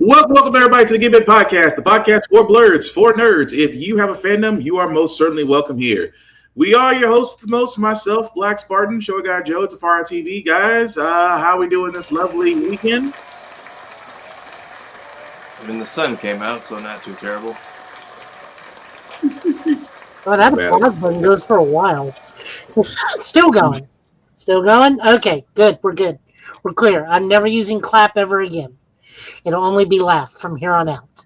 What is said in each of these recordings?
Welcome everybody to the Give It Podcast, the podcast for blurs, for nerds. If you have a fandom, you are most certainly welcome here. We are your hosts, the most, myself, Black Spartan, Show Guy Joe, Tafara TV. Guys, how are we doing this lovely weekend? I mean, the sun came out, so not too terrible. Oh, that pause button goes for a while. Still going. Still going? Okay, good. We're good. We're clear. I'm never using clap ever again. It'll only be laugh from here on out.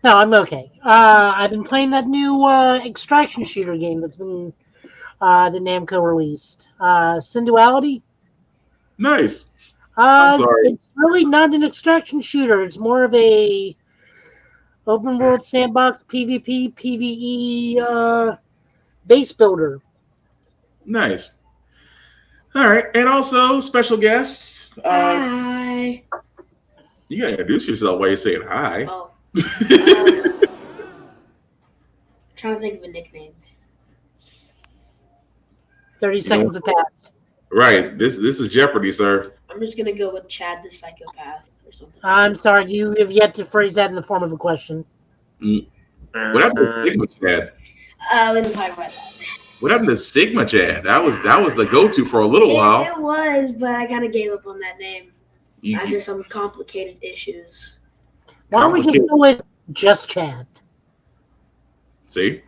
No, I'm okay. I've been playing that new extraction shooter game that's been the Namco released. Synduality. Nice. I'm sorry. It's really not an extraction shooter. It's more of a open world sandbox PvP, PvE base builder. Nice. All right. And also, special guests. Hi. You got to introduce yourself while you're saying hi. Oh. Trying to think of a nickname. 30 seconds have passed. Right. This is Jeopardy, sir. I'm just going to go with Chad the Psychopath or something. I'm sorry, you have yet to phrase that in the form of a question. What happened to Sigma Chad? We didn't talk about that. What happened to Sigma Chad? That was the go-to for a little while. It was, but I kind of gave up on that name. After some complicated issues. Why don't we just go with just Chad? See?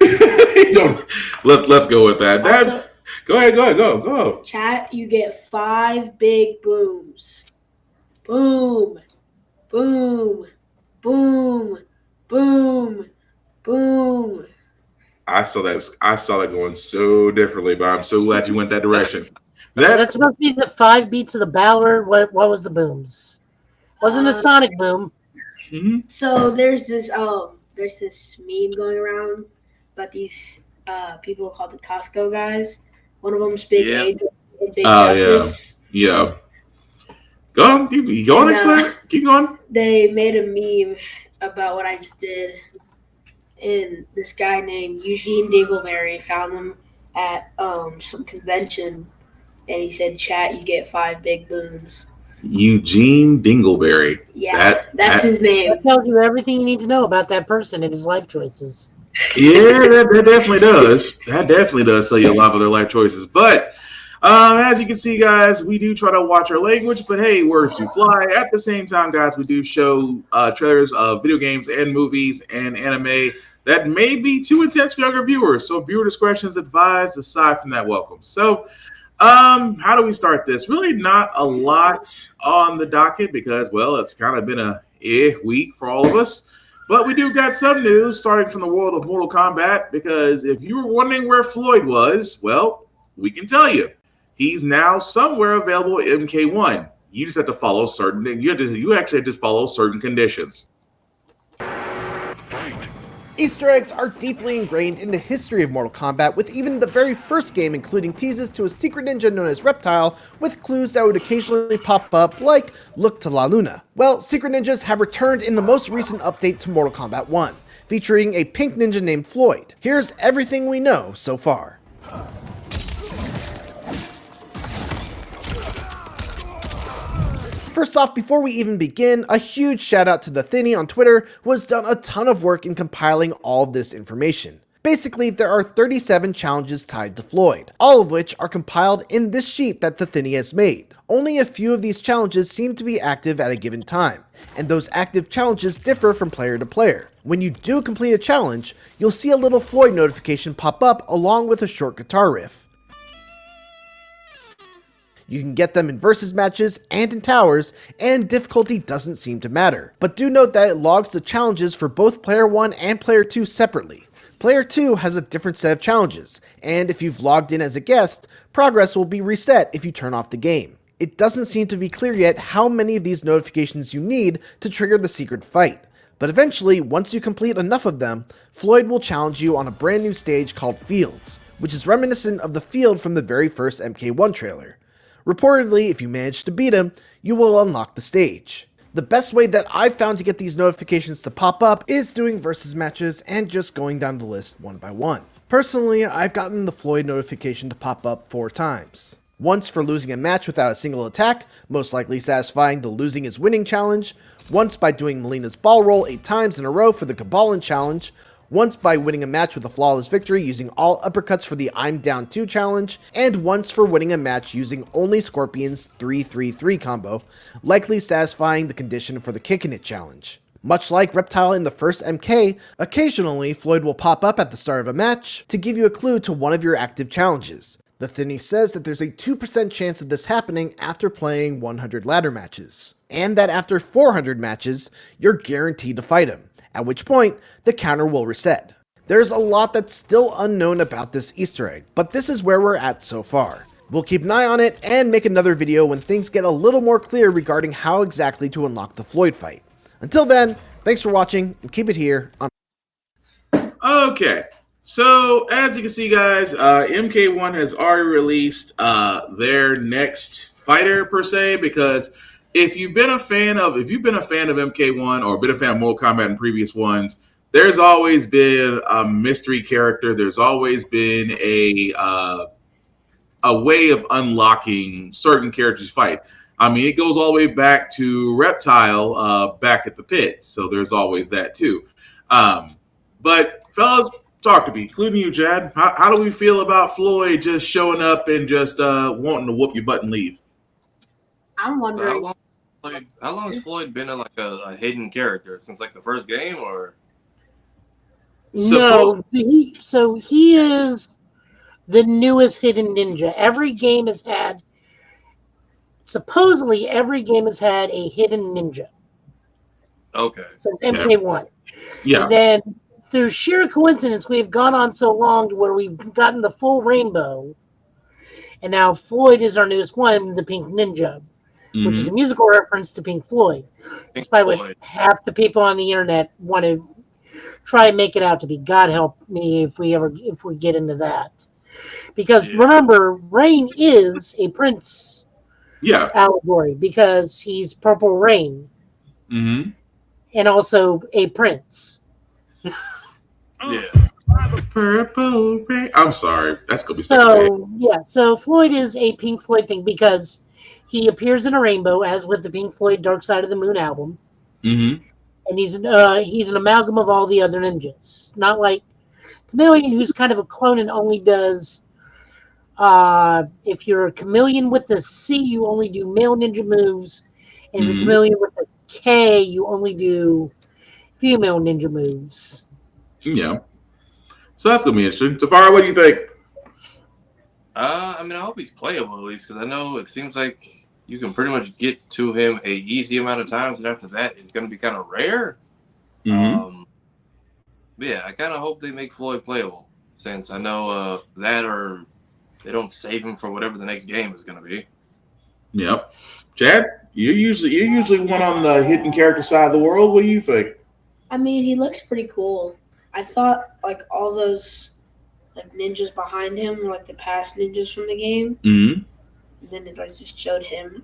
Let's go with that. Also, go ahead, go. Chat, you get 5 big booms. Boom. Boom. Boom. Boom. Boom. I saw that going so differently, but I'm so glad you went that direction. That's supposed to be the 5 beats of the Balor. What was the booms? Wasn't a Sonic boom. Mm-hmm. So there's this meme going around about these people called the Costco guys. One of them's Big A and Big Justice. Yeah. Go on, keep going, explain. Keep going. They made a meme about what I just did, and this guy named Eugene Dingleberry found them at some convention, and he said, "Chat, you get 5 big booms." Eugene Dingleberry. Yeah, that's his name. That tells you everything you need to know about that person and his life choices. Yeah, that definitely does. That definitely does tell you a lot of their life choices. But as you can see, guys, we do try to watch our language, but hey, words do fly. At the same time, guys, we do show trailers of video games and movies and anime that may be too intense for younger viewers. So viewer discretion is advised. Aside from that, welcome. So how do we start this? Really not a lot on the docket because, well, it's kind of been a week for all of us. But we do got some news starting from the world of Mortal Kombat because if you were wondering where Floyd was, well, we can tell you. He's now somewhere available at MK1. You just have to follow you actually have to follow certain conditions. Easter eggs are deeply ingrained in the history of Mortal Kombat, with even the very first game including teases to a secret ninja known as Reptile, with clues that would occasionally pop up, like, look to La Luna. Well, secret ninjas have returned in the most recent update to Mortal Kombat 1, featuring a pink ninja named Floyd. Here's everything we know so far. First off, before we even begin, a huge shout out to the Thinny on Twitter, who has done a ton of work in compiling all of this information. Basically, there are 37 challenges tied to Floyd, all of which are compiled in this sheet that the Thinny has made. Only a few of these challenges seem to be active at a given time, and those active challenges differ from player to player. When you do complete a challenge, you'll see a little Floyd notification pop up along with a short guitar riff. You can get them in versus matches and in towers, and difficulty doesn't seem to matter. But do note that it logs the challenges for both player 1 and player 2 separately. Player 2 has a different set of challenges, and if you've logged in as a guest, progress will be reset if you turn off the game. It doesn't seem to be clear yet how many of these notifications you need to trigger the secret fight. But eventually, once you complete enough of them, Floyd will challenge you on a brand new stage called Fields, which is reminiscent of the field from the very first MK1 trailer. Reportedly, if you manage to beat him, you will unlock the stage. The best way that I've found to get these notifications to pop up is doing versus matches and just going down the list one by one. Personally, I've gotten the Floyd notification to pop up 4 times. once for losing a match without a single attack, most likely satisfying the losing is winning challenge, once by doing Melina's ball roll 8 times in a row for the Cabalin challenge, once by winning a match with a flawless victory using all uppercuts for the I'm Down 2 challenge, and once for winning a match using only Scorpion's 3-3-3 combo, likely satisfying the condition for the Kickin' It challenge. Much like Reptile in the first MK, occasionally Floyd will pop up at the start of a match to give you a clue to one of your active challenges. The Thinny says that there's a 2% chance of this happening after playing 100 ladder matches, and that after 400 matches, you're guaranteed to fight him, at which point the counter will reset. There's a lot that's still unknown about this Easter egg, but this is where we're at so far. We'll keep an eye on it and make another video when things get a little more clear regarding how exactly to unlock the Floyd fight. Until then, thanks for watching and keep it here on. Okay, so as you can see, guys, MK1 has already released their next fighter per se, because if you've been a fan of MK1 or been a fan of Mortal Kombat in previous ones, there's always been a mystery character. There's always been a way of unlocking certain characters to fight. I mean, it goes all the way back to Reptile back at the pits, so there's always that too. But fellas, talk to me, including you, Chad. How do we feel about Floyd just showing up and just wanting to whoop your butt and leave? I'm wondering. How long has Floyd been a hidden character? Since like the first game, or? No, he is the newest hidden ninja. Supposedly every game has had a hidden ninja. Okay. Since MK1. Yeah. And then through sheer coincidence, we've gone on so long to where we've gotten the full rainbow. And now Floyd is our newest one, the Pink Ninja, which is a musical reference to Pink Floyd. Despite what half the people on the internet want to try and make it out to be. God help me if we get into that. Because remember, Rain is a prince allegory because he's Purple Rain. Mm-hmm. And also a prince. Yeah. Purple Rain. I'm sorry. That's going to be so Floyd is a Pink Floyd thing because he appears in a rainbow, as with the Pink Floyd Dark Side of the Moon album. Mm-hmm. And he's an amalgam of all the other ninjas. Not like Chameleon, who's kind of a clone and only does... if you're a Chameleon with a C, you only do male ninja moves. And if you're a Chameleon with a K, you only do female ninja moves. Yeah. So that's going to be interesting. Tafari, what do you think? I mean, I hope he's playable at least, because I know it seems like you can pretty much get to him a easy amount of times, and after that, it's going to be kind of rare. Mm-hmm. But yeah, I kind of hope they make Floyd playable, since I know that or they don't save him for whatever the next game is going to be. Yep. Chad, you're usually one on the hidden character side of the world. What do you think? I mean, he looks pretty cool. I thought like all those like ninjas behind him were like the past ninjas from the game. Mm-hmm. And then it like just showed him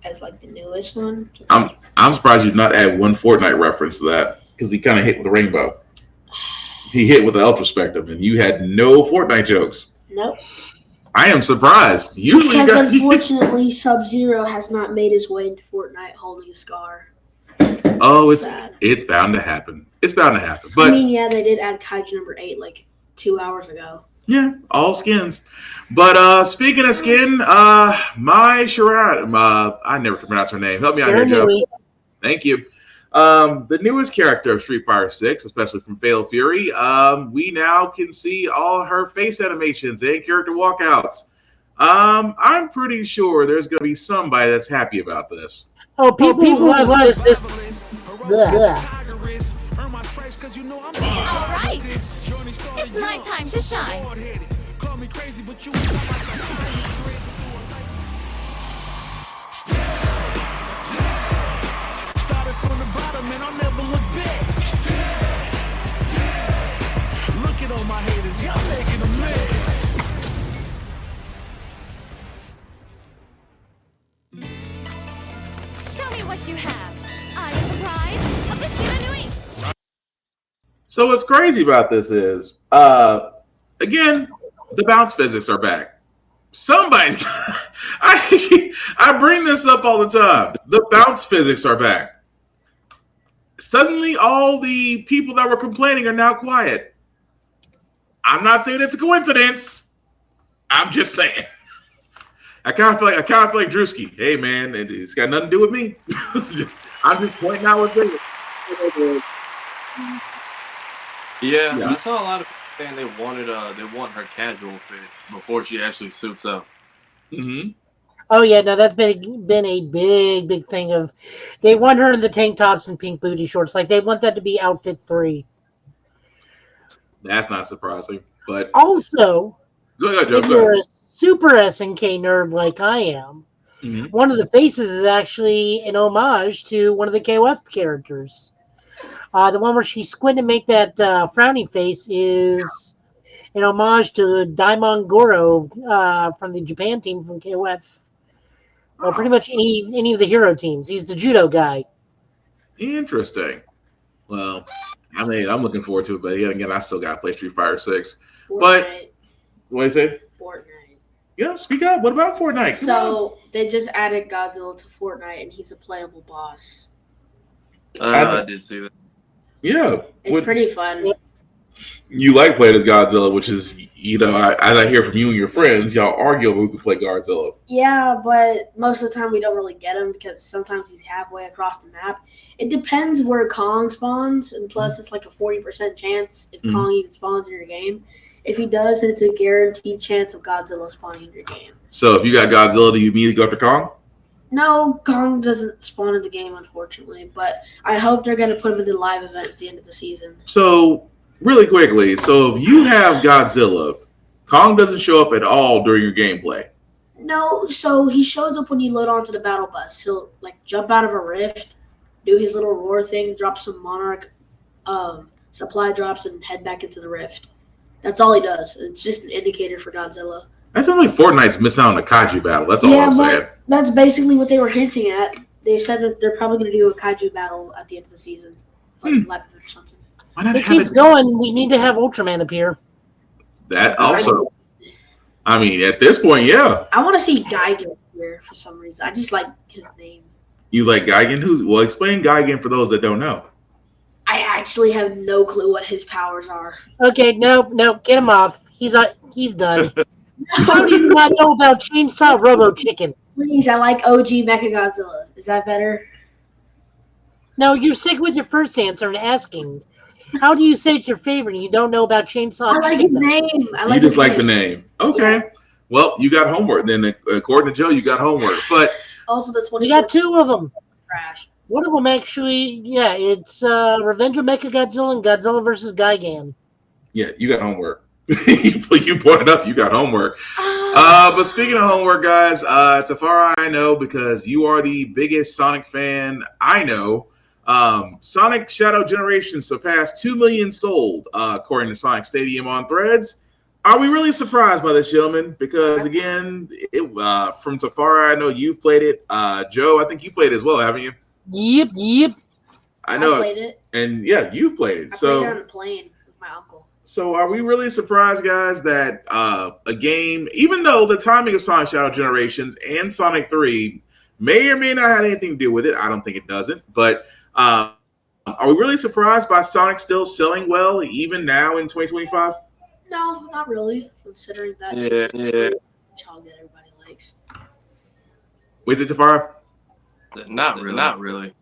as like the newest one. I'm surprised you've not added one Fortnite reference to that, because he kind of hit with the rainbow. He hit with the Ultra Spectrum, and you had no Fortnite jokes. Nope. I am surprised. Usually, because unfortunately, Sub-Zero has not made his way into Fortnite holding a scar. Oh, Sad. It's bound to happen. It's bound to happen. But I mean, yeah, they did add Kaiju number 8 like 2 hours ago. Yeah, all skins. But speaking of skin, my Sharad, I never can pronounce her name. Help me out here, Joe. Thank you. The newest character of Street Fighter 6, especially from Fatal Fury, we now can see all her face animations and character walkouts. I'm pretty sure there's going to be somebody that's happy about this. Oh, people love this. Yeah. All right, it's my time to shine. Started from the bottom and I'll never look back. Look at all my haters, y'all making them mad. Show me what you have. I am the bride of the Shiba Nui. So what's crazy about this is, again, the bounce physics are back. Somebody's I bring this up all the time. The bounce physics are back. Suddenly, all the people that were complaining are now quiet. I'm not saying it's a coincidence. I'm just saying. I kind of feel like Drewski. Hey man, it's got nothing to do with me. I'm just pointing out what's there. Yeah, Yeah. I saw a lot of people saying they want her casual fit before she actually suits up. Mm-hmm. Oh yeah, no, that's been a big thing of they want her in the tank tops and pink booty shorts. Like they want that to be outfit 3. That's not surprising, but Also, go ahead, Joe. if you're a super SNK nerd like I am, Mhm. one of the faces is actually an homage to one of the KOF characters. The one where she squint and make that frowny face is an homage to Daimon Goro from the Japan team from KOF. Well, pretty much any of the hero teams. He's the judo guy. Interesting. Well, I'm looking forward to it, but again, I still got to play Street Fighter 6. Fortnite. But what do you say? Fortnite. Yeah, speak up. What about Fortnite? Come on. So they just added Godzilla to Fortnite, and he's a playable boss. I did see that. Yeah, It's pretty fun. you like playing as Godzilla, which is, as I hear from you and your friends, y'all argue over who can play Godzilla. Yeah, but most of the time we don't really get him because sometimes he's halfway across the map. It depends where Kong spawns, and plus it's like a 40% chance if Kong even spawns in your game. If he does, then it's a guaranteed chance of Godzilla spawning in your game. So if you got Godzilla, do you immediately go after Kong? No, Kong doesn't spawn in the game, unfortunately, but I hope they're going to put him in the live event at the end of the season. So, really quickly, so if you have Godzilla, Kong doesn't show up at all during your gameplay. No, so he shows up when you load onto the battle bus. He'll jump out of a rift, do his little roar thing, drop some Monarch supply drops, and head back into the rift. That's all he does. It's just an indicator for Godzilla. That sounds like Fortnite's missing out on the kaiju battle. That's all I'm saying. That's basically what they were hinting at. They said that they're probably going to do a kaiju battle at the end of the season, live or something. Why not If it have keeps it? going, we need to have Ultraman appear. That also. I mean, at this point, yeah. I want to see Gigan here for some reason. I just like his name. You like Gigan? Well, explain Gigan for those that don't know. I actually have no clue what his powers are. Okay, no, get him off. He's done. How do you not know about Chainsaw Robo Chicken? Please, I like OG Mechagodzilla. Is that better? No, you're sick with your first answer and asking. How do you say it's your favorite and you don't know about Chainsaw I like Chicken? his name. I like You just his like name. the name. Okay. Yeah. Well, you got homework. Then, according to Joe, you got homework. But Also, the 20. We got 2 of them. Trash. One of them actually, it's Revenge of Mechagodzilla and Godzilla vs. Gigan. yeah, you got homework. You brought it up. You got homework. But speaking of homework, guys, Tafara, I know because you are the biggest Sonic fan I know. Sonic Shadow Generation surpassed 2 million sold, according to Sonic Stadium on Threads. Are we really surprised by this, gentlemen? Because again, from Tafara, I know you've played it. Joe, I think you played it as well, haven't you? Yep. I know, I played it. and yeah, you've played it. I So, played it on a plane with my uncle. so are we really surprised, guys, that a game, even though the timing of Sonic Shadow Generations and Sonic 3 may or may not have anything to do with it? I don't think it doesn't, but are we really surprised by Sonic still selling well even now in 2025? No, not really. Considering that Yeah. child that everybody likes. Was it Tafara? Not really.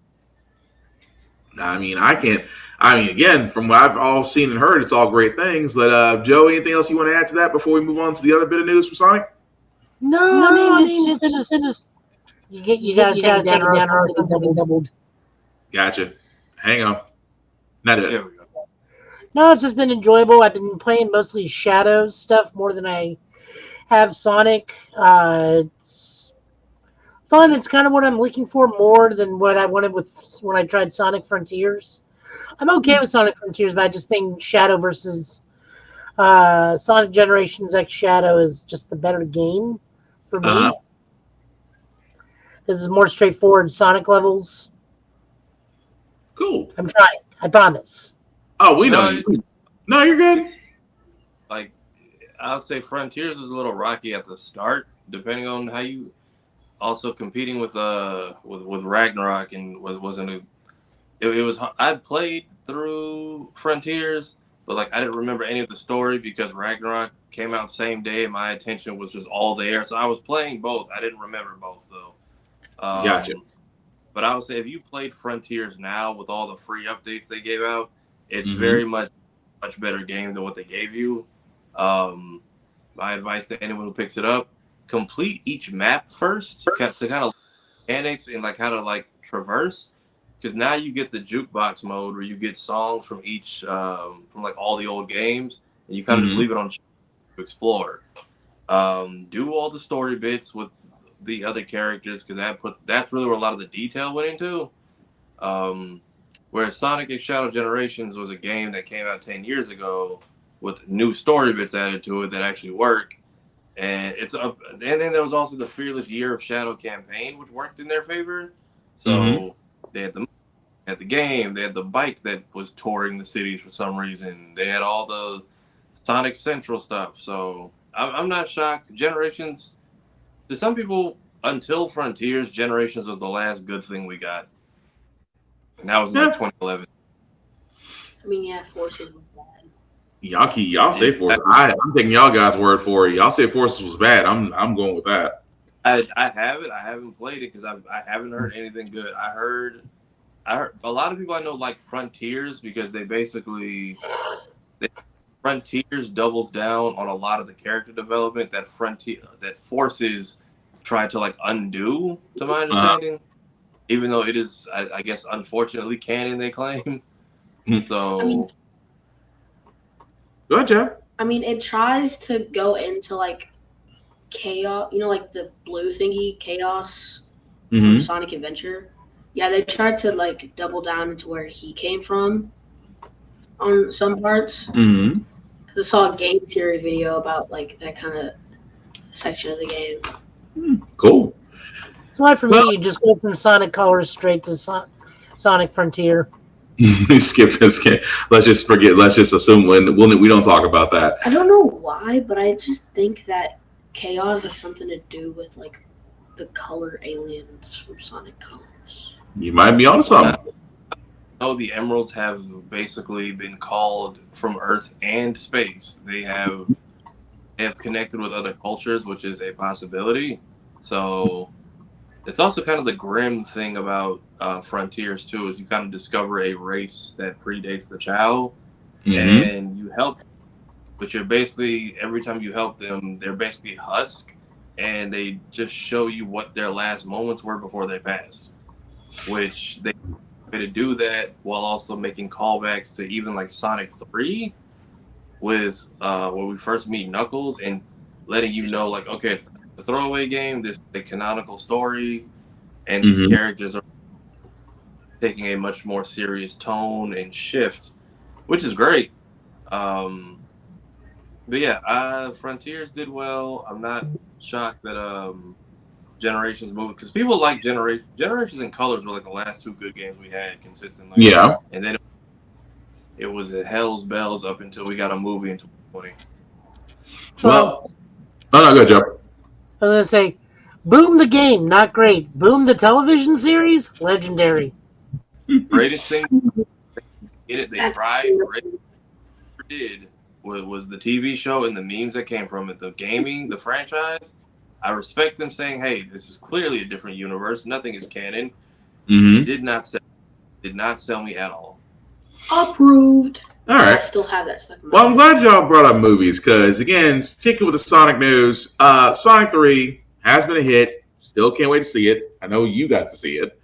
I mean, again, from what I've all seen and heard, it's all great things. But Joe, anything else you want to add to that before we move on to the other bit of news from Sonic? No, I mean it's just you got to take it down or else something doubled. Gotcha. Hang on. Not it. There we go. No, it's just been enjoyable. I've been playing mostly Shadows stuff more than I have Sonic. It's fun. It's kind of what I'm looking for more than what I wanted with when I tried Sonic Frontiers. I'm okay with Sonic Frontiers, but I just think Shadow versus Sonic Generations X Shadow is just the better game for me. This is more straightforward Sonic levels. Cool. I'm trying. I promise. Oh, we know you. No, you're good. Like, I'll say Frontiers was a little rocky at the start, depending on how you also competing with Ragnarok and wasn't a. It was I played through Frontiers, but like I didn't remember any of the story because Ragnarok came out the same day and my attention was just all there. So I was playing both. I didn't remember both though. Gotcha. But I would say if you played Frontiers now with all the free updates they gave out, it's Mhm. very much better game than what they gave you. My advice to anyone who picks it up: complete each map first to kind of mechanics and like how to like traverse. Because now you get the jukebox mode where you get songs from each from like all the old games, and you kind of just Mhm. leave it on to explore. Do all the story bits with the other characters because that's really where a lot of the detail went into. Whereas Sonic X Shadow Generations was a game that came out 10 years ago with new story bits added to it that actually work. And and then there was also the Fearless Year of Shadow campaign, which worked in their favor. So they had the game, they had the bike that was touring the cities for some reason. They had all the Sonic Central stuff. So I'm not shocked. Generations, to some people, until Frontiers, Generations was the last good thing we got. And that was in like 2011. I mean, yeah, Forces was bad. Y'all say Forces. I'm taking y'all guys' word for it. Y'all say Forces was bad. I'm going with that. I have it. I haven't played it because I haven't heard anything good. I heard a lot of people I know like Frontiers because Frontiers doubles down on a lot of the character development that Forces tried to like undo, to my understanding. Even though it is, I guess, unfortunately canon, they claim. So, I mean, Go ahead, Jeff. I mean, it tries to go into like chaos, like the blue thingy, chaos from Sonic Adventure. Yeah, they tried to like double down into where he came from on some parts. Mm-hmm. I saw a game theory video about like that kind of section of the game. Cool. That's why for me, you just go from Sonic Colors straight to Sonic Frontier. Skip this game. Let's just forget. Let's just assume we don't talk about that. I don't know why, but I just think that chaos has something to do with like the color aliens from Sonic Colors. You might be on something. the Emeralds have basically been called from Earth and space. They have connected with other cultures, which is a possibility. So it's also kind of the grim thing about Frontiers too, is you kind of discover a race that predates the Chow, and you help, but you're basically, every time you help them, they're basically husk, and they just show you what their last moments were before they passed, which they to do that while also making callbacks to even like Sonic 3 with where we first meet Knuckles and letting you know like, okay, it's a throwaway game, this is a canonical story, and these characters are taking a much more serious tone and shift, which is great. But yeah, Frontiers did well. I'm not shocked that Generations moved, because people like Generations and Colors were like the last two good games we had consistently. Yeah. And then it was at hell's bells up until we got a movie in 2020. Well, no, go, Joe. I was going to say, Boom the game, not great. Boom the television series, legendary. Greatest thing they tried, did was the TV show and the memes that came from it. The gaming, the franchise, I respect them saying, hey, this is clearly a different universe. Nothing is canon. Did not sell me at all. Approved. All right. I still have that stuff in my Well, I'm head. glad y'all brought up movies because, again, sticking with the Sonic news, Sonic 3 has been a hit. Still can't wait to see it. I know you got to see it.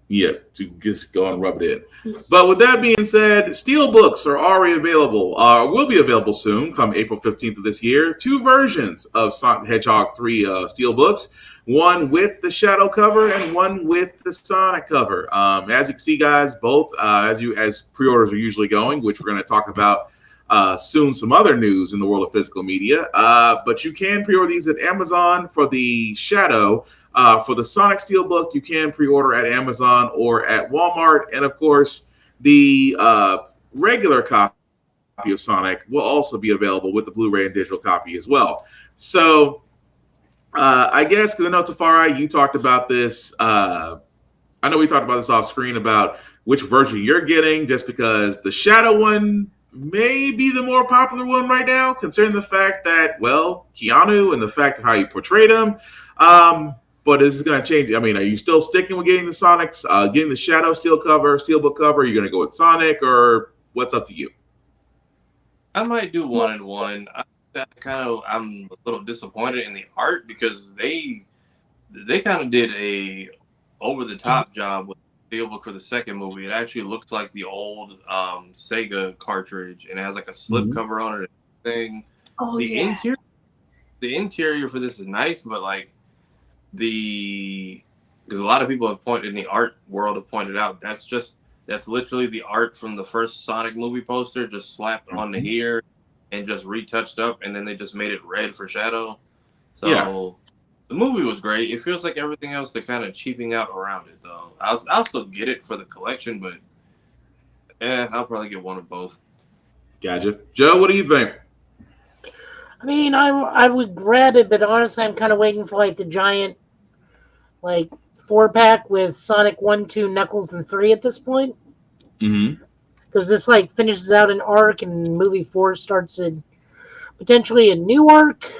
Yeah, to just go and rub it in. But with that being said, Steelbooks are already available. Will be available soon, come April 15th of this year. 2 versions of Sonic the Hedgehog 3 Steelbooks. One with the Shadow cover and one with the Sonic cover. As you can see, guys, both as pre-orders are usually going, which we're going to talk about soon. Some other news in the world of physical media. But you can pre-order these at Amazon for the Shadow. For the Sonic Steelbook, you can pre-order at Amazon or at Walmart. And, of course, the regular copy of Sonic will also be available with the Blu-ray and digital copy as well. So I guess because I know Tafari, you talked about this. I know we talked about this off screen about which version you're getting, just because the Shadow one may be the more popular one right now, considering the fact that, well, Keanu and the fact of how you portrayed him. But is this going to change? I mean, are you still sticking with getting the Sonics, getting the Shadow Steelbook cover? Are you going to go with Sonic, or what's up to you? I might do 1 and 1. I'm a little disappointed in the art because they kind of did a over the top job with the Steelbook for the second movie. It actually looks like the old Sega cartridge, and it has like a slip cover on it. Thing. Oh, the interior for this is nice, but like because a lot of people have pointed in the art world have pointed out that's literally the art from the first Sonic movie poster, just slapped onto here and just retouched up, and then they just made it red for Shadow. So the movie was great. It feels like everything else they're kind of cheaping out around it, though. I'll still get it for the collection, but I'll probably get one of both. Gotcha. Joe, what do you think? I mean, I would grab it, but honestly, I'm kind of waiting for like the giant, like 4-pack with Sonic 1, 2, Knuckles, and 3 at this point. Mm-hmm. Because this like finishes out an arc, and movie 4 starts potentially a new arc.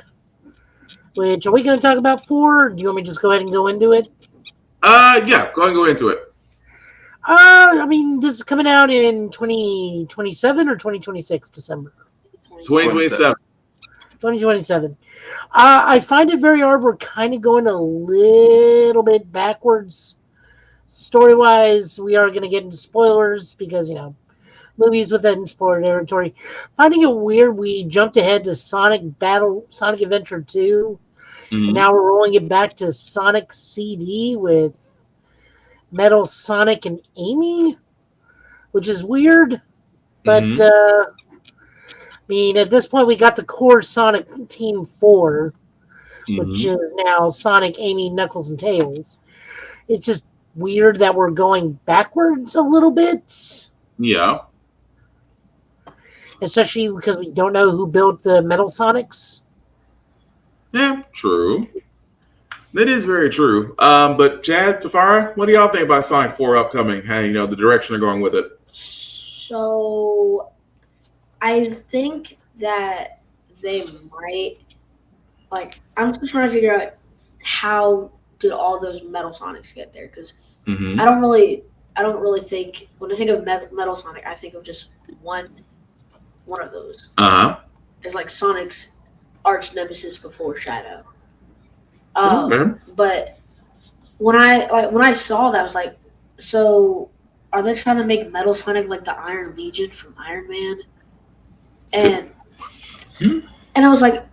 Which, are we going to talk about 4? Or do you want me to just go ahead and go into it? Yeah, go ahead and go into it. I mean, this is coming out in 2027 or 2026 December. 2027. 2027. I find it very hard. We're kind of going a little bit backwards story-wise. We are going to get into spoilers because, you know, movies within spoiler territory. Finding it weird, we jumped ahead to Sonic Adventure 2. Mm-hmm. And now we're rolling it back to Sonic CD with Metal Sonic and Amy, which is weird. But, I mean, at this point, we got the core Sonic Team 4, which is now Sonic, Amy, Knuckles, and Tails. It's just weird that we're going backwards a little bit. Yeah. Especially because we don't know who built the Metal Sonics. Yeah, true. That is very true. But Chad, Tafara, what do y'all think about Sonic 4 upcoming? How, you know, the direction they're going with it? So, I think that they might, like, I'm just trying to figure out how did all those Metal Sonics get there, because I don't really think, when I think of Metal Sonic, I think of just one of those. It's like Sonic's arch nemesis before Shadow. But when I saw that, I was like, so are they trying to make Metal Sonic like the Iron Legion from Iron Man? And I was like,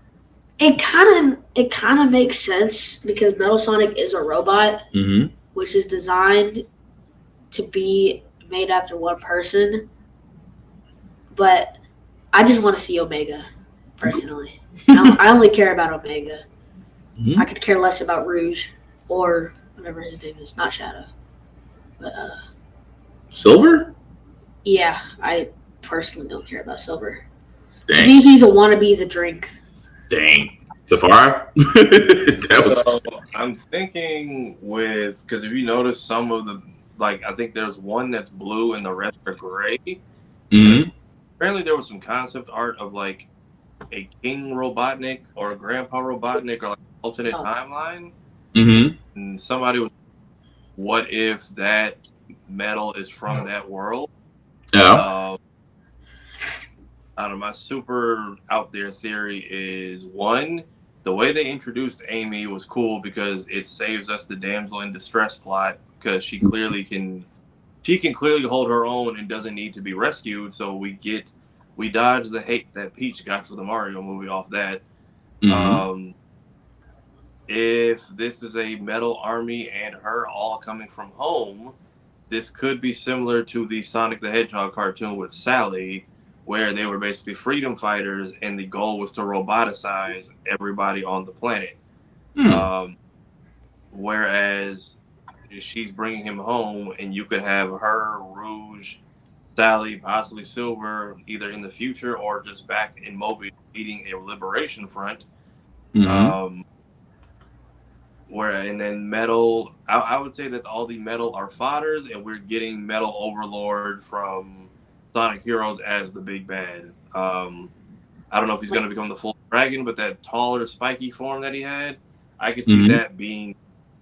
it kind of makes sense, because Metal Sonic is a robot, which is designed to be made after one person. But I just want to see Omega, personally. I only care about Omega. I could care less about Rouge or whatever his name is, not Shadow. But Silver? Yeah, I personally don't care about Silver. Dang. To me, he's a wannabe the drink. Dang. Tafara? That was. So, I'm thinking because if you notice some of the, like, I think there's one that's blue and the rest are gray. Apparently there was some concept art of like a King Robotnik or a Grandpa Robotnik or like an alternate timeline. And somebody was, what if that metal is from that world? Yeah. I don't know, my super out there theory is, one, the way they introduced Amy was cool because it saves us the damsel in distress plot, because she can clearly hold her own and doesn't need to be rescued. So we dodge the hate that Peach got for the Mario movie off that. If this is a metal army and her all coming from home, this could be similar to the Sonic the Hedgehog cartoon with Sally, where they were basically freedom fighters and the goal was to roboticize everybody on the planet. Whereas she's bringing him home, and you could have her, Rouge, Sally, possibly Silver, either in the future or just back in Mobile leading a liberation front. and then Metal, I would say that all the Metal are fodders, and we're getting Metal Overlord from Sonic Heroes as the big bad. I don't know if he's going to become the full dragon, but that taller, spiky form that he had, I could see that being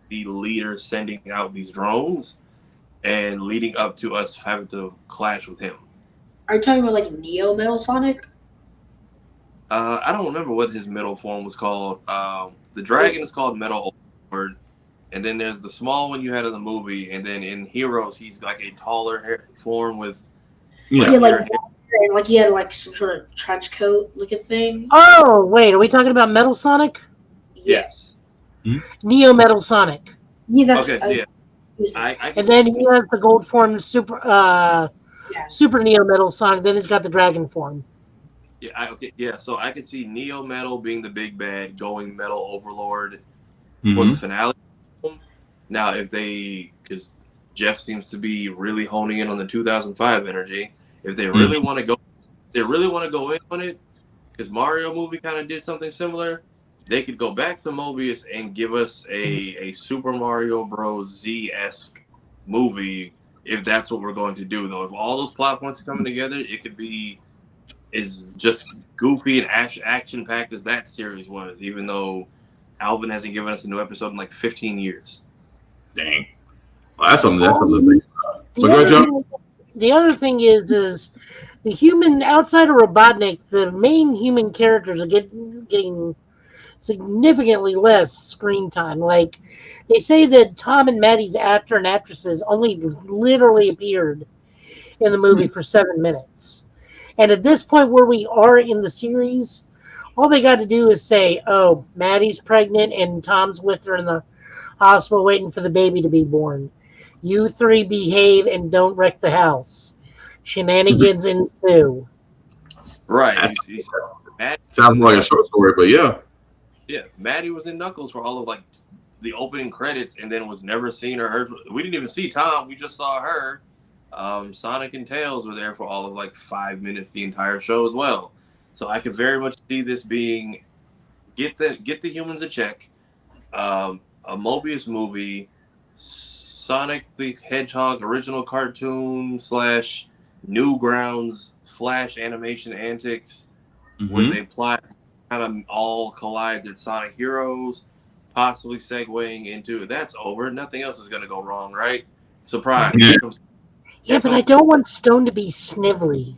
the leader sending out these drones and leading up to us having to clash with him. Are you talking about like Neo Metal Sonic? I don't remember what his middle form was called. The dragon is called Metal Overlord, and then there's the small one you had in the movie, and then in Heroes he's like a taller form with Like he had like some sort of trench coat looking thing. Oh, wait, are we talking about Metal Sonic? Yes. Neo Metal Sonic. Yeah, that's Okay. I And then he has the gold form Super Neo Metal Sonic. Then he's got the dragon form. So I could see Neo Metal being the big bad, going Metal Overlord for the finale. Now, because Jeff seems to be really honing in on the 2005 energy. If they really want to go, in on it, because Mario movie kind of did something similar. They could go back to Mobius and give us a Super Mario Bros. Z-esque movie if that's what we're going to do. Though, if all those plot points are coming together, it could be as just goofy and action packed as that series was. Even though Alvin hasn't given us a new episode in like 15 years. Dang, well, that's something. That's something to think about. The other thing is the human outside of Robotnik, the main human characters are getting significantly less screen time. Like they say that Tom and Maddie's actor and actresses only literally appeared in the movie for 7 minutes. And at this point where we are in the series, all they got to do is say, oh, Maddie's pregnant and Tom's with her in the hospital waiting for the baby to be born. You three behave and don't wreck the house. Shenanigans ensue. Right. Sounds like a short story, but yeah. Yeah, Maddie was in Knuckles for all of like the opening credits, and then was never seen or heard. We didn't even see Tom; we just saw her. Sonic and Tails were there for all of like 5 minutes the entire show as well. So I could very much see this being get the humans a check, a Mobius movie, Sonic the Hedgehog original cartoon / Newgrounds Flash animation antics, where they plot kind of all collide at Sonic Heroes, possibly segueing into that's over. Nothing else is going to go wrong, right? Surprise. Yeah, but I don't want Stone to be snivelly.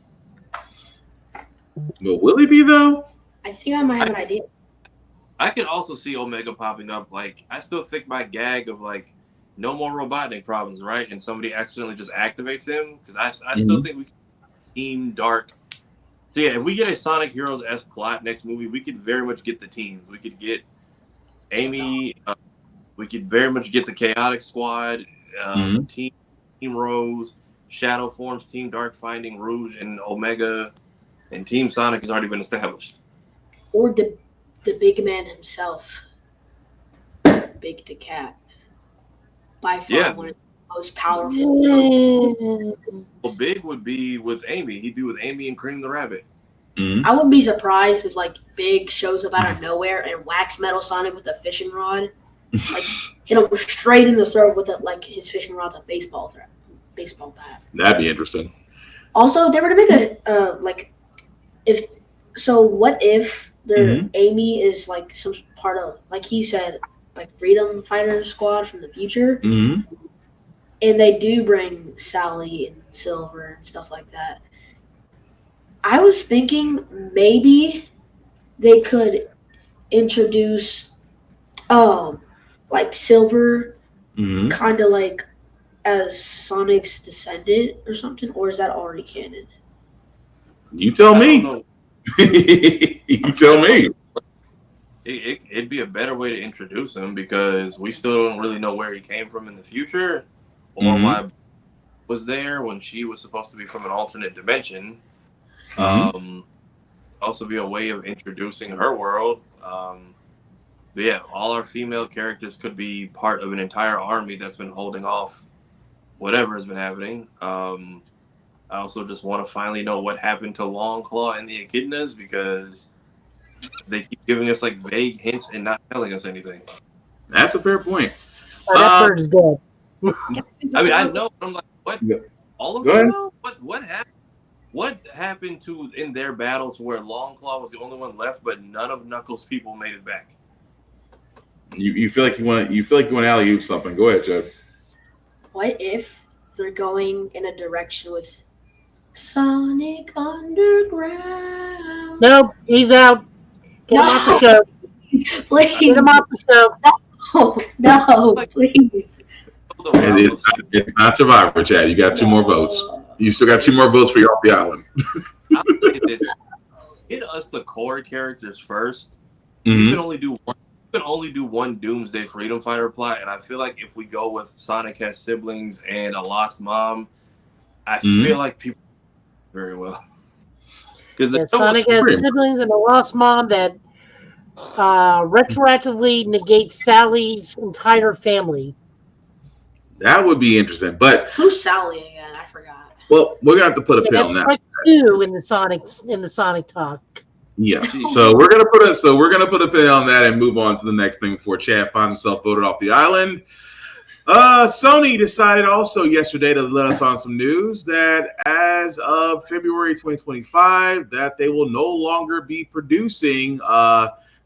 But will he be though? I think I might have an idea. I could also see Omega popping up. Like, I still think my gag of like no more Robotnik problems, right? And somebody accidentally just activates him, because I still think we can Team Dark. So yeah, if we get a Sonic Heroes-esque plot next movie, we could very much get the teams. We could get Amy. We could very much get the Chaotic Squad, Team Rose, Shadow Forms, Team Dark Finding Rouge, and Omega, and Team Sonic has already been established. Or the big man himself, Big Decap. By far one of the most powerful. Well, Big would be with Amy. He'd be with Amy and Cream the Rabbit. I wouldn't be surprised if like Big shows up out of nowhere and whacks Metal Sonic with a fishing rod, like hit him straight in the throat with his fishing rod's a baseball bat. That'd be interesting. Also, they were to make what if their Amy is like some part of, like he said, like Freedom Fighter Squad from the future, and they do bring Sally and Silver and stuff like that. I was thinking maybe they could introduce like Silver kind of like as Sonic's descendant or something, or is that already canon? You tell me. You tell me. It'd be a better way to introduce him, because we still don't really know where he came from in the future, or why he was there when she was supposed to be from an alternate dimension. Also be a way of introducing her world. But yeah, all our female characters could be part of an entire army that's been holding off whatever has been happening. I also just want to finally know what happened to Longclaw and the Echidnas, because they keep giving us like vague hints and not telling us anything. That's a fair point. Oh, that bird's dead. I mean, I know, but I'm like, what? Yeah. All of Go them? ahead. Though? What happened? What happened to in their battle to where Longclaw was the only one left, but none of Knuckles' people made it back? You feel like you want to alley-oop something. Go ahead, Joe. What if they're going in a direction with Sonic Underground? Nope, he's out. Get him off the show. Please. Get him off the show. No, please. And it's not Survivor, Chad. You got 2 more votes. You still got 2 more votes for you off the island. I'll say this: hit us the core characters first. You Mhm. can only do one. You can only do one Doomsday Freedom Fighter plot, and I feel like if we go with Sonic has siblings and a lost mom, I feel like people very well because Yeah, Sonic has siblings and a lost mom that retroactively negates Sally's entire family. That would be interesting. But Who's Sally again? I forgot. well, we're gonna have to put a pin on That's that. like 2 in the Sonic talk. Yeah. So we're gonna put a pin on that and move on to the next thing before Chad finds himself voted off the island. Sony decided also yesterday to let us on some news that as of February 2025, that they will no longer be producing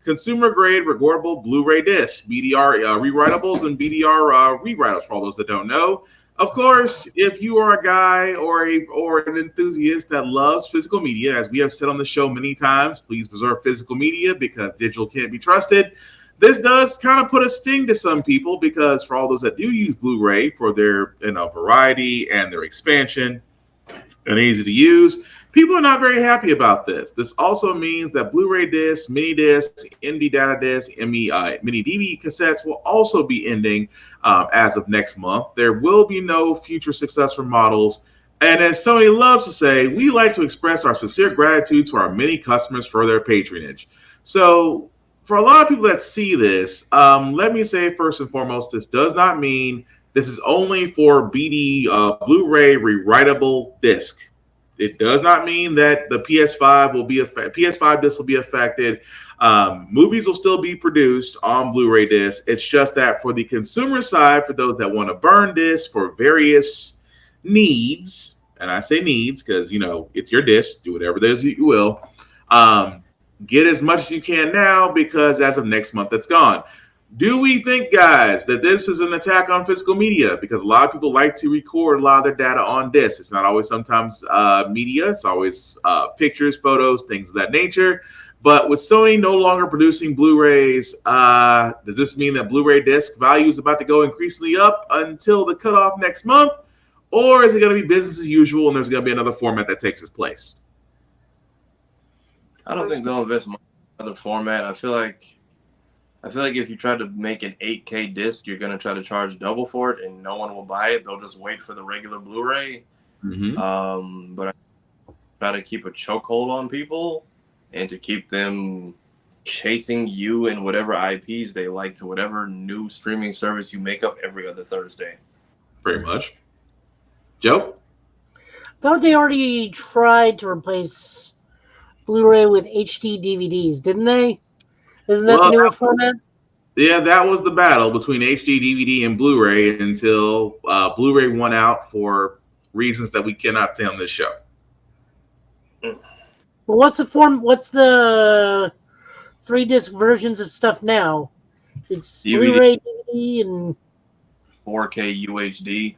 consumer-grade recordable Blu-ray discs, BDR rewritables and BDR rewriters. For all those that don't know, of course, if you are a guy or an enthusiast that loves physical media, as we have said on the show many times, please preserve physical media because digital can't be trusted. This does kind of put a sting to some people because for all those that do use Blu-ray for their variety and their expansion and easy to use, people are not very happy about this. This also means that Blu-ray discs, mini discs, ND data discs, mini DV cassettes will also be ending as of next month. There will be no future successor models. And as Sony loves to say, we like to express our sincere gratitude to our many customers for their patronage. So for a lot of people that see this, let me say first and foremost, this does not mean this is only for BD Blu-ray rewritable disc. It does not mean that the PS5 will be PS5 disc will be affected. Movies will still be produced on Blu-ray disc. It's just that for the consumer side, for those that want to burn discs for various needs, and I say needs because it's your disc, do whatever it is you will. Get as much as you can now because as of next month, it's gone. Do we think, guys, that this is an attack on physical media? Because a lot of people like to record a lot of their data on discs. It's not always sometimes media. It's always pictures, photos, things of that nature. But with Sony no longer producing Blu-rays, does this mean that Blu-ray disc value is about to go increasingly up until the cutoff next month? Or is it going to be business as usual and there's going to be another format that takes its place? I don't think they'll invest money in another format. I feel like if you try to make an 8K disc, you're going to try to charge double for it, and no one will buy it. They'll just wait for the regular Blu-ray. Mm-hmm. But I try to keep a chokehold on people and to keep them chasing you and whatever IPs they like to whatever new streaming service you make up every other Thursday. Pretty much. Joe? Thought they already tried to replace Blu-ray with HD DVDs, didn't they? Isn't that the newer format? Yeah, that was the battle between HD DVD and Blu-ray until Blu-ray won out for reasons that we cannot say on this show. Well, what's the 3-disc versions of stuff now? It's DVD. Blu-ray, DVD, and 4K UHD.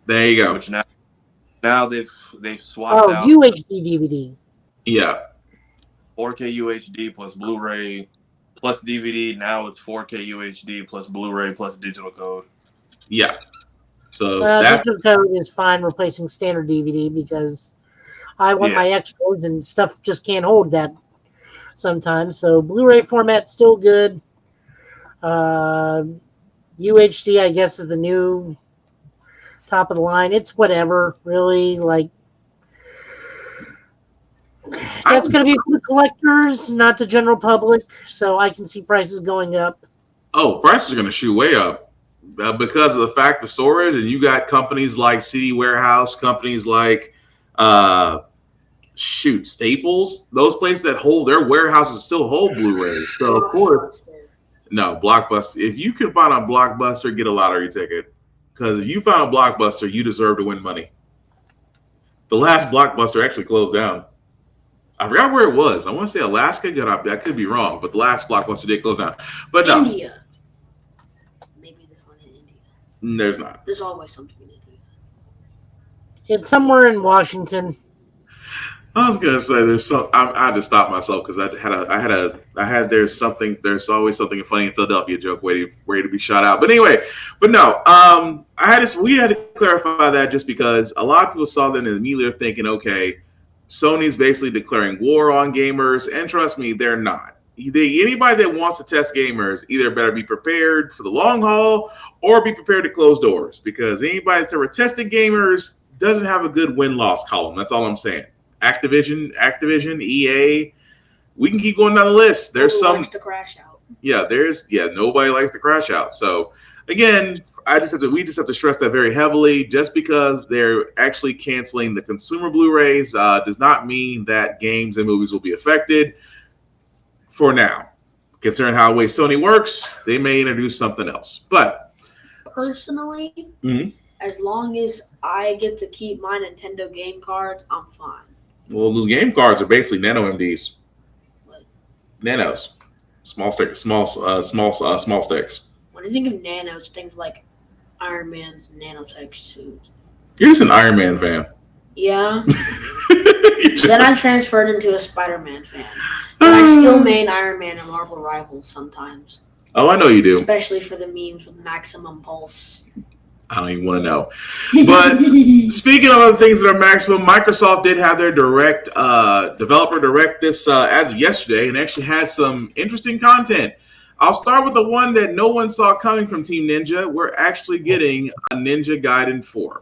There you go. Which now they've swapped out UHD DVD. Yeah. 4K UHD plus Blu-ray plus DVD. Now it's 4K UHD plus Blu-ray plus digital code. Yeah. So digital code is fine replacing standard DVD because I want my extras and stuff just can't hold that sometimes. So Blu-ray format's still good. UHD, I guess, is the new top of the line. It's whatever, really. Like, that's going to be for the collectors, not the general public. So I can see prices going up. Oh, prices are going to shoot way up because of the fact of storage. And you got companies like CD Warehouse, companies like Staples. Those places that hold their warehouses still hold Blu-ray. So of course, No, Blockbuster. If you can find a Blockbuster, get a lottery ticket. Because if you found a Blockbuster, you deserve to win money. The last Blockbuster actually closed down. I forgot where it was. I want to say Alaska. I could be wrong, but the last Blockbuster did close down. But no, India. Maybe there's one in India. There's not. There's always something in India. It's somewhere in Washington. I was gonna say there's some. I had to stop myself because there's always something funny in Philadelphia joke waiting to be shot out. But anyway, no. We had to clarify that just because a lot of people saw that and immediately are thinking, okay, Sony's basically declaring war on gamers, and trust me, they're not. Anybody that wants to test gamers either better be prepared for the long haul or be prepared to close doors, because anybody that's ever tested gamers doesn't have a good win-loss column. That's all I'm saying. Activision, EA, we can keep going down the list. There's Nobody some likes to crash out. Nobody likes to crash out. So again, we just have to stress that very heavily. Just because they're actually canceling the consumer Blu-rays does not mean that games and movies will be affected. For now, considering how the way Sony works, they may introduce something else. But Personally, Mhm. as long as I get to keep my Nintendo game cards, I'm fine. well, those game cards are basically nano MDs, What? nanos, small sticks. When I think of nanos, things like Iron Man's nanotech suit. You're just an Iron Man fan. Yeah. You're just Then I transferred into a Spider-Man fan. But I still main Iron Man and Marvel Rivals sometimes. Oh, I know you do. Especially for the memes with Maximum Pulse. I don't even want to know. But speaking of other things that are maximum, Microsoft did have their developer direct this as of yesterday, and actually had some interesting content. I'll start with the one that no one saw coming from Team Ninja. We're actually getting a Ninja Gaiden 4.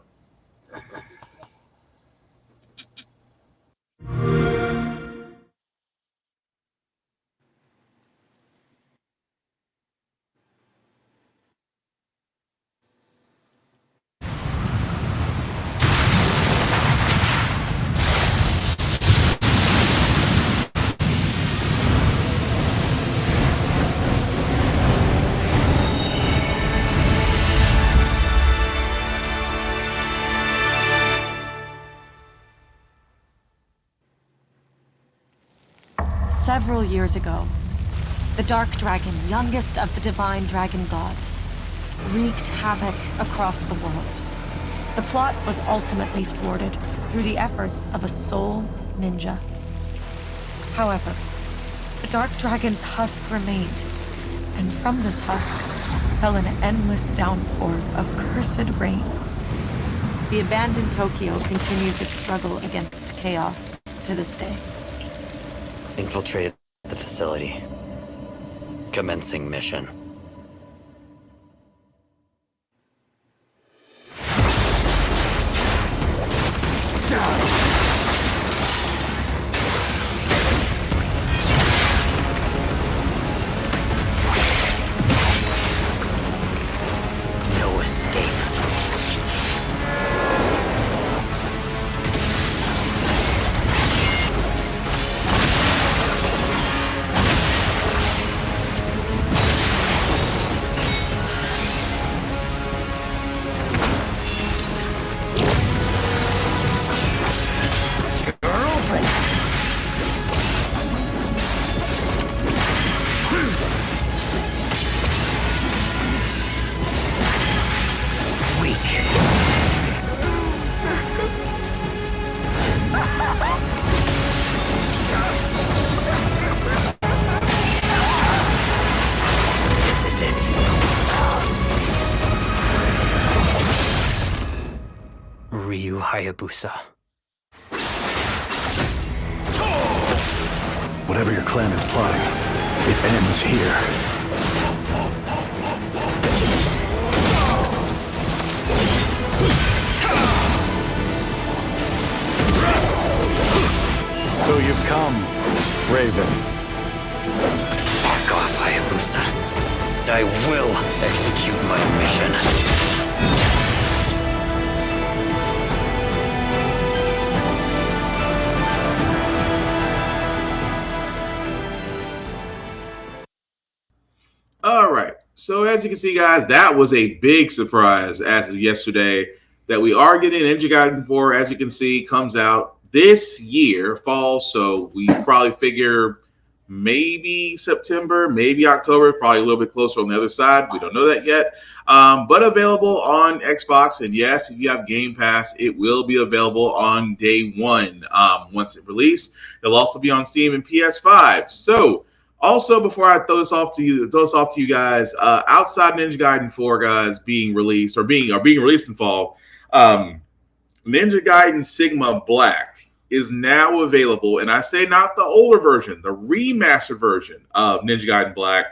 Several years ago, the Dark Dragon, youngest of the divine dragon gods, wreaked havoc across the world. The plot was ultimately thwarted through the efforts of a sole ninja. However, the Dark Dragon's husk remained, and from this husk fell an endless downpour of cursed rain. The abandoned Tokyo continues its struggle against chaos to this day. Infiltrated the facility. Commencing mission. No escape. Ryu Hayabusa. Whatever your clan is plotting, it ends here. So you've come, Raven. Back off, Hayabusa. I will execute my mission. All So as you can see, guys, that was a big surprise as of yesterday that we are getting Ninja Gaiden 4. As you can see, comes out this year, fall. So we probably figure maybe September, maybe October, probably a little bit closer on the other side. We don't know that yet. But available on Xbox. And yes, if you have Game Pass, it will be available on day one once it released. It'll also be on Steam and PS5. So also, before I throw this off to you guys, outside Ninja Gaiden 4, guys, being released or being released in fall, Ninja Gaiden Sigma Black is now available, and I say not the older version, the remastered version of Ninja Gaiden Black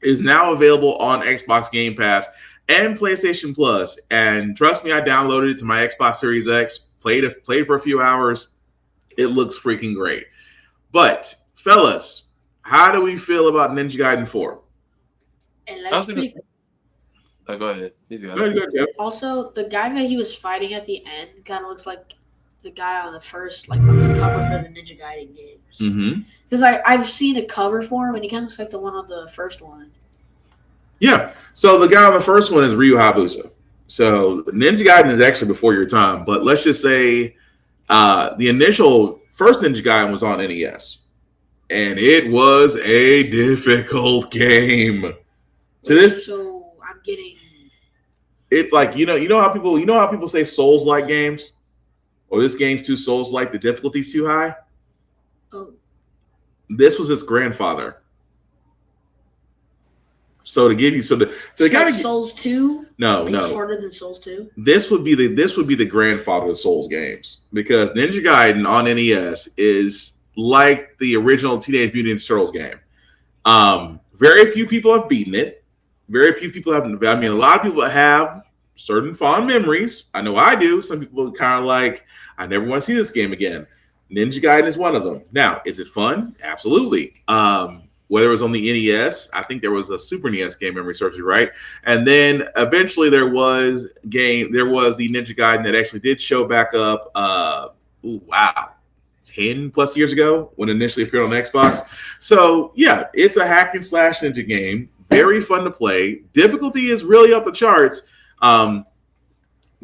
is now available on Xbox Game Pass and PlayStation Plus. And trust me, I downloaded it to my Xbox Series X, played for a few hours. It looks freaking great. But fellas, how do we feel about Ninja Gaiden 4? Go ahead. Also, the guy that he was fighting at the end kind of looks like the guy on the first, like on the cover for the Ninja Gaiden games. Because I've seen a cover for him, and he kind of looks like the one on the first one. Yeah. So the guy on the first one is Ryu Hayabusa. So Ninja Gaiden is actually before your time, but let's just say the initial first Ninja Gaiden was on NES. And it was a difficult game. So I'm getting. It's like you know how people say Souls-like games, or this game's too Souls-like. The difficulty's too high. Oh. This was its grandfather. So to give you kind of Souls 2. No. It's harder than Souls 2. This would be the grandfather of Souls games, because Ninja Gaiden on NES is like the original Teenage Mutant Ninja Turtles game. Very few people have beaten it. Very few people have. I mean, a lot of people have certain fond memories. I know I do. Some people are kind of like, I never want to see this game again. Ninja Gaiden is one of them. Now, is it fun? Absolutely. Whether it was on the NES, I think there was a Super NES game, memory serves me right. And then eventually there was the Ninja Gaiden that actually did show back up. 10 plus years ago when it initially appeared on Xbox. So yeah, it's a hack and slash ninja game. Very fun to play. Difficulty is really up the charts. But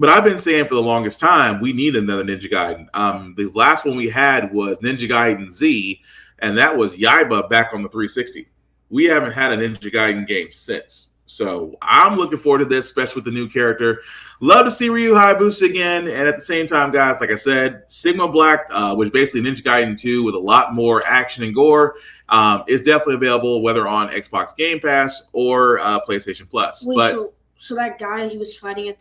I've been saying for the longest time, we need another Ninja Gaiden. The last one we had was Ninja Gaiden Z, and that was Yaiba back on the 360. We haven't had a Ninja Gaiden game since. So I'm looking forward to this, especially with the new character. Love to see Ryu Hayabusa again. And at the same time, guys, like I said, Sigma Black, which basically Ninja Gaiden 2 with a lot more action and gore, is definitely available, whether on Xbox Game Pass or PlayStation Plus. Wait, so that guy he was fighting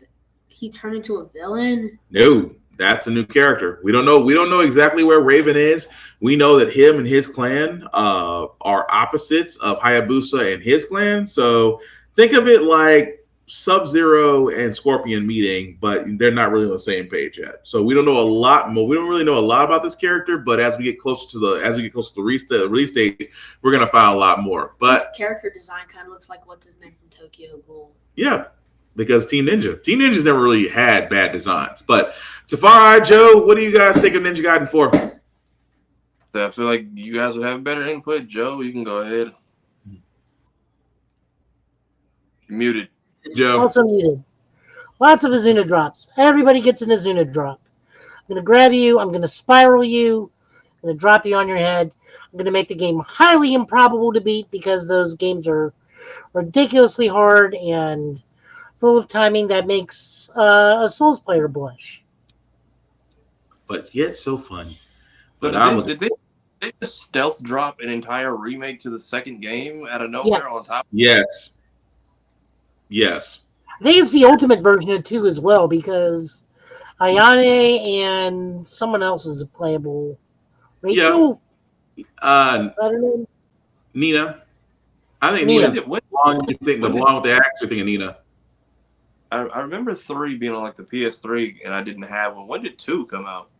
he turned into a villain? No, that's a new character. We don't know exactly where Raven is. We know that him and his clan are opposites of Hayabusa and his clan. So think of it like Sub-Zero and Scorpion meeting, but they're not really on the same page yet. So we don't know a lot more. We don't really know a lot about this character, but as we get closer to the release date, we're gonna find a lot more. But his character design kind of looks like what's his name from Tokyo Ghoul. Yeah, because Team Ninja's never really had bad designs. But Tafari, Joe, what do you guys think of Ninja Gaiden 4? I feel like you guys would have better input. Joe, you can go ahead. You're muted. Joe. Also muted. Lots of Azuna drops. Everybody gets an Azuna drop. I'm going to grab you. I'm going to spiral you. I'm going to drop you on your head. I'm going to make the game highly improbable to beat because those games are ridiculously hard and full of timing that makes a Souls player blush. But yet so fun. But did they just stealth drop an entire remake to the second game out of nowhere on top? Yes. I think it's the ultimate version of 2 as well, because Ayane and someone else is playable. Rachel? Yeah. Nina. I think Nina. The blonde with the axe, you're thinking Nina. I remember 3 being on like the PS3, and I didn't have one. When did 2 come out?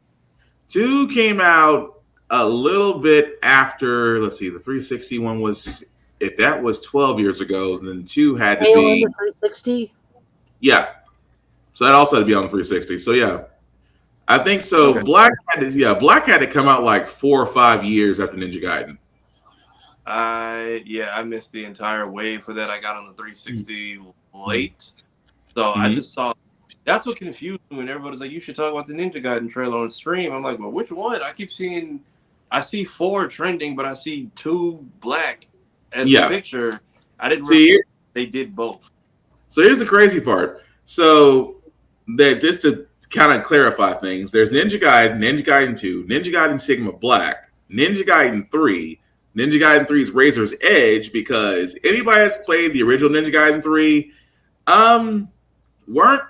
2 came out a little bit after. Let's see, the 360 one was. If that was 12 years ago, then 2 had to be 360. Yeah, so that also had to be on the 360. So yeah, I think so. Okay. Black had to come out like 4 or 5 years after Ninja Gaiden. I missed the entire wave for that. I got on the 360 late, so I just saw. That's what confused me when everybody's like, "You should talk about the Ninja Gaiden trailer on stream." I'm like, "Well, which one?" I keep seeing, I see 4 trending, but I see 2 black as the picture. I didn't see they did both. So here's the crazy part. So that just to kind of clarify things, there's Ninja Gaiden, Ninja Gaiden 2, Ninja Gaiden Sigma Black, Ninja Gaiden 3. Ninja Gaiden 3 is Razor's Edge, because anybody that's played the original Ninja Gaiden 3 weren't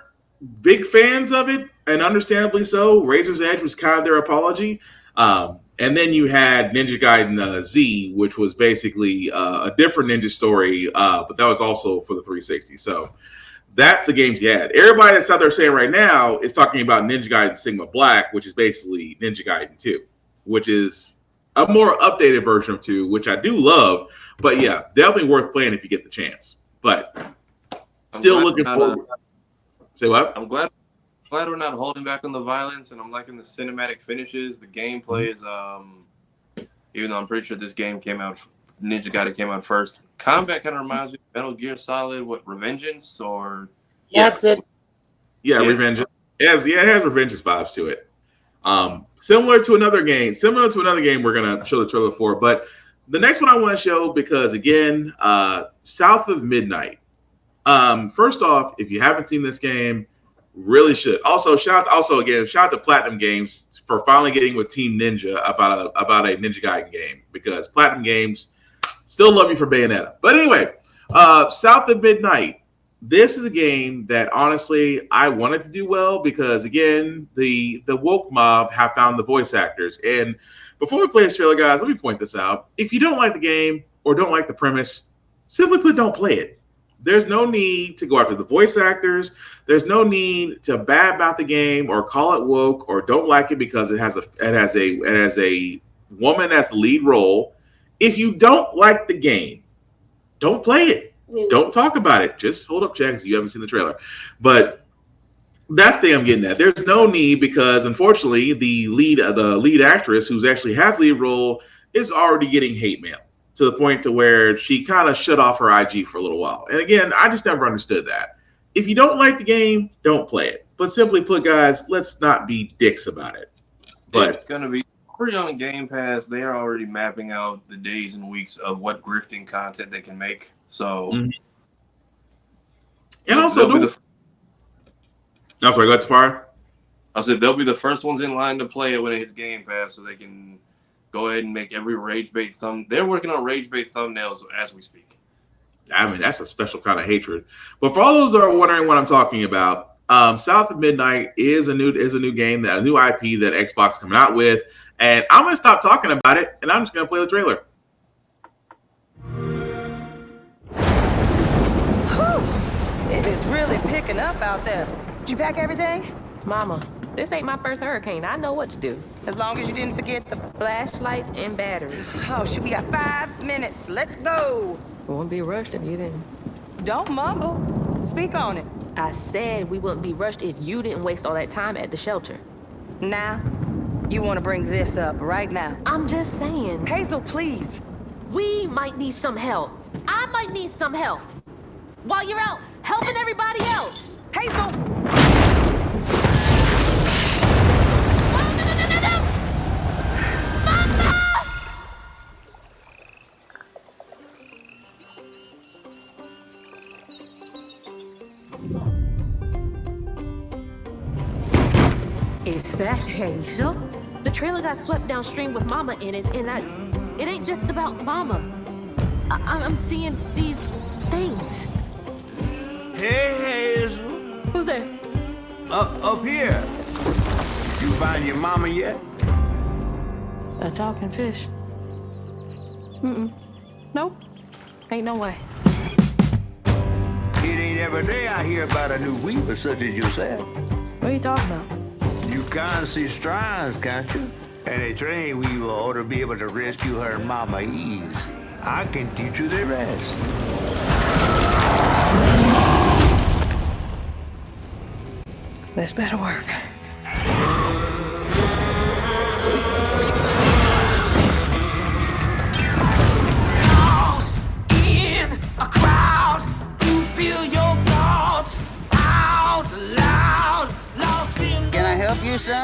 big fans of it, and understandably so. Razor's Edge was kind of their apology. And then you had Ninja Gaiden Z, which was basically a different ninja story, but that was also for the 360. So that's the games you had. Everybody that's out there saying right now is talking about Ninja Gaiden Sigma Black, which is basically Ninja Gaiden 2, which is a more updated version of 2, which I do love. But yeah, definitely worth playing if you get the chance. But still looking forward. Say what? I'm glad we're not holding back on the violence, and I'm liking the cinematic finishes. The gameplay is, even though I'm pretty sure this game came out, Ninja Gaiden came out first. Combat kind of reminds me of Metal Gear Solid, Revengeance, or that's it. Yeah, Revengeance. It has Revengeance vibes to it. Similar to another game we're gonna show the trailer for. But the next one I want to show, because again, South of Midnight. First off, if you haven't seen this game, really should. Also, shout out to Platinum Games for finally getting with Team Ninja about a Ninja Gaiden game, because Platinum Games still love you for Bayonetta. But anyway, South of Midnight. This is a game that honestly I wanted to do well, because again, the woke mob have found the voice actors. And before we play this trailer, guys, let me point this out. If you don't like the game or don't like the premise, simply put, don't play it. There's no need to go after the voice actors. There's no need to bad about the game or call it woke or don't like it because it has a woman as the lead role. If you don't like the game, don't play it. Don't talk about it. Just hold up, check, if you haven't seen the trailer. But that's the thing I'm getting at. There's no need, because unfortunately the lead actress, who's actually has the lead role, is already getting hate mail, to the point to where she kind of shut off her IG for a little while. And again, I just never understood that. If you don't like the game, don't play it. But simply put, guys, let's not be dicks about it. But it's going to be pretty on Game Pass. They are already mapping out the days and weeks of what grifting content they can make. So, and also, I'm sorry, go ahead, Tafari. I said they'll be the first ones in line to play it when it hits Game Pass, so they can go ahead and make every rage bait They're working on rage bait thumbnails as we speak. I mean, that's a special kind of hatred. But for all those that are wondering what I'm talking about, South of Midnight is a new game, a new IP that Xbox is coming out with, and I'm going to stop talking about it, and I'm just going to play the trailer. It is really picking up out there. Did you pack everything? Mama, this ain't my first hurricane. I know what to do. As long as you didn't forget the flashlights and batteries. Oh, shoot, we got 5 minutes. Let's go. We wouldn't be rushed if you didn't. Don't mumble. Speak on it. I said we wouldn't be rushed if you didn't waste all that time at the shelter. Now, you want to bring this up right now? I'm just saying. Hazel, please. We might need some help. I might need some help. While you're out helping everybody else. Hazel! No! Mama! Is that Hazel? The trailer got swept downstream with Mama in it, and it ain't just about Mama. I'm seeing these things. Hey, Hazel. Who's there? Up here. You find your mama yet? A talking fish. Nope. Ain't no way. It ain't every day I hear about a new weaver such as yourself. What are you talking about? You can't see strands, can't you? And a trained weaver ought to be able to rescue her mama easy. I can teach you the rest. This better work.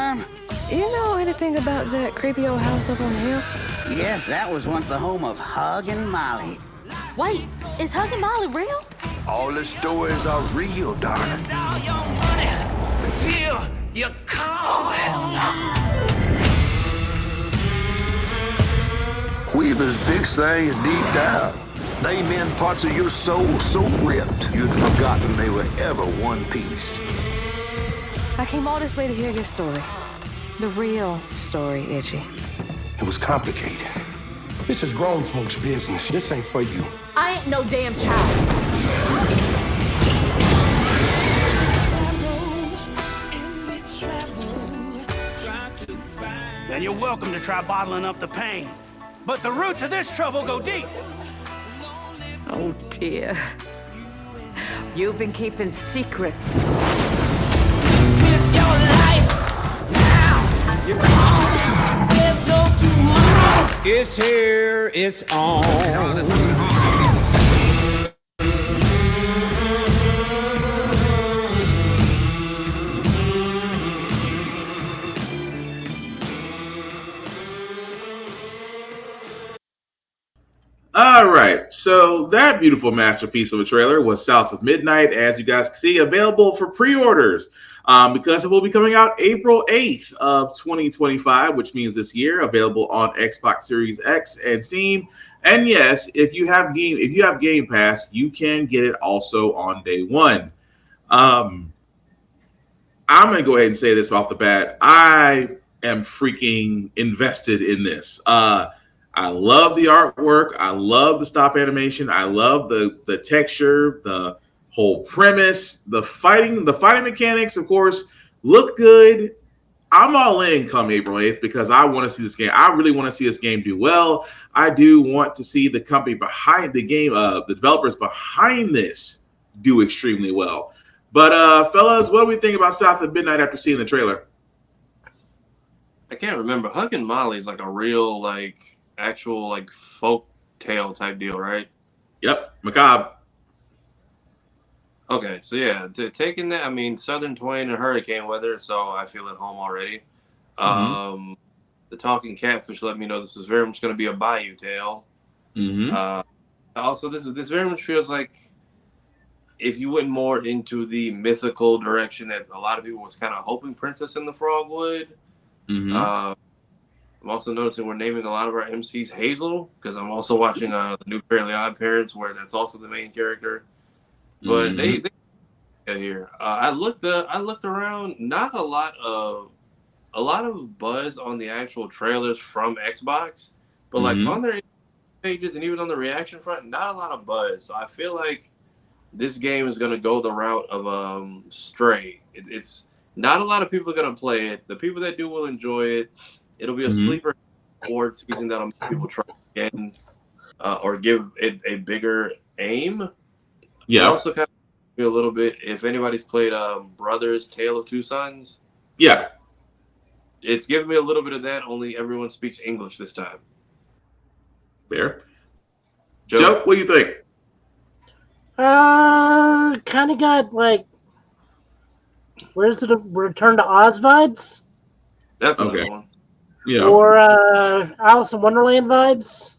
time. You know anything about that creepy old house up on the hill? Yeah, that was once the home of Hug and Molly. Wait, is Hug and Molly real? All the stories are real, darling. Until you call. Weavers fix things deep down. They mend parts of your soul so ripped you'd forgotten they were ever one piece. I came all this way to hear your story. The real story, Itchy. It was complicated. This is grown folks' business. This ain't for you. I ain't no damn child. Then you're welcome to try bottling up the pain. But the roots of this trouble go deep. Oh, dear. You've been keeping secrets. It's your life now. You're gone. There's no tomorrow. It's here. It's on. All right, so that beautiful masterpiece of a trailer was South of Midnight, as you guys can see, available for pre-orders because it will be coming out April 8th of 2025, which means this year, available on Xbox Series X and Steam. And yes, if you have Game Pass, you can get it also on day one. I'm going to go ahead and say this off the bat. I am freaking invested in this. I love the artwork. I love the stop animation. I love the texture, the whole premise, the fighting mechanics, of course, look good. I'm all in come April 8th because I want to see this game. I really want to see this game do well. I do want to see the company behind the game, the developers behind this do extremely well. But fellas, what do we think about South of Midnight after seeing the trailer? I can't remember. Hug and Molly is like a real actual folk tale type deal, right? Yep, macabre. Okay, so yeah, taking that, I mean, southern twang and hurricane weather, so I feel at home already. Mm-hmm. The talking catfish let me know this is very much going to be a bayou tale. Mm-hmm. Also, this very much feels like if you went more into the mythical direction that a lot of people was kind of hoping Princess and the Frog would. Mm-hmm. I'm also noticing we're naming a lot of our MCs Hazel because I'm also watching the new Fairly Odd Parents where that's also the main character. But they here. I looked around. Not a lot of buzz on the actual trailers from Xbox, but on their pages and even on the reaction front, not a lot of buzz. So I feel like this game is going to go the route of Stray. It's not a lot of people are going to play it. The people that do will enjoy it. It'll be a sleeper award season that'll make people try again or give it a bigger aim. Yeah. It also kind of feel a little bit if anybody's played Brothers: Tale of Two Sons. Yeah. It's giving me a little bit of that. Only everyone speaks English this time. Fair. Joe, what do you think? Kind of got where's the Return to Oz vibes? That's another one. Yeah. Or Alice in Wonderland vibes.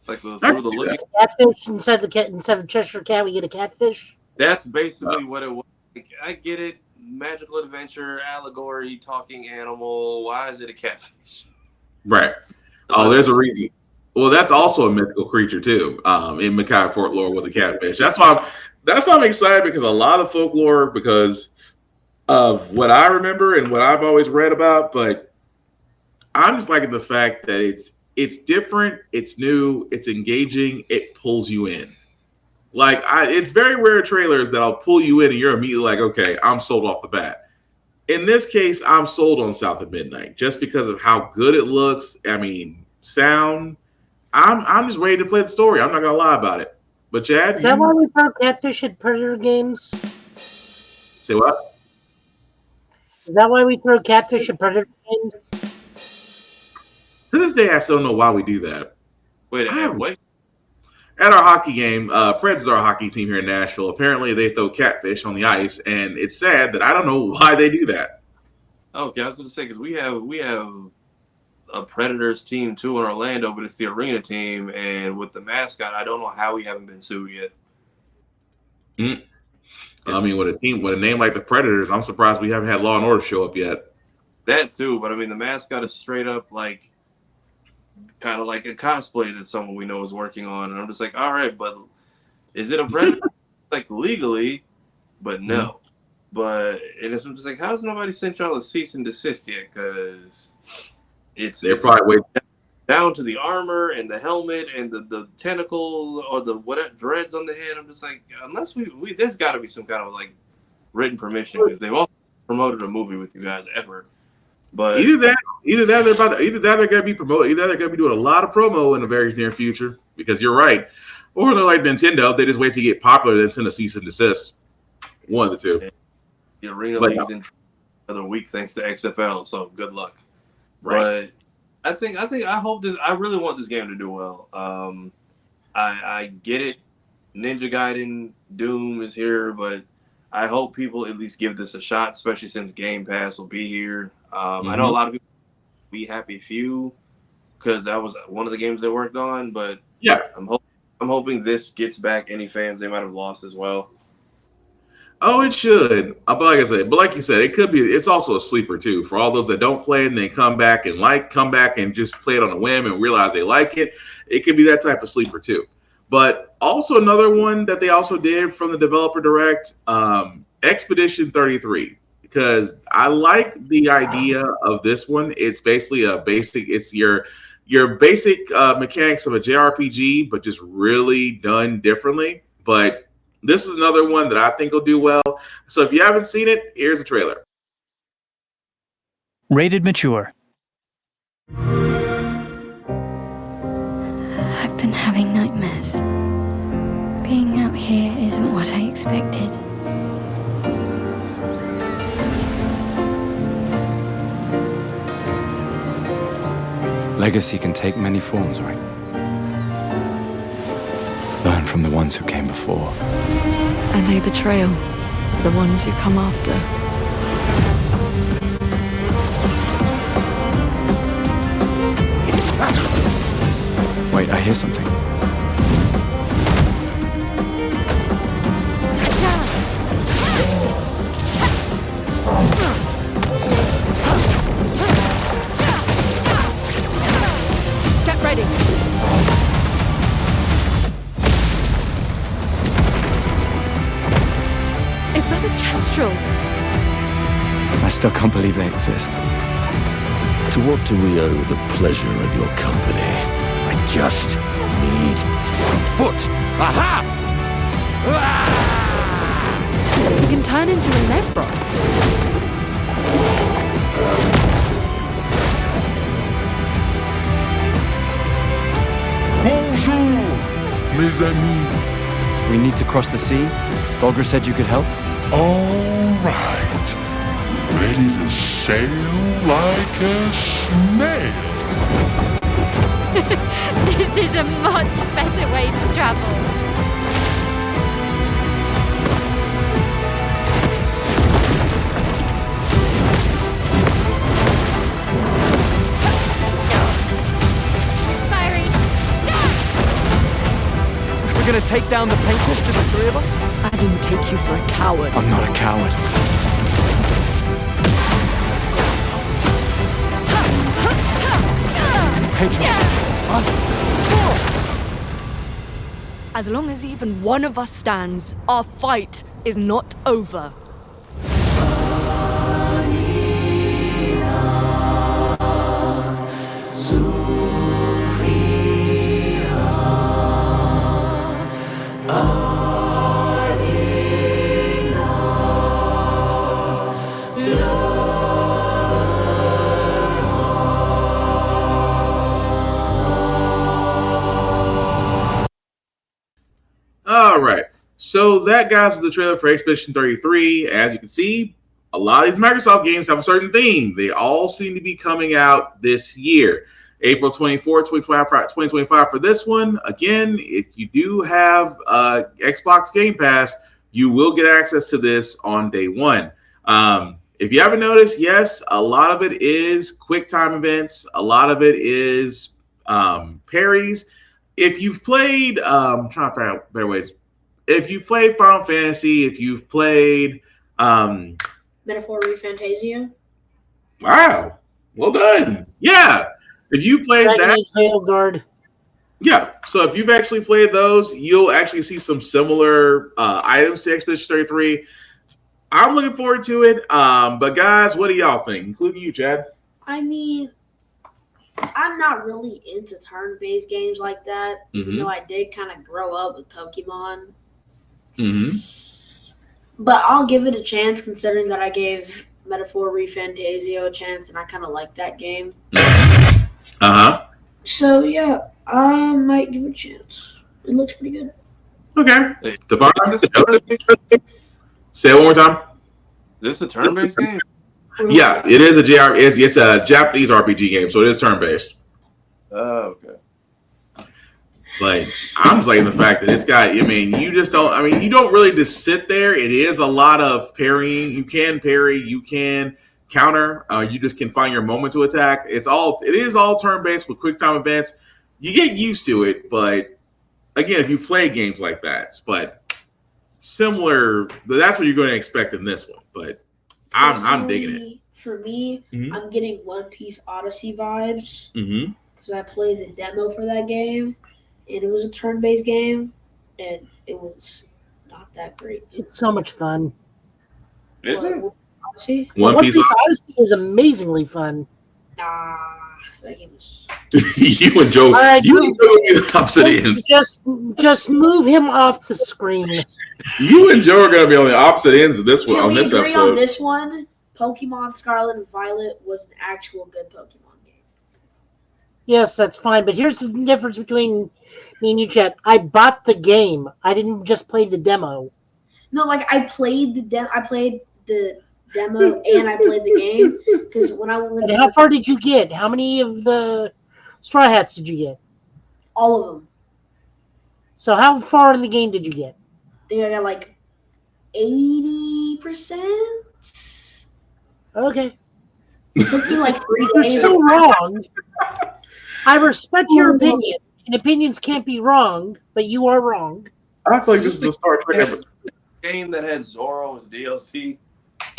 Like through the look. Catfish instead of Cheshire Cat, we get a catfish. That's basically what it was. I get it. Magical adventure, allegory, talking animal. Why is it a catfish? Right. Oh, there's a reason. Well, that's also a mythical creature too. In Mackay folklore was a catfish. That's why I'm excited because a lot of folklore because of what I remember and what I've always read about, but I'm just liking the fact that it's different, it's new, it's engaging, it pulls you in. It's very rare trailers that'll pull you in and you're immediately like, okay, I'm sold off the bat. In this case, I'm sold on South of Midnight just because of how good it looks. I mean, sound. I'm just ready to play the story. I'm not gonna lie about it. But Chad, is that why we throw catfish at Predator games? Say what? Is that why we throw catfish at Predator games? To this day, I still don't know why we do that. Wait, what? At our hockey game, Preds is our hockey team here in Nashville. Apparently, they throw catfish on the ice, and it's sad that I don't know why they do that. Okay, I was going to say because we have a Predators team too in Orlando, but it's the arena team, and with the mascot, I don't know how we haven't been sued yet. I mean, with a name like the Predators, I'm surprised we haven't had Law and Order show up yet. That too, but I mean, the mascot is straight up like kind of like a cosplay that someone we know is working on, and I'm just like, all right, but is it a Predator? Like legally, but no. But and it's just like, how's nobody sent y'all a cease and desist yet? Because they're probably waiting down to the armor and the helmet and the tentacle or the whatever dreads on the head. I'm just like, unless we there's got to be some kind of like written permission because they've also promoted a movie with you guys ever. But either that they're gonna be promoting, either they're gonna be doing a lot of promo in the very near future because you're right, or they're like Nintendo, they just wait to get popular then send a cease and desist. One of the two. The arena league's in another week thanks to XFL, so good luck. Right. But I hope this. I really want this game to do well. I get it. Ninja Gaiden Doom is here, but I hope people at least give this a shot, especially since Game Pass will be here. I know a lot of people be Happy Few because that was one of the games they worked on, but yeah, I'm hoping this gets back any fans they might have lost as well. Oh, it should. But like I said, like you said, it could be. It's also a sleeper too for all those that don't play it and they come back and just play it on a whim and realize they like it. It could be that type of sleeper too. But also another one that they also did from the developer direct, Expedition 33. Because I like the idea of this one. It's basically it's your basic mechanics of a JRPG, but just really done differently. But this is another one that I think will do well. So if you haven't seen it, here's a trailer. Rated mature. I've been having nightmares. Being out here isn't what I expected. Legacy can take many forms, right? Learn from the ones who came before. And lay the trail for the ones who come after. Wait, I hear something. Get ready. Is that a Kestrel? I still can't believe they exist. To what do we owe the pleasure of your company? I just need one foot. Aha! You can turn into a Nevron. Bonjour, mes amis. We need to cross the sea? Bulger said you could help? All right. Ready to sail like a snail. This is a much better way to travel. Firing! We're gonna take down the painters, just the three of us? I didn't take you for a coward. I'm not a coward. As long as even one of us stands, our fight is not over. All right. So that, guys, was the trailer for Expedition 33. As you can see, a lot of these Microsoft games have a certain theme. They all seem to be coming out this year. April 24, 2025 for this one. Again, if you do have Xbox Game Pass, you will get access to this on day one. if you haven't noticed, yes, a lot of it is quick time events. A lot of it is parries. If you've played, I'm trying to figure out better ways. If you played Final Fantasy, if you've played Metaphor ReFantazio. Wow, well done. Yeah, if you played that, Guard. Yeah, so if you've actually played those, you'll actually see some similar items to Expedition 33. I'm looking forward to it. But guys, what do y'all think, including you, Chad? I mean, I'm not really into turn-based games like that. Mm-hmm. Even though I did kind of grow up with Pokemon. Mm-hmm. But I'll give it a chance, considering that I gave Metaphor ReFantazio a chance, and I kind of like that game. Uh-huh. So, yeah, I might give it a chance. It looks pretty good. Okay. Say it one more time. Is this a turn-based game? Yeah, it is a JR. It's a Japanese RPG game, so it is turn-based. Oh, okay. Like, I'm just liking the fact that it's got, I mean, you don't really just sit there. It is a lot of parrying. You can parry, you can counter. You just can find your moment to attack. It is all turn-based with quick time events. You get used to it, but again, if you play games like that, but similar, that's what you're going to expect in this one. But I'm digging it. For me, I'm getting One Piece Odyssey vibes Mm-hmm. because I played the demo for that game, and it was a turn-based game, and it was not that great. It's so much fun. Is it? Odyssey? One Piece Odyssey is amazingly fun. Nah, that game is. You and Joe. All right, you and Joe are the opposite ends. Just move him off the screen. You and Joe are going to be on the opposite ends of this one on this agree episode. on this one? Pokemon Scarlet and Violet was an actual good Pokemon game. Yes, that's fine. But here's the difference between me and you, Chet. I bought the game. I didn't just play the demo. No, like I played the demo and I played the game because when I went. And how far did you get? How many of the Straw Hats did you get? All of them. So how far in the game did you get? I think I got like 80%. Okay. It took me like 3 You're days. still wrong. I respect your opinion, and opinions can't be wrong, but you are wrong. I feel like this is a Star Trek episode. Game that had Zoro as DLC.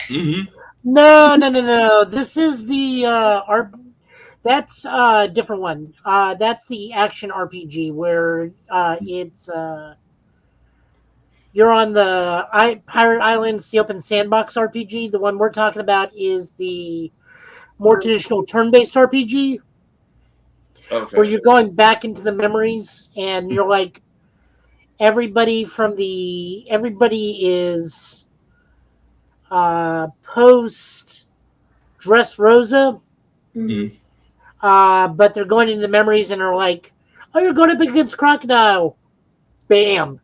Mm-hmm. No. This is the that's a different one. That's the action RPG where it's you're on the Pirate Islands, the open sandbox RPG. The one we're talking about is the more traditional turn-based RPG, where you're going back into the memories, and you're like everybody is post Dressrosa, but they're going into the memories and are like, "Oh, you're going up against Crocodile." Bam.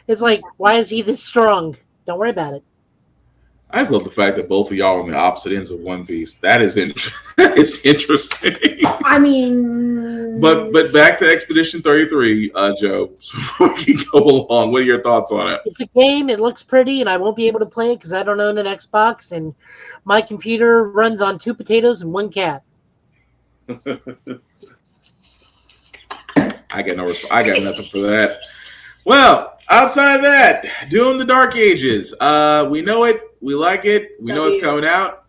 It's like, why is he this strong? Don't worry about it. I just love the fact that both of y'all are on the opposite ends of One Piece. That is interesting. I mean, but back to Expedition 33, Joe. So we can go along. What are your thoughts on it? It's a game. It looks pretty, and I won't be able to play it because I don't own an Xbox, and my computer runs on 2 potatoes and 1 cat. I got nothing for that. Well, outside of that, Doom the Dark Ages. We know it. We like it. We know it's coming out.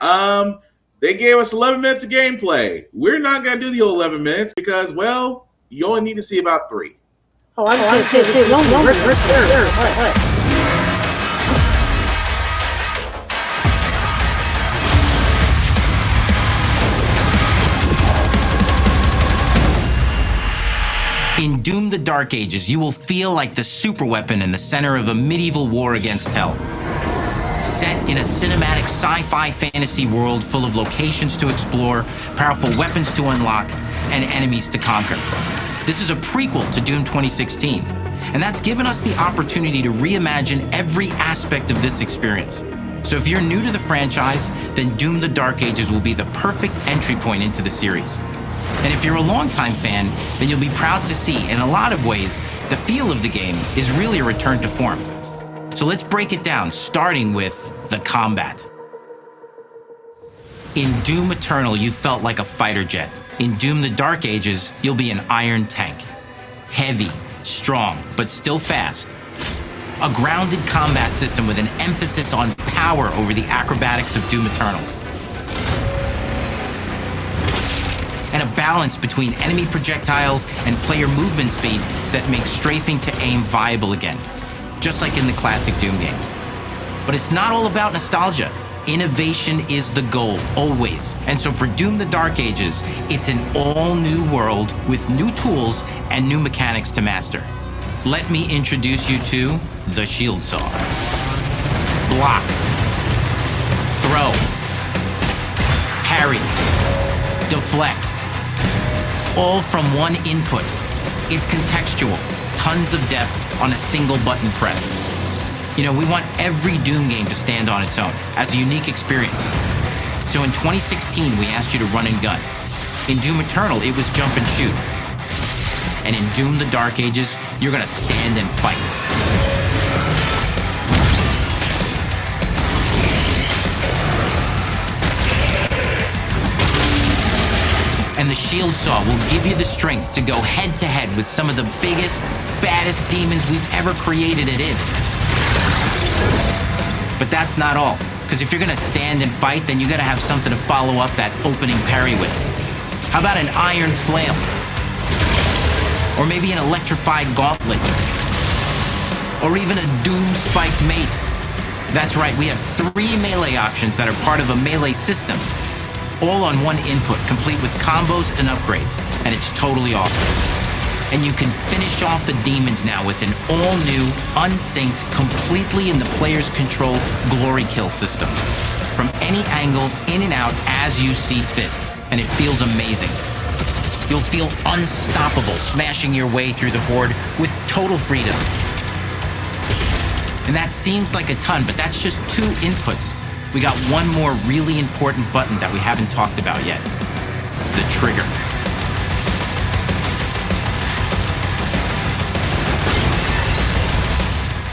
They gave us 11 minutes of gameplay. We're not going to do the whole 11 minutes because, well, you only need to see about 3. Oh, I'm going to say, In Doom the Dark Ages, you will feel like the superweapon in the center of a medieval war against hell. Set in a cinematic sci-fi fantasy world full of locations to explore, powerful weapons to unlock, and enemies to conquer. This is a prequel to Doom 2016, and that's given us the opportunity to reimagine every aspect of this experience. So if you're new to the franchise, then Doom the Dark Ages will be the perfect entry point into the series. And if you're a longtime fan, then you'll be proud to see, in a lot of ways, the feel of the game is really a return to form. So let's break it down, starting with the combat. In Doom Eternal, you felt like a fighter jet. In Doom the Dark Ages, you'll be an iron tank. Heavy, strong, but still fast. A grounded combat system with an emphasis on power over the acrobatics of Doom Eternal. And a balance between enemy projectiles and player movement speed that makes strafing to aim viable again, just like in the classic Doom games. But it's not all about nostalgia. Innovation is the goal, always. And so for Doom the Dark Ages, it's an all-new world with new tools and new mechanics to master. Let me introduce you to the Shield Saw. Block. Throw. Parry. Deflect. All from one input. It's contextual, tons of depth on a single button press. You know, we want every Doom game to stand on its own as a unique experience. So in 2016, we asked you to run and gun. In Doom Eternal, it was jump and shoot. And in Doom the Dark Ages, you're gonna stand and fight. And the Shield Saw will give you the strength to go head to head with some of the biggest, baddest demons we've ever created at id. But that's not all, because if you're gonna stand and fight, then you gotta have something to follow up that opening parry with. How about an iron flail? Or maybe an electrified gauntlet? Or even a Doom spiked mace? That's right, we have 3 melee options that are part of a melee system, all on one input, complete with combos and upgrades, and it's totally awesome. And you can finish off the demons now with an all-new, unsynced, completely in the player's control glory kill system. From any angle, in and out, as you see fit. And it feels amazing. You'll feel unstoppable smashing your way through the horde with total freedom. And that seems like a ton, but that's just 2 inputs. We got one more really important button that we haven't talked about yet. The trigger.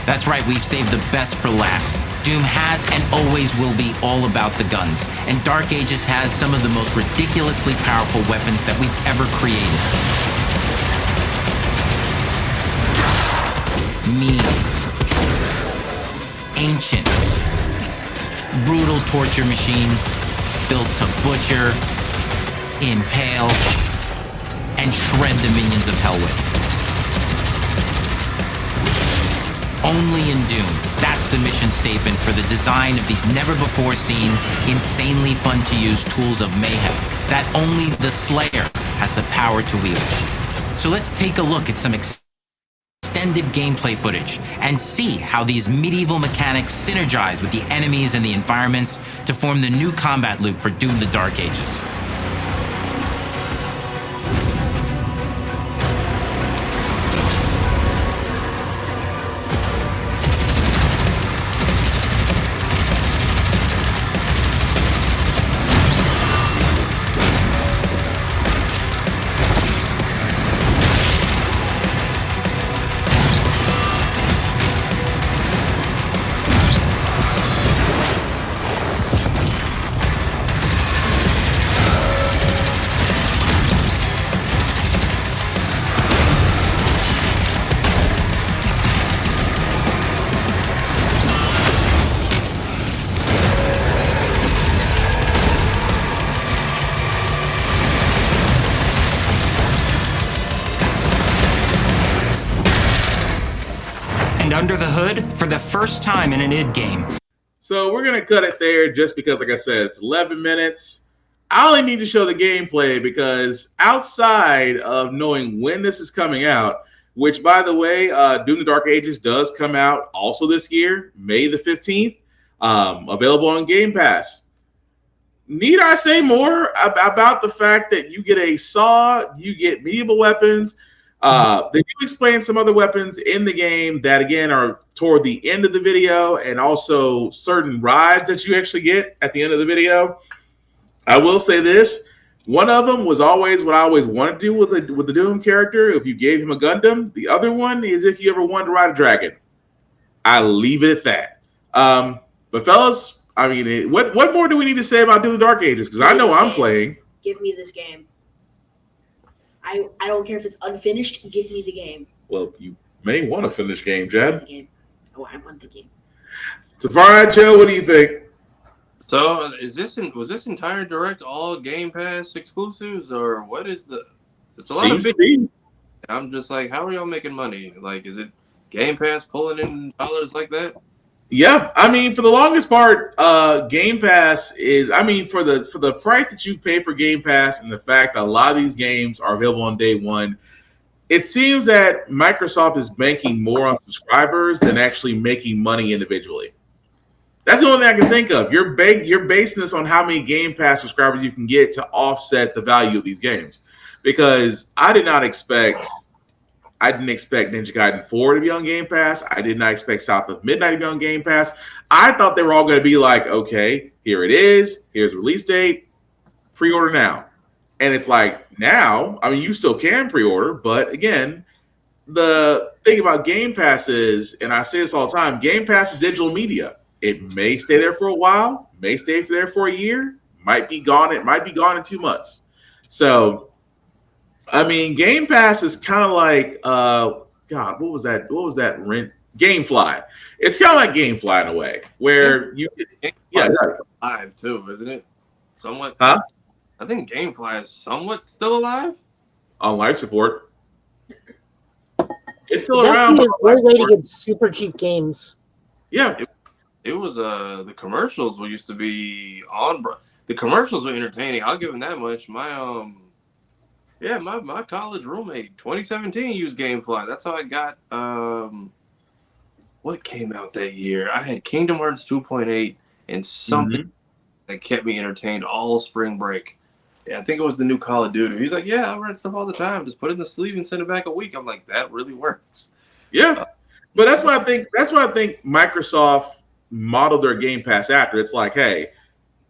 That's right, we've saved the best for last. Doom has and always will be all about the guns, and Dark Ages has some of the most ridiculously powerful weapons that we've ever created. Mean. Ancient. Brutal torture machines, built to butcher, impale, and shred the minions of hell with. Only in Doom. That's the mission statement for the design of these never-before-seen, insanely fun-to-use tools of mayhem that only the Slayer has the power to wield. So let's take a look at some extended gameplay footage and see how these medieval mechanics synergize with the enemies and the environments to form the new combat loop for Doom the Dark Ages. Under the hood for the first time in an id game. So we're going to cut it there just because, like I said, it's 11 minutes. I only need to show the gameplay because outside of knowing when this is coming out, which, by the way, Doom the Dark Ages does come out also this year, May the 15th, available on Game Pass. Need I say more about the fact that you get a saw, you get medieval weapons? They do explain some other weapons in the game that, again, are toward the end of the video, and also certain rides that you actually get at the end of the video. I will say this. One of them was always what I always wanted to do with the Doom character, if you gave him a Gundam. The other one is if you ever wanted to ride a dragon. I'll leave it at that. But fellas, I mean, what more do we need to say about Doom the Dark Ages? Because I know I'm playing. Give me this game. I don't care if it's unfinished. Give me the game. Well, you may want to finish game, Jed. Oh, I want the game. Tafari, Joe, what do you think? So, was this entire direct all Game Pass exclusives, or what is the? It's a lot Seems of to be. I'm just like, how are y'all making money? Like, is it Game Pass pulling in dollars like that? Yeah, I mean, for the longest part, Game Pass is. I mean, for the price that you pay for Game Pass, and the fact that a lot of these games are available on day one, it seems that Microsoft is banking more on subscribers than actually making money individually. That's the only thing I can think of. You're basing this on how many Game Pass subscribers you can get to offset the value of these games. Because I didn't expect Ninja Gaiden 4 to be on Game Pass. I did not expect South of Midnight to be on Game Pass. I thought they were all going to be like, okay, here it is. Here's the release date. Pre-order now. And it's like, now, I mean, you still can pre-order. But again, the thing about Game Pass is, and I say this all the time, Game Pass is digital media. It may stay there for a while, may stay there for a year, might be gone. It might be gone in 2 months. So, I mean, Game Pass is kind of like, God, what was that? What was that rent? GameFly. It's kind of like GameFly in a way, where Live too, isn't it? Somewhat. Huh? I think GameFly is somewhat still alive. On life support. It's still It's around. actually a great way to get super cheap games. Yeah. It was the commercials used to be on. The commercials were entertaining. I'll give them that much. My college roommate, 2017, used GameFly. That's how I got. What came out that year? I had Kingdom Hearts 2.8 and something that kept me entertained all spring break. Yeah, I think it was the new Call of Duty. He's like, "Yeah, I rent stuff all the time. Just put it in the sleeve and send it back a week." I'm like, "That really works." Yeah, but that's why I think Microsoft modeled their Game Pass after. It's like, hey,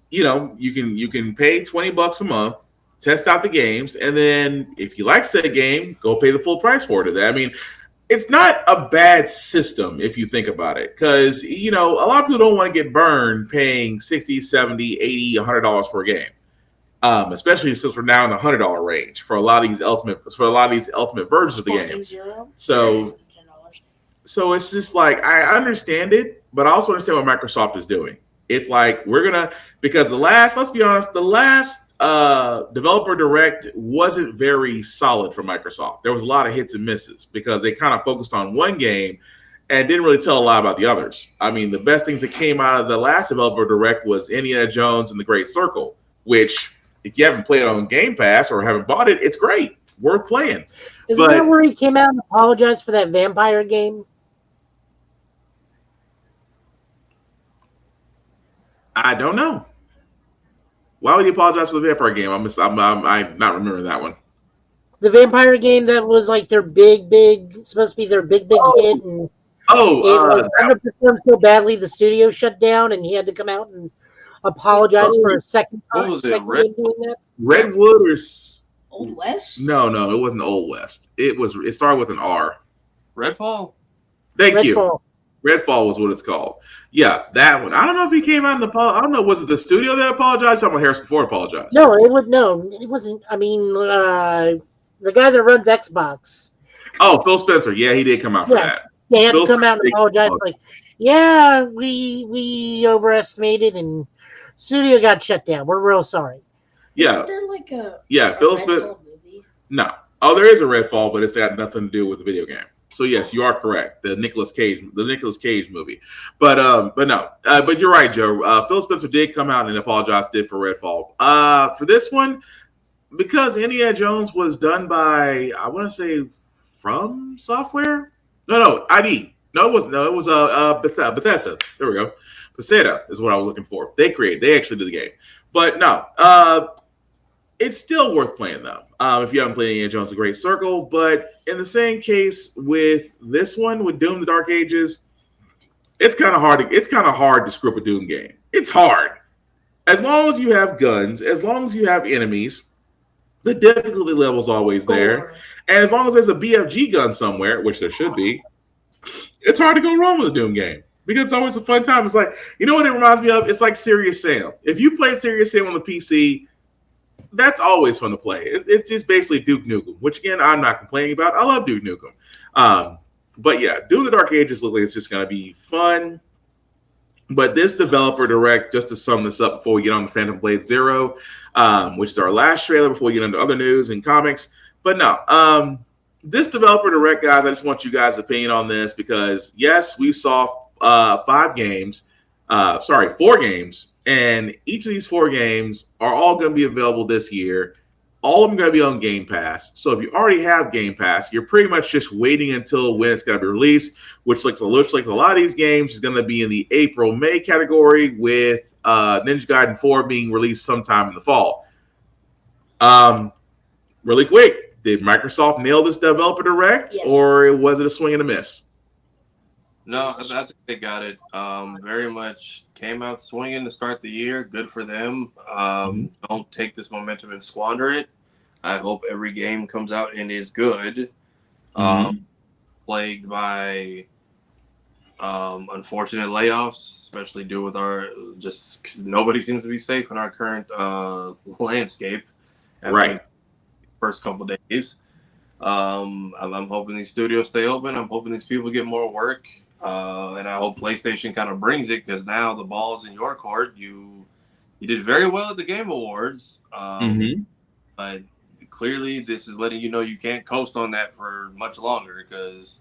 you can pay $20 a month, test out the games, and then if you like said game, go pay the full price for it. I mean, it's not a bad system if you think about it, because a lot of people don't want to get burned paying $60, $70, $80, $100 for a game. Especially since we're now in the $100 range for a lot of these ultimate versions of the game. So it's just like, I understand it, but I also understand what Microsoft is doing. It's like, because let's be honest, the last Developer Direct wasn't very solid for Microsoft. There was a lot of hits and misses because they kind of focused on one game and didn't really tell a lot about the others. I mean, the best things that came out of the last Developer Direct was Indiana Jones and the Great Circle, which, if you haven't played it on Game Pass or haven't bought it, it's great. Worth playing. Isn't that where he came out and apologized for that vampire game? I don't know. Why would he apologize for the vampire game? I'm not remembering that one. The vampire game that was like their supposed to be their big hit, and it underperformed so badly the studio shut down, and he had to come out and apologize for a second time. Doing that. Redwood or Old West? No, it wasn't Old West. It started with an R. Redfall. Thank you. Redfall was what it's called. Yeah, that one. I don't know if he came out and apologized. I don't know. Was it the studio that apologized? Someone Harrison Ford apologized. No, it wasn't. I mean, the guy that runs Xbox. Oh, Phil Spencer. Yeah, he did come out for that. They had to come out and apologize. Like, yeah, we overestimated and studio got shut down. We're real sorry. Yeah. Isn't there Phil Spencer. No. Oh, there is a Redfall, but it's got nothing to do with the video game. So yes, you are correct. The Nicolas Cage movie, but you're right, Joe. Phil Spencer did come out and apologize for Redfall. For this one, because Indiana Jones was done by, I want to say, From Software. No, ID. No, it wasn't. No, it was Bethesda. There we go. Bethesda is what I was looking for. They actually did the game, but no. It's still worth playing though, if you haven't played Indiana Jones: The Great Circle. But in the same case with this one, with Doom: The Dark Ages, it's kind of hard to screw up a Doom game. It's hard. As long as you have guns, as long as you have enemies, the difficulty level is always there, and as long as there's a BFG gun somewhere, which there should be, it's hard to go wrong with a Doom game. because it's always a fun time. It's like, you know what it reminds me of? It's like Serious Sam. If you played Serious Sam on the PC, that's always fun to play. It's just basically Duke Nukem, which again, I'm not complaining about. I love Duke Nukem. But yeah, Doom the Dark Ages looks like it's just going to be fun. But this developer direct, just to sum this up before we get on to Phantom Blade Zero, which is our last trailer before we get into other news and comics. But no, this developer direct, guys, I just want you guys' opinion on this because, yes, we saw 4 games, and each of these 4 games are all going to be available this year. All of them going to be on Game Pass. So if you already have Game Pass, you're pretty much just waiting until when it's going to be released, which looks like a lot of these games is going to be in the April-May category, with Ninja Gaiden 4 being released sometime in the fall. Really quick, did Microsoft nail this developer direct, or was it a swing and a miss? No, I think they got it. Very much came out swinging to start the year. Good for them. Don't take this momentum and squander it. I hope every game comes out and is good. Plagued by unfortunate layoffs, especially due with our because nobody seems to be safe in our current landscape. Right. First couple of days. I'm hoping these studios stay open. I'm hoping these people get more work. And I hope PlayStation kind of brings it, because now the ball's in your court. You did very well at the Game Awards, but clearly this is letting you know you can't coast on that for much longer, because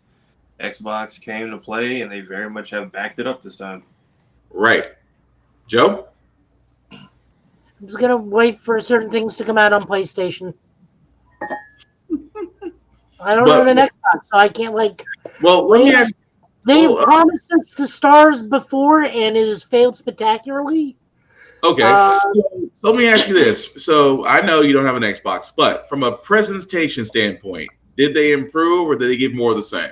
Xbox came to play and they very much have backed it up this time. Right. Joe? I'm just going to wait for certain things to come out on PlayStation. I don't have an Xbox, so I can't Well, let me ask. They promised us the stars before, and it has failed spectacularly. Okay, so let me ask you this. So I know you don't have an Xbox, but from a presentation standpoint, did they improve or did they give more of the same?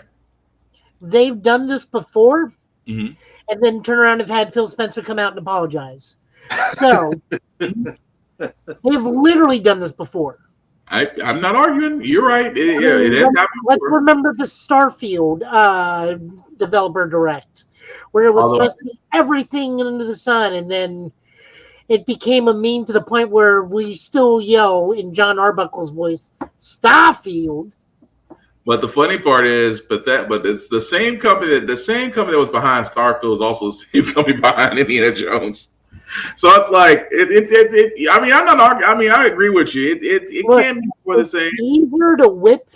They've done this before, and then turn around and have had Phil Spencer come out and apologize. So they've literally done this before. I'm not arguing. You're right. It has happened before. Let's remember the Starfield developer direct, where it was supposed to be everything under the sun, and then it became a meme to the point where we still yell in John Arbuckle's voice, "Starfield." But the funny part is, but it's the same company that was behind Starfield is also the same company behind Indiana Jones. So it's like I mean, I'm not arguing. I mean, I agree with you. It can be for the same. It's easier to whip.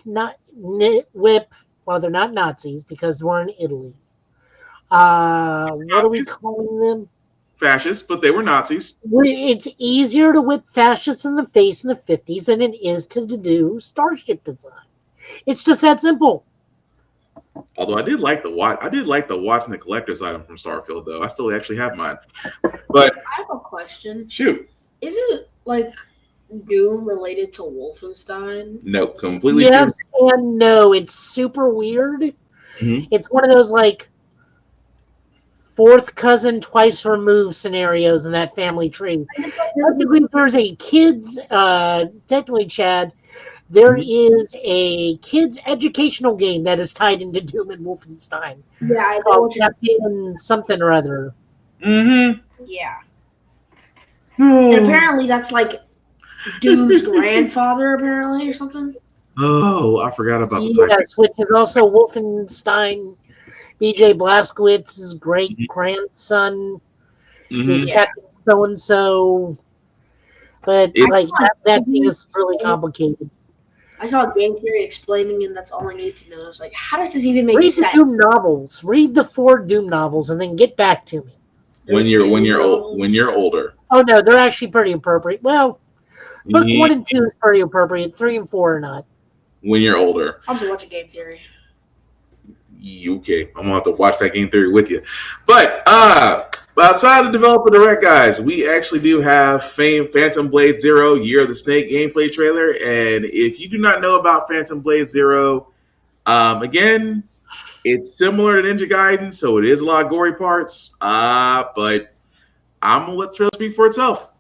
Well, they're not Nazis because we're in Italy. What are we calling them? Fascists, but they were Nazis. It's easier to whip fascists in the face in the 50s than it is to do starship design. It's just that simple. Although I did like the watch and the collector's item from Starfield, though. I still actually have mine. But I have a question. Shoot. Is it like Doom related to Wolfenstein? No, completely. Yes and no. It's super weird. It's one of those like fourth cousin, twice removed scenarios in that family tree. Technically, there's a kids. Technically, Chad. There is a kids' educational game that is tied into Doom and Wolfenstein. Yeah, I know. Called Captain something or other. Yeah. And apparently that's like Doom's grandfather, apparently, or something. Oh, I forgot about the Yes, which is also Wolfenstein. B.J. Blazkowicz's great grandson is Captain so and so. But that thing is really complicated. I saw a game theory explaining, and that's all I need to know. It's like, how does this even make sense? sense? Read the Doom novels. Read the 4 Doom novels, and then get back to me. When you're older. Oh no, they're actually pretty appropriate. Well, book 1 and 2 is pretty appropriate. 3 and 4 are not. When you're older. I'll just watch a game theory. Okay, I'm gonna have to watch that game theory with you. But outside of the developer direct, guys, we actually do have Phantom Blade Zero Year of the Snake gameplay trailer. And if you do not know about Phantom Blade Zero, again, it's similar to Ninja Gaiden, so it is a lot of gory parts. But I'm gonna let the trailer speak for itself.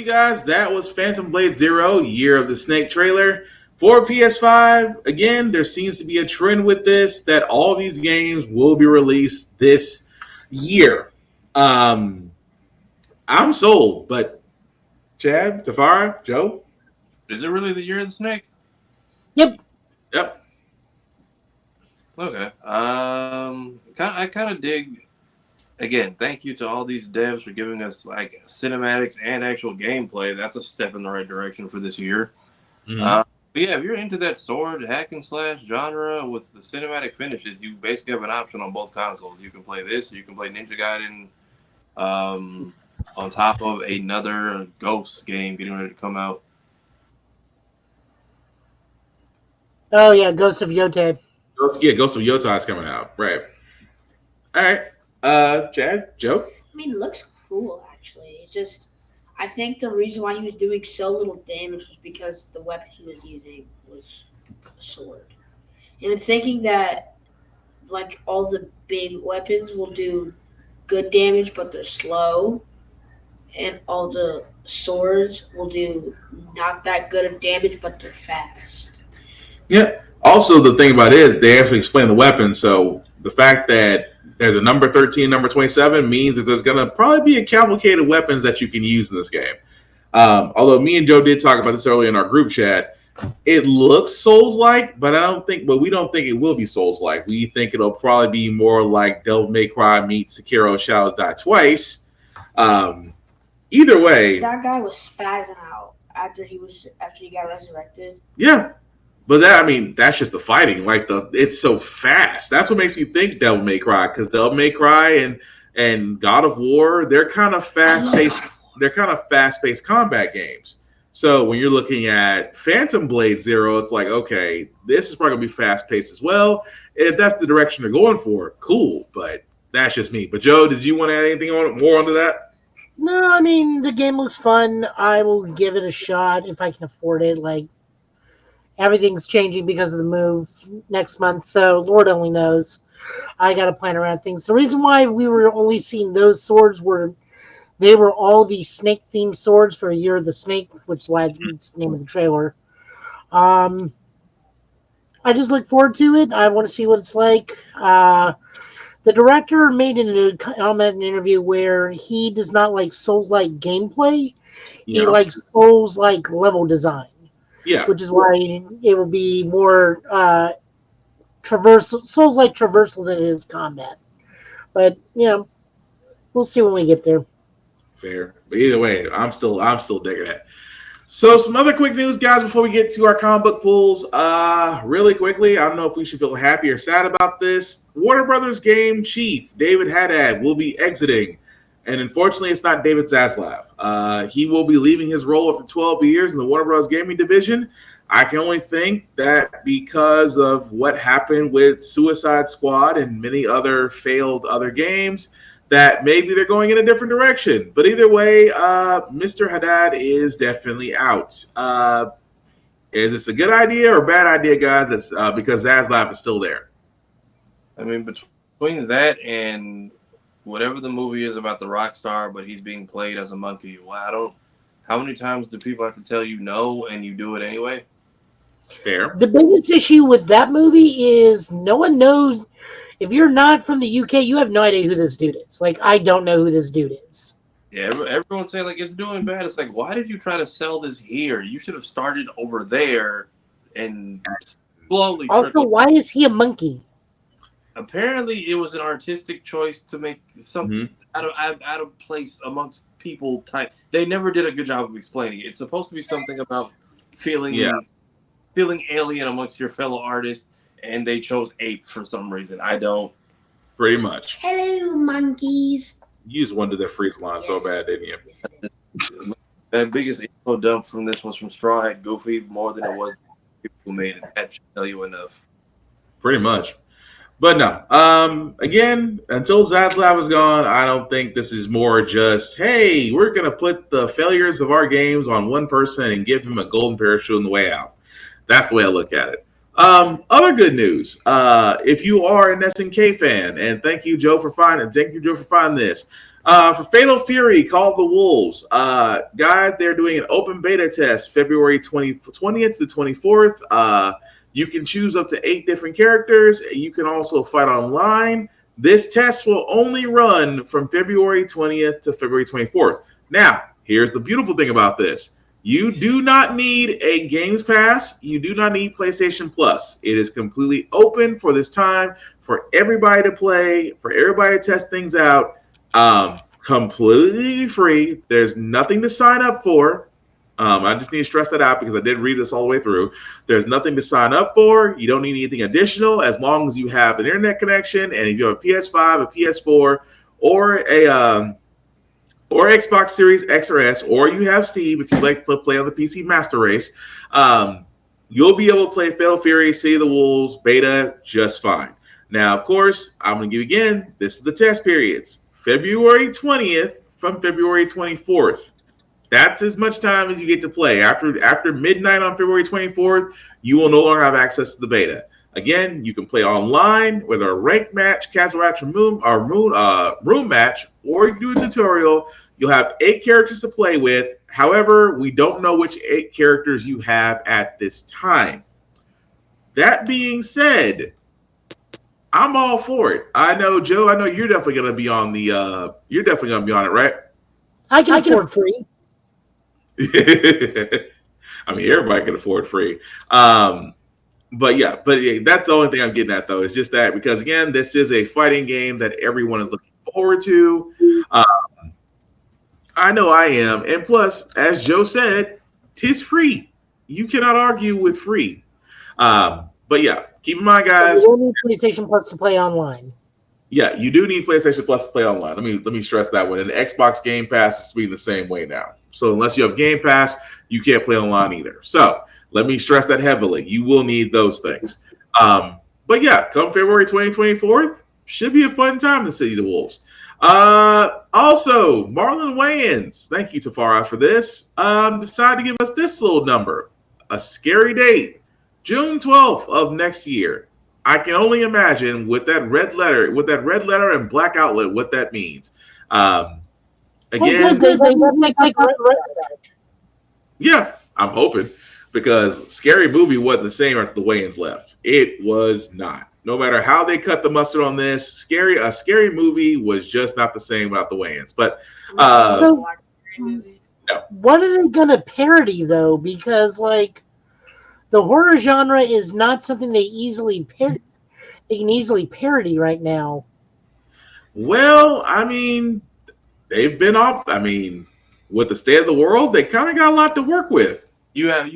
you guys, that was Phantom Blade Zero, Year of the Snake trailer. For PS5, again, there seems to be a trend with this that all these games will be released this year. I'm sold, but Chad, Tafara, Joe? Is it really the Year of the Snake? Yep. Okay. I kind of dig. Again, thank you to all these devs for giving us like cinematics and actual gameplay. That's a step in the right direction for this year. Mhm. But yeah, if you're into that sword hack and slash genre with the cinematic finishes, you basically have an option on both consoles. You can play this, or you can play Ninja Gaiden on top of another Ghost game getting ready to come out. Oh yeah, Ghost of Yotei. Ghost of Yotei is coming out. Right. All right. Chad, Joe? I mean, it looks cool, actually. It's just, I think the reason why he was doing so little damage was because the weapon he was using was a sword. And I'm thinking that, like, all the big weapons will do good damage, but they're slow. And all the swords will do not that good of damage, but they're fast. Yeah. Also, the thing about it is they actually explain the weapons. So the fact that there's a number 13, number 27 means that there's going to probably be a cavalcade of weapons that you can use in this game. Although me and Joe did talk about this earlier in our group chat, it looks Souls-like, but we don't think it will be Souls-like. We think it'll probably be more like Devil May Cry meets Sekiro Shadows Die Twice. Either way, That guy was spazzing out after he got resurrected. yeah. But that's just the fighting. Like it's so fast. That's what makes me think Devil May Cry, because Devil May Cry and God of War, they're kind of fast-paced. They're kind of fast-paced combat games. So when you're looking at Phantom Blade Zero, it's like, okay, this is probably gonna be fast-paced as well. If that's the direction they're going for, cool. But that's just me. But Joe, did you want to add anything more onto that? No, I mean, the game looks fun. I will give it a shot if I can afford it. Like, everything's changing because of the move next month, so Lord only knows. I got to plan around things. The reason why we were only seeing those swords they were all the snake-themed swords for Year of the Snake, which is why it's the name of the trailer. I just look forward to it. I want to see what it's like. The director made a comment in an interview where he does not like Souls-like gameplay. Yeah. He likes Souls-like level design. Yeah. Which is why it will be more Souls-like traversal than it is combat. But, we'll see when we get there. Fair. But either way, I'm still digging it. So some other quick news, guys, before we get to our comic book pools. Really quickly, I don't know if we should feel happy or sad about this. Warner Brothers game chief, David Haddad, will be exiting. And unfortunately, it's not David Zaslav. He will be leaving his role after 12 years in the Warner Bros. Gaming division. I can only think that because of what happened with Suicide Squad and many other failed other games, that maybe they're going in a different direction. But either way, Mr. Haddad is definitely out. Is this a good idea or bad idea, guys? That's because Zaslav is still there. I mean, between that and whatever the movie is about the rock star, but he's being played as a monkey. Well, how many times do people have to tell you no and you do it anyway? Fair. The biggest issue with that movie is no one knows. If you're not from the UK, you have no idea who this dude is. Like, I don't know who this dude is. Yeah, everyone's saying, like, it's doing bad. It's like, why did you try to sell this here? You should have started over there and slowly. Also, why is he a monkey? Apparently, it was an artistic choice to make something out of place amongst people. They never did a good job of explaining it. It's supposed to be something about feeling alien amongst your fellow artists, and they chose ape for some reason. I don't. Pretty much. Hello, monkeys. You just wanted that freeze line so bad, didn't you? The biggest info dump from this was from Straw Hat Goofy, more than it was the people who made it. That should tell you enough. Pretty much. But no, again, until Zaslav is gone, I don't think this is more just, hey, we're going to put the failures of our games on one person and give him a golden parachute on the way out. That's the way I look at it. Other good news, if you are an SNK fan, and thank you, Joe, for finding this. For Fatal Fury, Call of the Wolves, guys, they're doing an open beta test February 20th to 24th. You can choose up to 8 different characters. You can also fight online. This test will only run from February 20th to February 24th. Now, here's the beautiful thing about this. You do not need a Games Pass. You do not need PlayStation Plus. It is completely open for this time for everybody to play, for everybody to test things out. Completely free. There's nothing to sign up for. I just need to stress that out because I did read this all the way through. There's nothing to sign up for. You don't need anything additional as long as you have an internet connection and if you have a PS5, a PS4, or a or Xbox Series X or S, or you have Steam if you like to play on the PC Master Race. You'll be able to play Fatal Fury, City of the Wolves beta just fine. Now, of course, I'm going to give you again, this is the test periods. February 20th from February 24th. That's as much time as you get to play. After midnight on February 24th, you will no longer have access to the beta. Again, you can play online, whether a ranked match, casual match, room match, or you do a tutorial. You'll have 8 characters to play with. However, we don't know which 8 characters you have at this time. That being said, I'm all for it. I know, Joe. I know you're definitely going to be on the. You're definitely going to be on it, right? I can afford free. I mean, everybody can afford free. But yeah, that's the only thing I'm getting at, though. Is just that because again, this is a fighting game that everyone is looking forward to. I know I am, and plus, as Joe said, 'tis free. You cannot argue with free. But yeah, keep in mind, guys. You need PlayStation Plus to play online. Yeah, you do need PlayStation Plus to play online. Let me stress that one. And Xbox Game Pass is being the same way now. So unless you have Game Pass, you can't play online either. So let me stress that heavily. You will need those things. But yeah, come February 2024, should be a fun time to City of the Wolves. Also, Marlon Wayans, thank you, Tafara, for this. Decided to give us this little number, a scary date, June 12th of next year. I can only imagine with that red letter and black outlet, what that means. Again, yeah, I'm hoping because Scary Movie wasn't the same after the Wayans left. It was not. No matter how they cut the mustard on this, a Scary Movie was just not the same without the Wayans. But so, what are they gonna parody though? Because like the horror genre is not something they can easily parody right now. Well, I mean, they've been off. I mean, with the state of the world, they kind of got a lot to work with. You have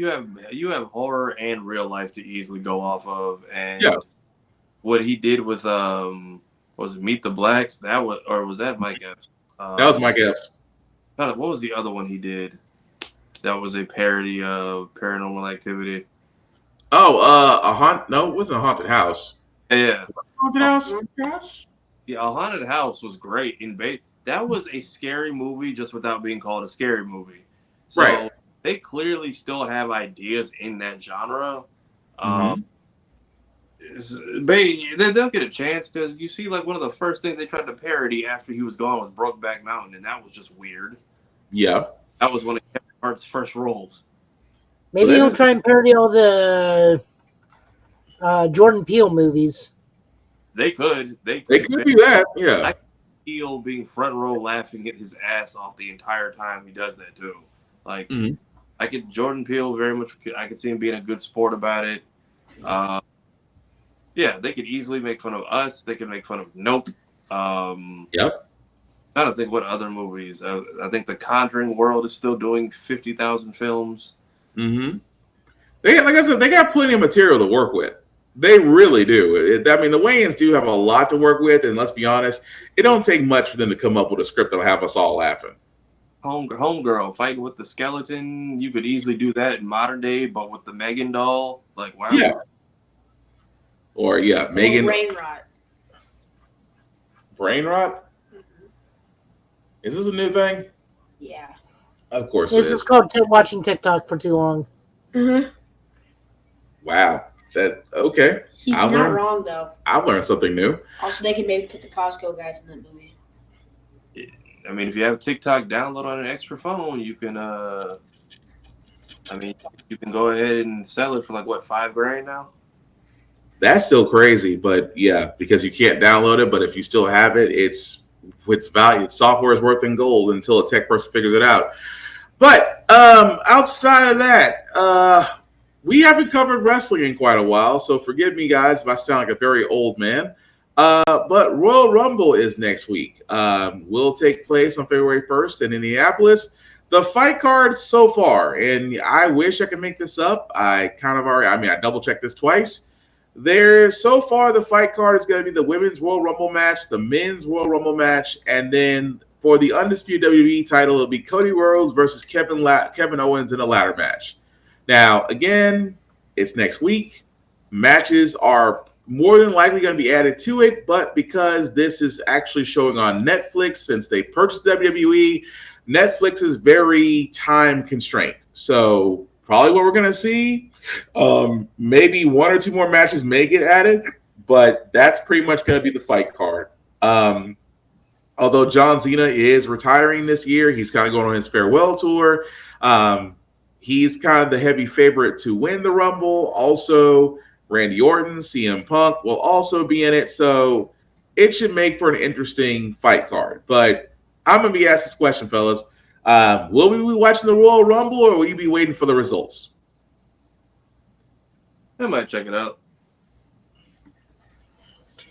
horror and real life to easily go off of, and what he did with was it Meet the Blacks? Was that Mike Epps? That was Mike Epps. What was the other one he did? That was a parody of Paranormal Activity. Oh, no, it wasn't a haunted house. Yeah, haunted house. Yeah, A Haunted House was great. That was a scary movie just without being called a scary movie. So right. They clearly still have ideas in that genre. They'll get a chance because you see, like, one of the first things they tried to parody after he was gone was Brokeback Mountain, and that was just weird. Yeah. That was one of Kevin Hart's first roles. Maybe he'll try and parody all the Jordan Peele movies. They could do that, yeah. I Peele being front row laughing at his ass off the entire time he does that too. Like, I could Jordan Peele very much. I could see him being a good sport about it. Yeah, they could easily make fun of Us. They could make fun of Nope. Yep. I don't think what other movies. I think the Conjuring world is still doing 50,000 films. Mm-hmm. Like I said, they got plenty of material to work with. They really do. I mean, the Wayans do have a lot to work with, and let's be honest, it don't take much for them to come up with a script that'll have us all laughing. Homegirl fighting with the skeleton. You could easily do that in modern day, but with the Megan doll, like, wow. Yeah. Or Megan. Brain rot. Brain rot? Is this a new thing? Yeah. Of course it is. It's called watching TikTok for too long. Mm-hmm. Wow. Okay. He's not wrong, though. I've learned something new. Also, they can maybe put the Costco guys in that movie. I mean, if you have TikTok download on an extra phone, you can. You can go ahead and sell it for like what, $5,000 now. That's still crazy, but yeah, because you can't download it. But if you still have it, it's value. Its software is worth in gold until a tech person figures it out. But outside of that, we haven't covered wrestling in quite a while, so forgive me, guys, if I sound like a very old man. But Royal Rumble is next week. Will take place on February 1st in Indianapolis. The fight card so far, and I wish I could make this up. I double checked this twice. So far, the fight card is going to be the Women's Royal Rumble match, the Men's Royal Rumble match, and then for the Undisputed WWE title, it'll be Cody Rhodes versus Kevin Owens in a ladder match. Now, again, it's next week. Matches are more than likely going to be added to it, but because this is actually showing on Netflix, since they purchased WWE, Netflix is very time constrained. So probably what we're going to see, maybe one or two more matches may get added, but that's pretty much going to be the fight card. Although John Cena is retiring this year, he's kind of going on his farewell tour. He's kind of the heavy favorite to win the Rumble. Also, Randy Orton, CM Punk will also be in it. So it should make for an interesting fight card. But I'm going to be asked this question, fellas. Will we be watching the Royal Rumble, or will you be waiting for the results? I might check it out.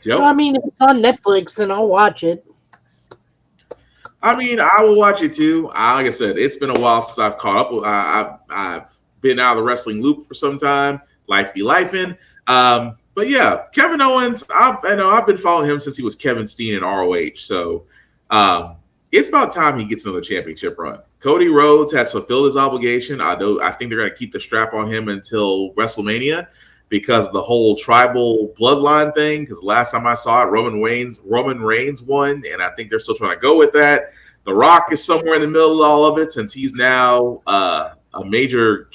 Joe? I mean, if it's on Netflix, then I'll watch it. I mean, I will watch it too. Like I said, it's been a while since I've caught up. I've been out of the wrestling loop for some time. Life be lifing. But yeah, Kevin Owens, I've been following him since he was Kevin Steen in ROH. So it's about time he gets another championship run. Cody Rhodes has fulfilled his obligation. I think they're going to keep the strap on him until WrestleMania because of the whole tribal bloodline thing. Because last time I saw it, Roman Reigns won, and I think they're still trying to go with that. The Rock is somewhere in the middle of all of it since he's now a major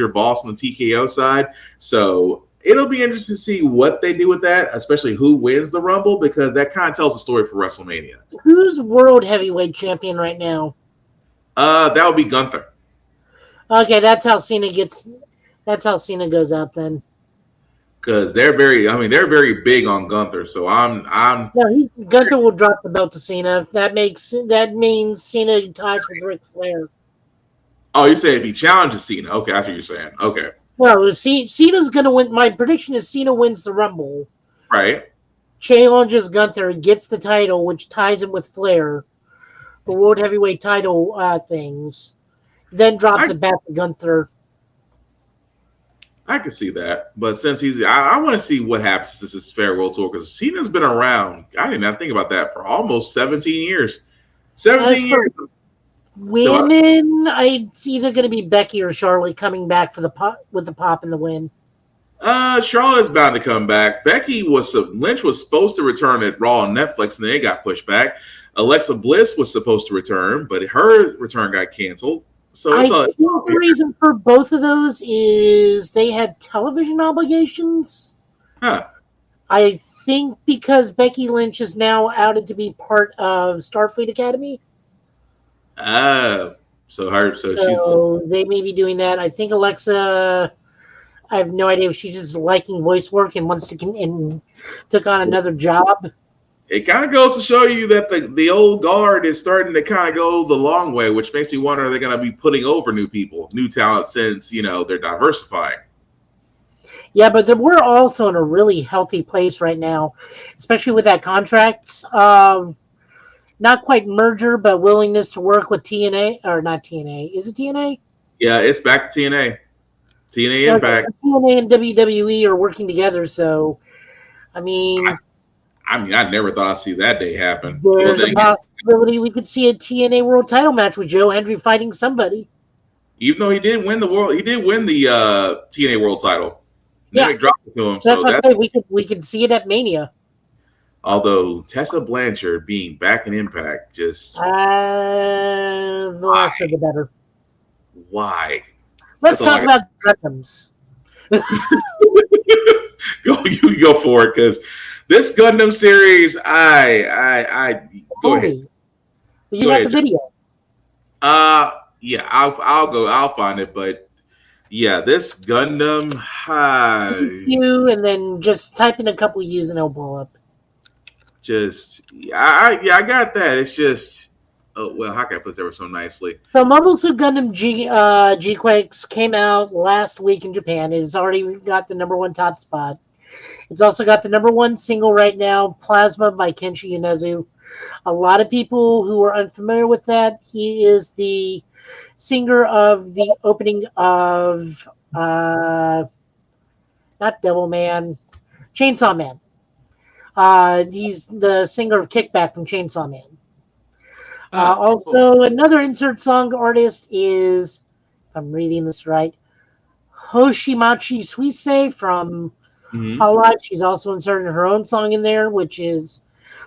boss on the TKO side. So it'll be interesting to see what they do with that, especially who wins the Rumble, because that kind of tells the story for WrestleMania. Who's world heavyweight champion right now? That would be Gunther. Okay, that's how Cena goes out then. Because they're very big on Gunther. So Gunther will drop the belt to Cena. That means Cena ties with Ric Flair. Oh, you say if he challenges Cena? Okay, that's what you're saying. Okay. Well, Cena's going to win. My prediction is Cena wins the Rumble. Right. Challenges Gunther, gets the title, which ties him with Flair. The World Heavyweight title things. Then drops it back to Gunther. I can see that. But since I want to see what happens since this farewell tour, because Cena's been around. I did not think about that for almost 17 years. 17 years. Women, it's either going to be Becky or Charlotte coming back for with the pop and the win. Charlotte is bound to come back. Lynch was supposed to return at Raw on Netflix, and then it got pushed back. Alexa Bliss was supposed to return, but her return got canceled. So I think the reason for both of those is they had television obligations. Huh. I think because Becky Lynch is now outed to be part of Starfleet Academy. So they may be doing that. I think Alexa, I have no idea if she's just liking voice work and wants to and took on another job. It kind of goes to show you that the old guard is starting to kind of go the long way, which makes me wonder, are they going to be putting over new people, new talent, since, they're diversifying? Yeah, but we're also in a really healthy place right now, especially with that contract. Not quite merger, but willingness to work with TNA, or not TNA. Is it TNA? Yeah, it's back to TNA. TNA Impact. TNA and WWE are working together, so, I never thought I'd see that day happen. There's a possibility we could see a TNA World Title match with Joe Hendry fighting somebody. Even though he did win the TNA World Title. Yeah, Nick dropped it to him. That's what I'm saying. We could see it at Mania. Although Tessa Blanchard being back in Impact, just the less the better. Why? Let's talk about Gundams. Go for it, because this Gundam series, I go ahead. You Go got ahead, the video. Yeah, I'll find it, but yeah, this Gundam. You and then just type in a couple U's and it'll blow up. I got that. It's just, oh well, how can I put this ever so nicely? So Mobile Suit Gundam G-Quakes came out last week in Japan. It's already got the #1 top spot. It's also got the #1 single right now, Plasma by Kenshi Yonezu. A lot of people who are unfamiliar with that, he is the singer of the opening of not Devilman, Chainsaw Man. He's the singer of Kickback from Chainsaw Man. Also, another insert song artist is, if I'm reading this right, Hoshimachi Suisei from Hololive. She's also inserted her own song in there, which is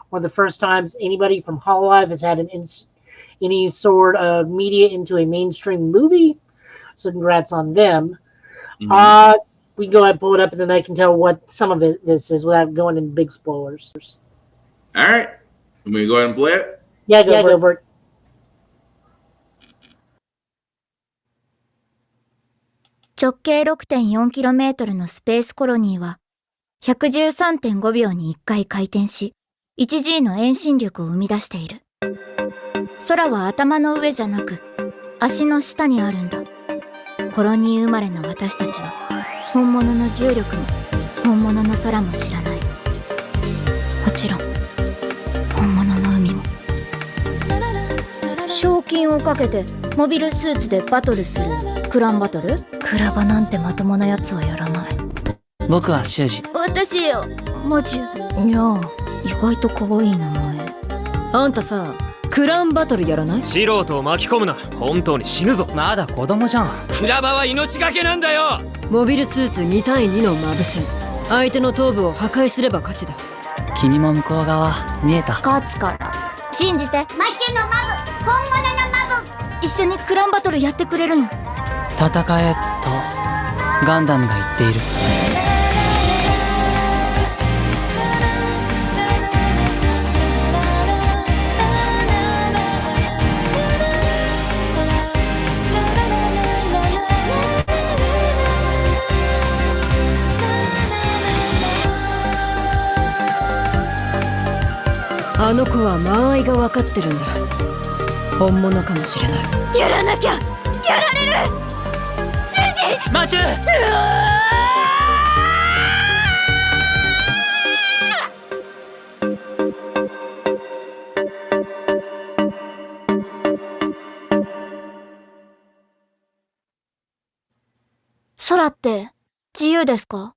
one of the first times anybody from Hololive has had any sort of media into a mainstream movie. So congrats on them. We can go ahead and pull it up, and then I can tell what some of this is without going into big spoilers. All right. Let me go ahead and play it. Yeah, go for it.直径 6.4km のスペースコロニーは 113.5 秒に1回回転し 1G の遠心力を生み出している。空は頭の上じゃなく足の下にあるんだ。コロニー生まれの私たちは本物の重力も本物の空も知らない。もちろん本物の海も。賞金をかけてモビルスーツでバトルするクランバトル？クラバなんてまともなやつはやらない。僕は修二。私マジ。いや意外と可愛い名前。あんたさ、クランバトルやらない？素人を巻き込むな。本当に死ぬぞ。まだ子供じゃん。クラバは命がけなんだよ。モビルスーツ2対2のマブ戦。相手の頭部を破壊すれば勝ちだ。君も向こう側見えた。勝つから信じて。マチュのマブ、本物のマブ。一緒にクランバトルやってくれるの？戦えとガンダムが言っている。あの子は間合いが分かってるんだ。本物かもしれない。やらなきゃ。やられる。シュジ。マチュ。空って自由ですか？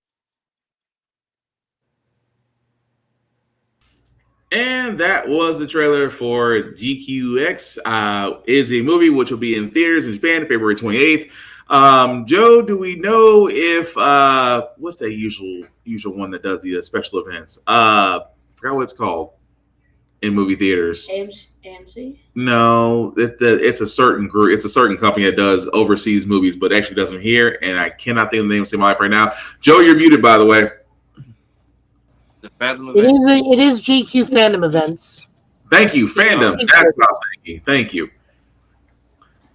And that was the trailer for GQX. Is a movie which will be in theaters in Japan February 28th. Joe, do we know if what's that usual one that does the special events? Forgot what it's called in movie theaters. AMC? No, it's a certain group. It's a certain company that does overseas movies, but actually does them here. And I cannot think of the name of my life right now. Joe, you're muted, by the way. It is GQ Fandom Events. Thank you, Fandom. That's about thank you.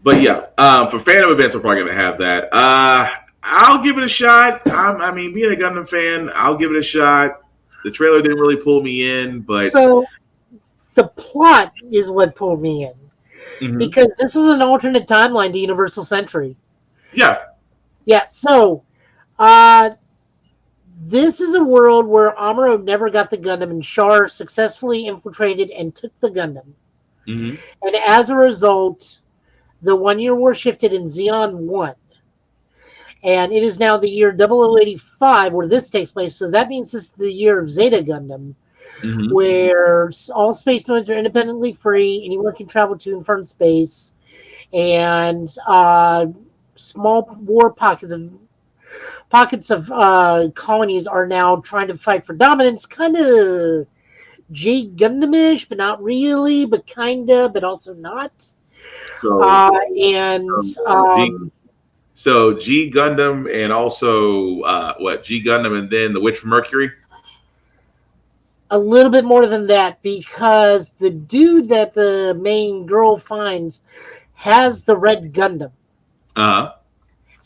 But yeah, for Fandom Events, I'm probably gonna have that. I'll give it a shot. I mean, being a Gundam fan, I'll give it a shot. The trailer didn't really pull me in, but so the plot is what pulled me in because this is an alternate timeline to Universal Century. Yeah. So, this is a world where Amuro never got the Gundam and Char successfully infiltrated and took the Gundam. And as a result, the 1 Year War shifted in Zeon 1. And it is now the year 0085 where this takes place. So that means this is the year of Zeta Gundam, where all space nodes are independently free. Anyone can travel to and from space. And small war pockets of colonies are now trying to fight for dominance, kind of G Gundam-ish, but not really, but kind of, but also not. So G Gundam and also G Gundam and then the Witch from Mercury. a little bit more than that, because the dude that the main girl finds has the red Gundam. Uh-huh.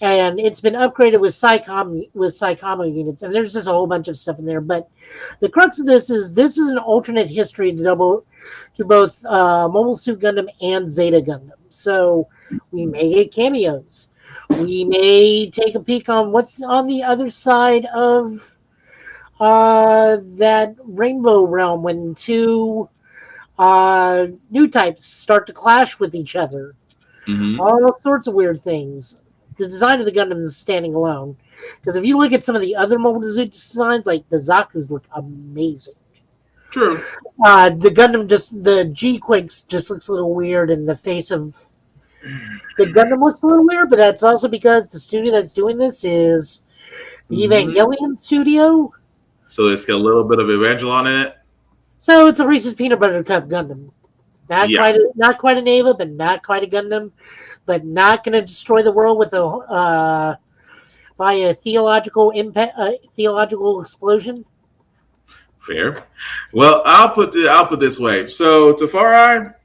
And it's been upgraded with Psycom units, and there's just a whole bunch of stuff in there. But the crux of this is an alternate history to both Mobile Suit Gundam and Zeta Gundam. So we may get cameos. We may take a peek on what's on the other side of that rainbow realm when two new types start to clash with each other. Mm-hmm. All sorts of weird things. The design of the Gundam is standing alone. Because if you look at some of the other Mobile Suit designs, like the Zaku's look amazing. True. The Gundam the G-Quakes just looks a little weird, and the face of the Gundam looks a little weird, but that's also because the studio that's doing this is the Evangelion studio. So it's got a little bit of Evangelon in it. So it's a Reese's Peanut Butter Cup Gundam. Not quite an Eva, but not quite a Gundam. But not going to destroy the world with by a theological explosion. Fair. Well, I'll put this way. So, Tafari,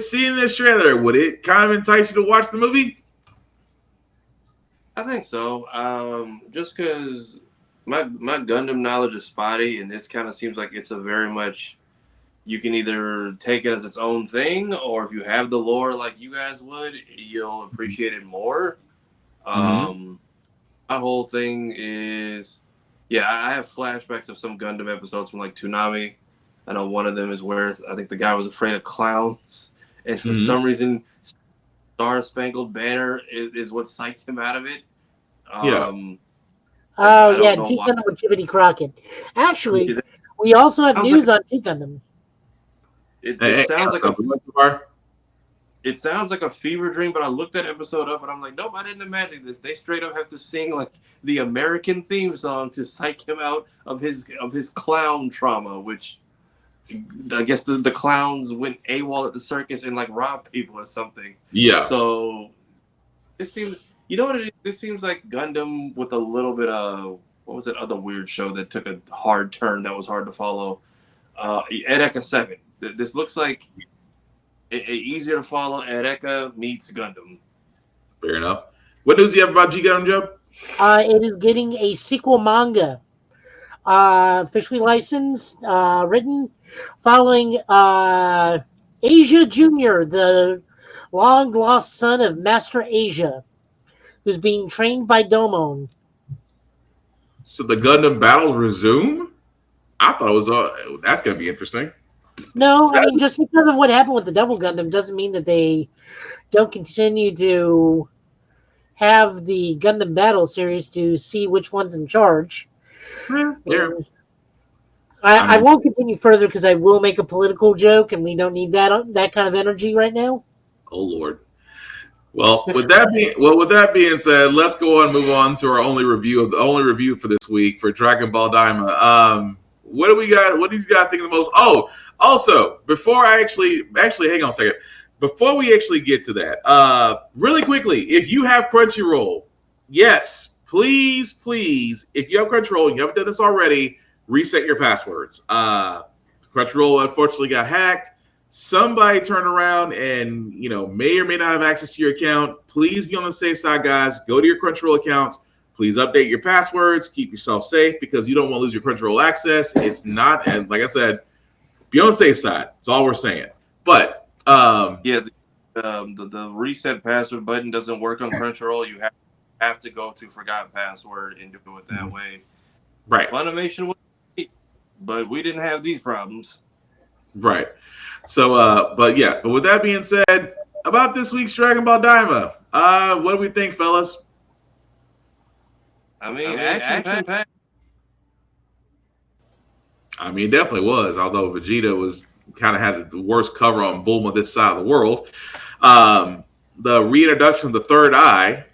seeing this trailer, would it kind of entice you to watch the movie? I think so. Just because my Gundam knowledge is spotty, and this kind of seems like it's a very much. You can either take it as its own thing, or if you have the lore like you guys would, you'll appreciate it more. My whole thing is, I have flashbacks of some Gundam episodes from like Toonami. I know one of them is where I think the guy was afraid of clowns, and for some reason, Star Spangled Banner is what psyched him out of it. G Gundam with Jiminy Crockett. Actually, we also have news on G Gundam. It sounds like a fever dream, but I looked that episode up and I'm like, nope, I didn't imagine this. They straight up have to sing like the American theme song to psych him out of his clown trauma, which I guess the clowns went AWOL at the circus and like robbed people or something. Yeah. So it seems, you know what it is? This seems like Gundam with a little bit of, what was that other weird show that took a hard turn that was hard to follow? Edeka 7. This looks like easier to follow Edeka meets Gundam. Fair enough. What news do you have about G Gundam, Joe? It is getting a sequel manga, officially licensed, written, following Asia Jr., the long-lost son of Master Asia, who's being trained by Domon. So the Gundam battles resume? I thought it was that's going to be interesting. No, I mean, just because of what happened with the Double Gundam doesn't mean that they don't continue to have the Gundam Battle series to see which one's in charge. Yeah. I won't continue further because I will make a political joke, and we don't need that kind of energy right now. Oh Lord. Well, with that being said, let's go on and move on to our only review for this week for Dragon Ball Daima. What do you guys think of the most? Oh, also, before I actually hang on a second. Before we actually get to that, really quickly, if you have Crunchyroll, yes, please, if you have Crunchyroll and you haven't done this already, reset your passwords. Crunchyroll unfortunately got hacked. Somebody turned around and may or may not have access to your account. Please be on the safe side, guys. Go to your Crunchyroll accounts. Please update your passwords. Keep yourself safe because you don't want to lose your Crunchyroll access. It's not, and like I said, be on the safe side. That's all we're saying. But the reset password button doesn't work on Crunchyroll. You have to go to forgot password and do it that way. Right. Funimation was, but we didn't have these problems. Right. So, but with that being said, about this week's Dragon Ball Daima, what do we think, fellas? I mean, action-packed. I mean, it definitely was, although Vegeta was kind of had the worst cover on Bulma this side of the world. The reintroduction of the third eye,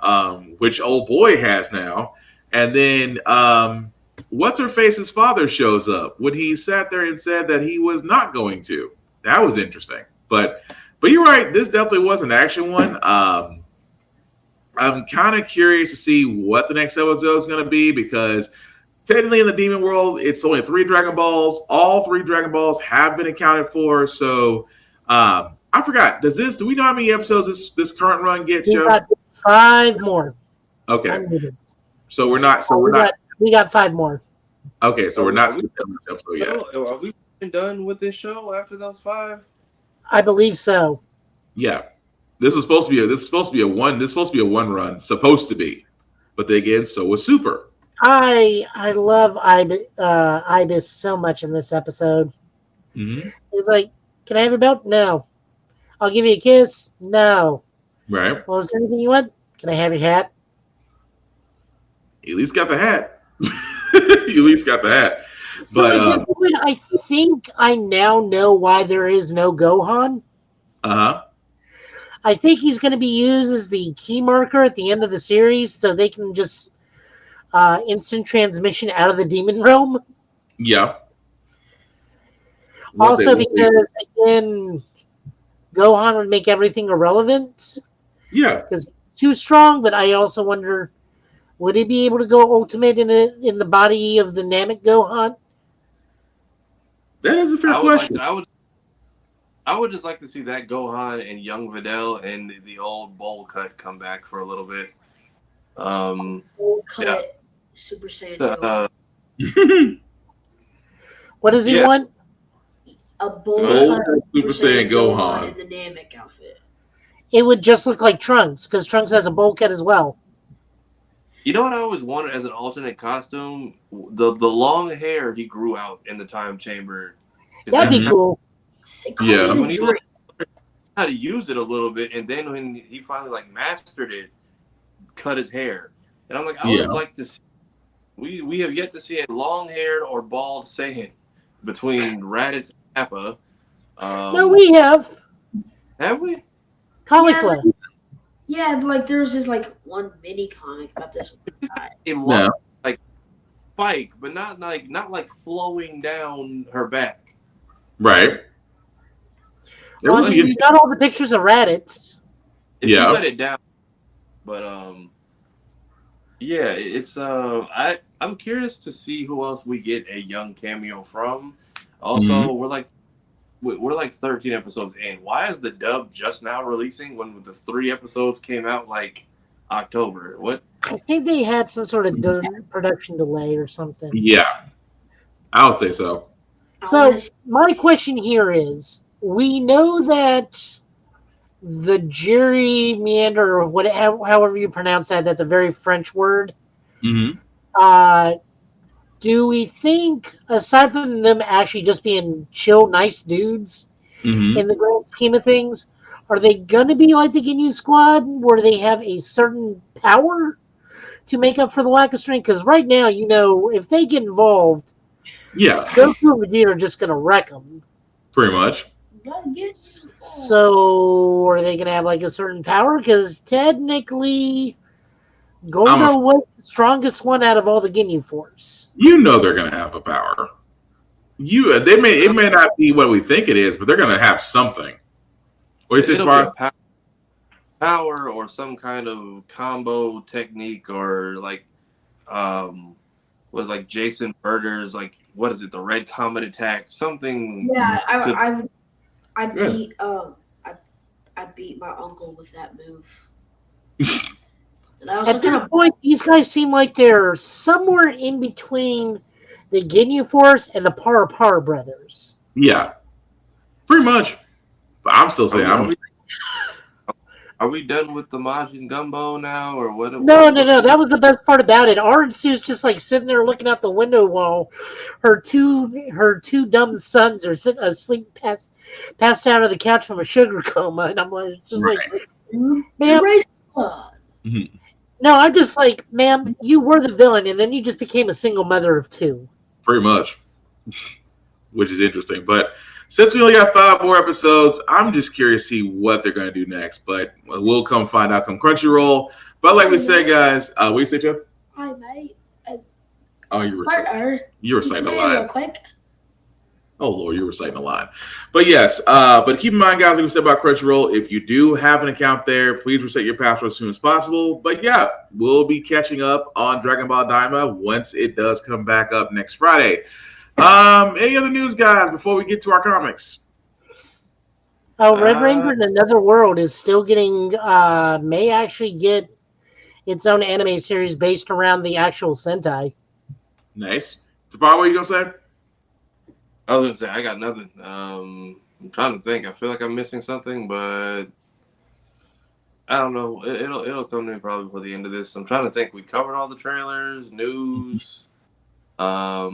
which old boy has now, and then what's-her-face's father shows up when he sat there and said that he was not going to. That was interesting. But you're right, this definitely was an action one. I'm kind of curious to see what the next episode is going to be because technically in the demon world, it's only 3 Dragon Balls. All 3 Dragon Balls have been accounted for. So I forgot. Do we know how many episodes this current run gets, We Joe? got 5 more. Okay. Unlimited. So we're not. We got 5 more. Okay, so we're not. Are we done with this show after those 5? I believe so. Yeah, this was supposed to be a one. This is supposed to be a 1 run. Supposed to be, but then again, so was Super. I love Ibis so much in this episode. Mm-hmm. It's like, can I have your belt? No. I'll give you a kiss? No. Right. Well, is there anything you want? Can I have your hat? At least got the hat. You at least got the hat. So But at this point, I think I now know why there is no Gohan. I think he's going to be used as the key marker at the end of the series, so they can just instant transmission out of the demon realm. Yeah. Also, because again, Gohan would make everything irrelevant. Yeah. Because he's too strong. But I also wonder, would he be able to go ultimate in the body of the Namek Gohan? That is a fair question. I would just like to see that Gohan and young Videl and the old bowl cut come back for a little bit. Bowl cut, Super Saiyan. What does he want? A bowl cut Super Saiyan Gohan. in the Namek outfit. It would just look like Trunks, because Trunks has a bowl cut as well. You know what I always wanted as an alternate costume? The long hair he grew out in the time chamber. That'd be cool. Yeah. When he learned how to use it a little bit, and then when he finally mastered it, cut his hair. And I'm like, I would like to see. We have yet to see a long-haired or bald Saiyan between Raditz and Appa. No, we have. Have we? Cauliflower. Yeah, there's this one mini comic about this guy. A long, spike, but not flowing down her back. Right. Well, you got all the pictures of Raditz. If you let it down, but yeah, it's I'm curious to see who else we get a young cameo from. Also, we're like 13 episodes in. Why is the dub just now releasing when the 3 episodes came out October? What? I think they had some sort of production delay or something. Yeah, I would say so. So my question here is, we know that the gerrymander, or however you pronounce that's a very French word. Mm-hmm. Do we think, aside from them actually just being chill, nice dudes, in the grand scheme of things, are they going to be like the Ginyu Squad, where they have a certain power to make up for the lack of strength? Because right now, if they get involved, Goku and Vegeta are just going to wreck them. Pretty much. So, are they going to have a certain power? Because technically, Goldo was the strongest one out of all the Ginyu Force. They're going to have a power. It may not be what we think it is, but they're going to have something. What do you say, Spar? Power or some kind of combo technique, or Jason Berger's what is it? The Red Comet attack, something. Yeah, I beat my uncle with that move. At this point, these guys seem like they're somewhere in between the Ginyu Force and the Parapara brothers. Yeah, pretty much. But I'm still saying, Are we done with the Majin Gumbo now, or what? No. That was the best part about it. Aransu's just sitting there looking out the window while her two dumb sons are sitting asleep, passed out of the couch from a sugar coma, and I'm ma'am. No, I'm just ma'am, you were the villain, and then you just became a single mother of 2. Pretty much, which is interesting. But since we only got 5 more episodes, I'm just curious to see what they're going to do next. But we'll come find out come Crunchyroll. But like we said, guys, what do you say, Joe? Hi, mate. Oh, you were saying a Real lot. quick. Oh, Lord, you were reciting a line. But yes, but keep in mind, guys, like we said about Crunchyroll, if you do have an account there, please reset your password as soon as possible. But yeah, we'll be catching up on Dragon Ball Daima once it does come back up next Friday. Any other news, guys, before we get to our comics? Oh, Red Ranger in Another World is still getting, may actually get its own anime series based around the actual Sentai. Nice. Tafar, what are you going to say? I was gonna say I got nothing. I'm trying to think. I feel like I'm missing something, but I don't know. It'll come to me probably before the end of this. I'm trying to think. We covered all the trailers, news. I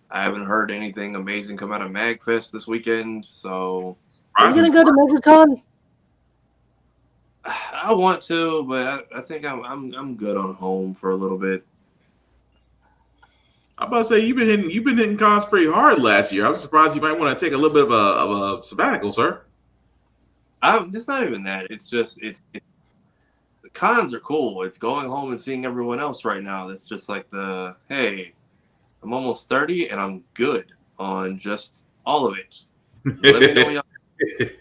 haven't heard anything amazing come out of MagFest this weekend. So are you gonna go to MegaCon? I want to, but I think I'm good on home for a little bit. I'm about to say you've been hitting cons pretty hard last year. I'm surprised you might want to take a little bit of a sabbatical, sir. It's not even that. It's just the cons are cool. It's going home and seeing everyone else right now. That's just like hey, I'm almost 30 and I'm good on just all of it. Let me know y'all.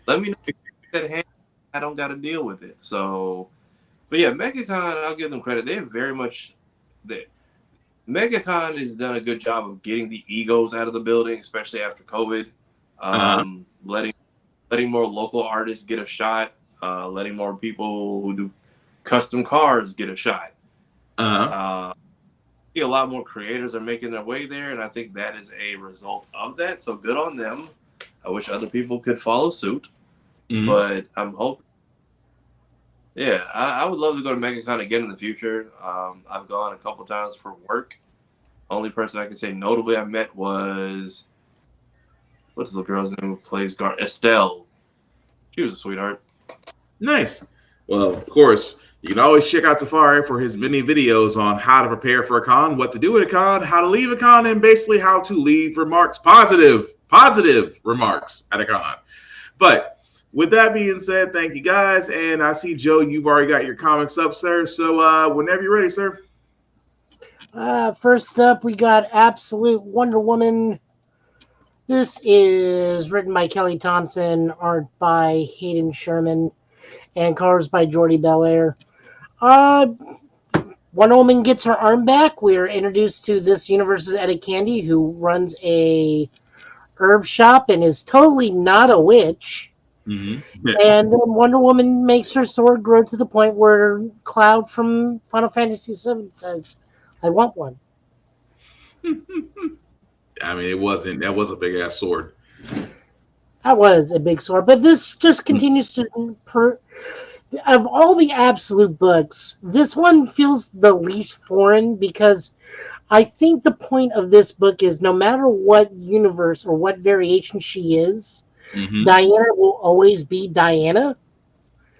Let me know that hand. I don't got to deal with it. So, but yeah, MegaCon, I'll give them credit. They have very much MegaCon has done a good job of getting the egos out of the building, especially after COVID. Letting more local artists get a shot, letting more people who do custom cars get a shot. See a lot more creators are making their way there, and I think that is a result of that. So good on them. I wish other people could follow suit, but I'm hoping. Yeah, I would love to go to MegaCon again in the future. I've gone a couple times for work. Only person I can say notably I met was, what's the girl's name who plays Estelle. She was a sweetheart. Nice. Well, of course, you can always check out Tafari for his many videos on how to prepare for a con, what to do at a con, how to leave a con, and basically how to leave remarks, positive remarks at a con. But with that being said, thank you guys. And I see, Joe, you've already got your comics up, sir. So whenever you're ready, sir. First up, we got Absolute Wonder Woman. This is written by Kelly Thompson, art by Hayden Sherman, and colors by Jordi Belair. Wonder Woman gets her arm back. We're introduced to this universe's Etta Candy, who runs a herb shop and is totally not a witch. Mm-hmm. And then Wonder Woman makes her sword grow to the point where Cloud from Final Fantasy VII says, I want one. I mean, that was a big ass sword. That was a big sword, but this just continues to, of all the Absolute books, this one feels the least foreign because I think the point of this book is no matter what universe or what variation she is, Diana will always be Diana.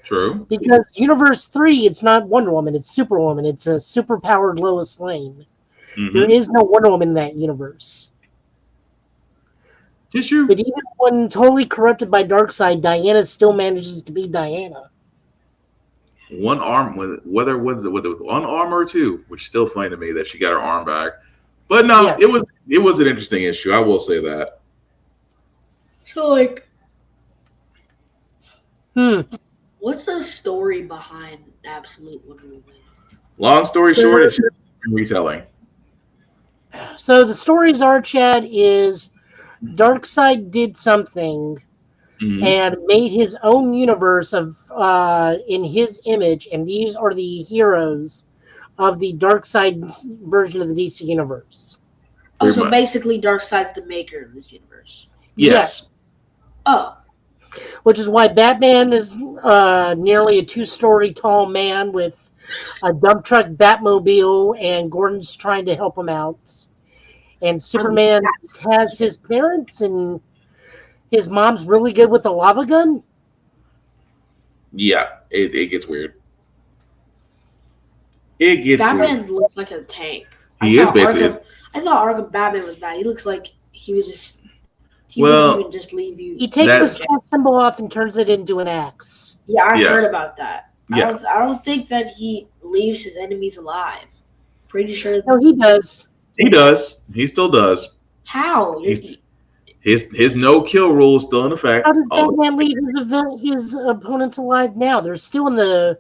True. Because Universe 3, it's not Wonder Woman, it's Superwoman. It's a superpowered Lois Lane. There is no Wonder Woman in that universe. Just true. But even when totally corrupted by Darkseid, Diana still manages to be Diana. One arm, whether it was with one arm or two, which is still funny to me that she got her arm back. But no, yeah. It was an interesting issue. I will say that. So, like, what's the story behind Absolute Wonder Woman? Long story short, it's just retelling. So the stories are, Chad, is Darkseid did something and made his own universe of in his image, and these are the heroes of the Darkseid version of the DC universe. Oh, so basically Darkseid's the maker of this universe. Yes. Oh. Which is why Batman is nearly a 2-story tall man with a dump truck Batmobile, and Gordon's trying to help him out. And Superman has his parents, and his mom's really good with a lava gun. Yeah, it gets weird. It gets Batman weird. looks like a tank. He is basically. I thought Arkham Batman was bad. He looks like he was just. He wouldn't even just leave you. He takes the stress symbol off and turns it into an axe. Yeah, I heard about that. Yeah. I don't think that he leaves his enemies alive. Pretty sure. No, he does. He does. He still does. How? His His no kill rule is still in effect. How does Batman leave his opponents alive now? They're still in the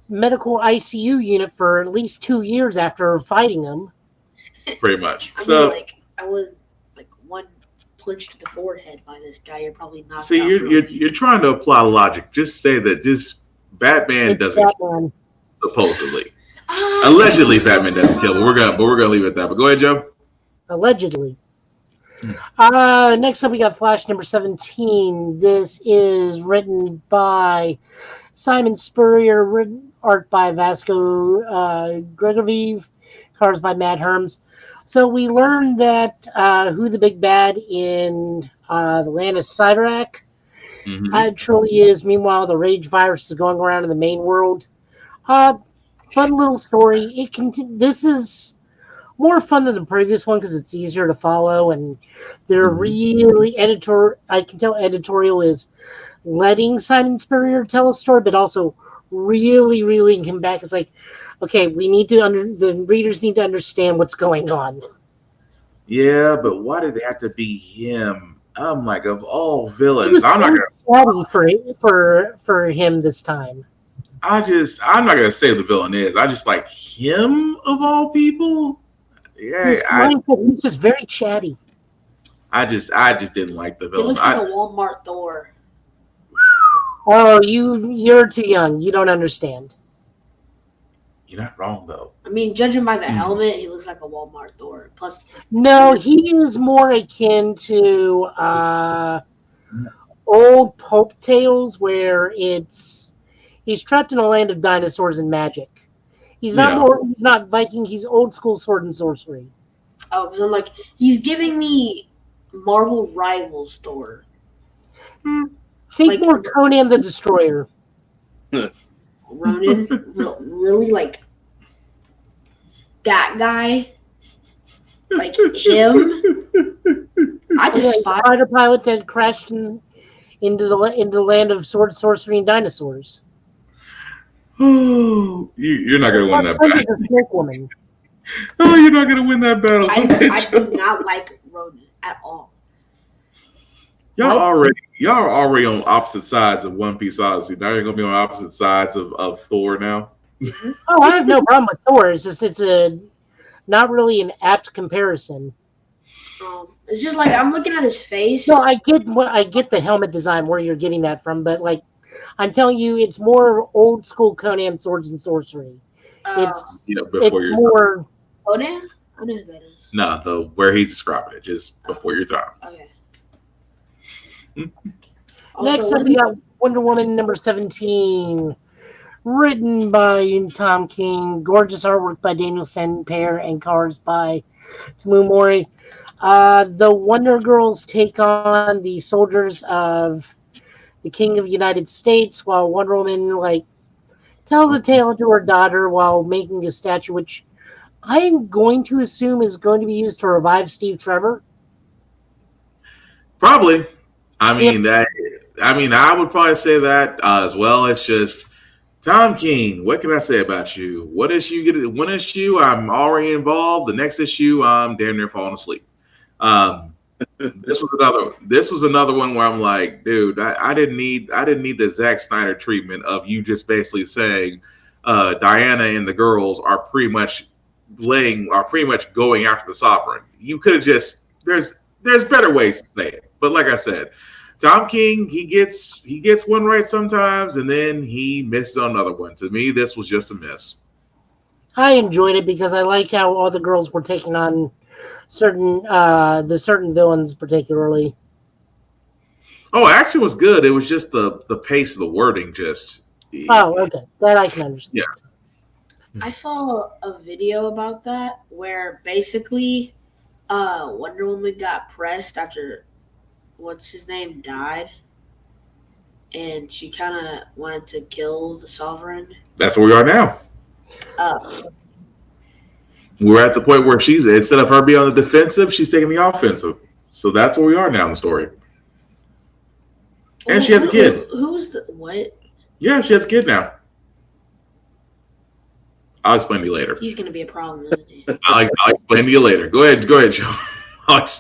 medical ICU unit for at least 2 years after fighting them. Pretty much. I So mean, like, I would like one punch to the forehead by this guy. You're probably not. see, you're trying to apply logic. Just say that Batman doesn't Batman. supposedly. Allegedly, Batman doesn't kill, but we're gonna leave it at that. But go ahead, Joe. Allegedly. Next up, we got Flash number 17. This is written by Simon Spurrier, written art by Vasco Gregovieve, colors by Matt Herms. So we learned that who the big bad in the land of Cyberrak truly is. Meanwhile, the Rage virus is going around in the main world. Fun little story. This is more fun than the previous one because it's easier to follow, and they're really I can tell editorial is letting Simon Spurrier tell a story, but also really come back. It's like, okay, we need to the readers need to understand what's going on. Yeah, but why did it have to be him? I'm like, of all villains, I'm not gonna for him this time. I'm not gonna say who the villain is. I just like him of all people. Yeah, he's just very chatty. I just didn't like the He villain. looks like a Walmart Thor. Oh, you're too young. You don't understand. You're not wrong though. I mean, judging by the helmet, he looks like a Walmart Thor. Plus, no, he is more akin to old Pope Tales, where he's trapped in a land of dinosaurs and magic. He's not Viking. He's old school sword and sorcery. Oh, because I'm like, he's giving me Marvel Rivals Thor. Think like, more Conan the Destroyer. Ronan, really like that guy, like him. I just fighter pilot that crashed into the land of sword, sorcery, and dinosaurs. Oh, you're not gonna win that battle. A snake woman. Oh, you're not gonna win that battle. I do not like Ronan at all. Y'all are already on opposite sides of One Piece Odyssey. Now you're gonna be on opposite sides of Thor now. Oh, I have no problem with Thor. It's just it's not really an apt comparison. It's just like I'm looking at his face. No, I get the helmet design where you're getting that from, but like I'm telling you, it's more old school Conan swords and sorcery. It's more Conan. I know who that is. No, where he's describing it just before your time. Okay. Next up, we got Wonder Woman number 17, written by Tom King, gorgeous artwork by Daniel Sampere, and colors by Tamu Mori. The Wonder Girls take on the soldiers of the King of the United States, while Wonder Woman tells a tale to her daughter while making a statue, which I am going to assume is going to be used to revive Steve Trevor. Probably. I would probably say that as well. It's just Tom King. What can I say about you? One issue, I'm already involved. The next issue, I'm damn near falling asleep. This was another one where I'm like, dude, I didn't need the Zack Snyder treatment of you just basically saying Diana and the girls are pretty much going after the Sovereign. You could have just there's better ways to say it. But like I said, Tom King, he gets one right sometimes, and then he misses on another one. To me, this was just a miss. I enjoyed it because I like how all the girls were taking on certain villains, particularly. Oh, action was good. It was just the pace of the wording. Oh, okay, that I can understand. Yeah, I saw a video about that where basically Wonder Woman got pressed after what's his name died, and she kind of wanted to kill the Sovereign. That's where we are now. We're at the point where she's, instead of her being on the defensive, she's taking the offensive. So that's where we are now in the story. And she has a kid. Who's the what? Yeah, she has a kid now. I'll explain to you later. He's going to be a problem, isn't he? I'll explain to you later. Go ahead, Joe.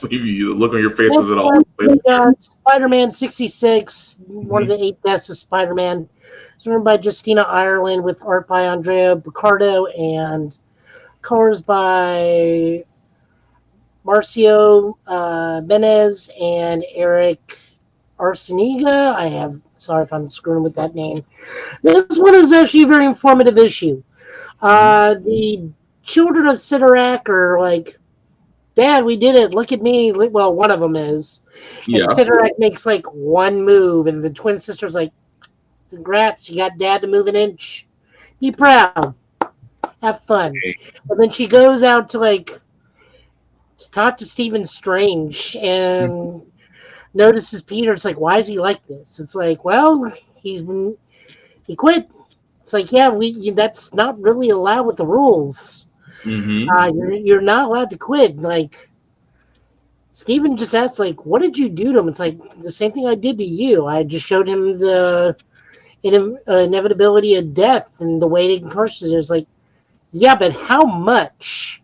You look on your face as it all. We got Spider-Man 66, one of the 8 deaths of Spider-Man. It's written by Justina Ireland with art by Andrea Picardo and colors by Marcio Benez and Eric Arciniga. Sorry if I'm screwing with that name. This one is actually a very informative issue. The children of Sidorak are like, Dad, we did it. Look at me. Well, one of them is. And Sidorak makes like one move, and the twin sister's like, congrats, you got Dad to move an inch. Be proud. Have fun. And then she goes out to talk to Stephen Strange and notices Peter. It's like, why is he like this? It's like, well, he quit. It's like, yeah, that's not really allowed with the rules. You're not allowed to quit. Like, Stephen just asks, like, what did you do to him? It's like the same thing I did to you. I just showed him the inevitability of death and the way it curses it. It's like, yeah, but how much?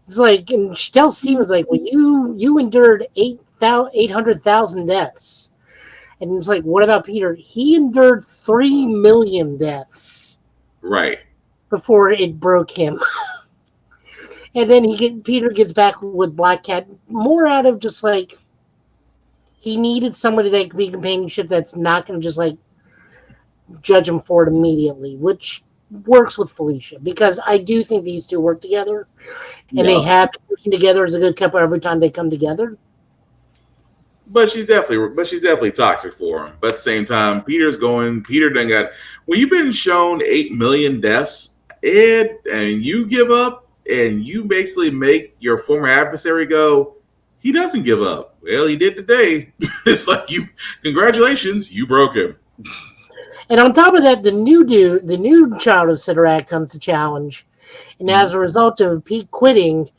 It's like, and she tells Stephen, like, well, you endured 800,000 deaths. And it's like, what about Peter? He endured 3 million deaths. Right. Before it broke him. And then Peter gets back with Black Cat more out of just like, he needed somebody that could be companionship that's not going to just like judge him for it immediately, which works with Felicia, because I do think these two work together, and they have been working together as a good couple every time they come together. But she's definitely toxic for him. But at the same time, Peter done got, when you've been shown 8 million deaths, and you give up, and you basically make your former adversary go, he doesn't give up. Well, he did today. It's like, congratulations, you broke him. And on top of that, the new child of Sidorak comes to challenge. And as a result of Pete quitting,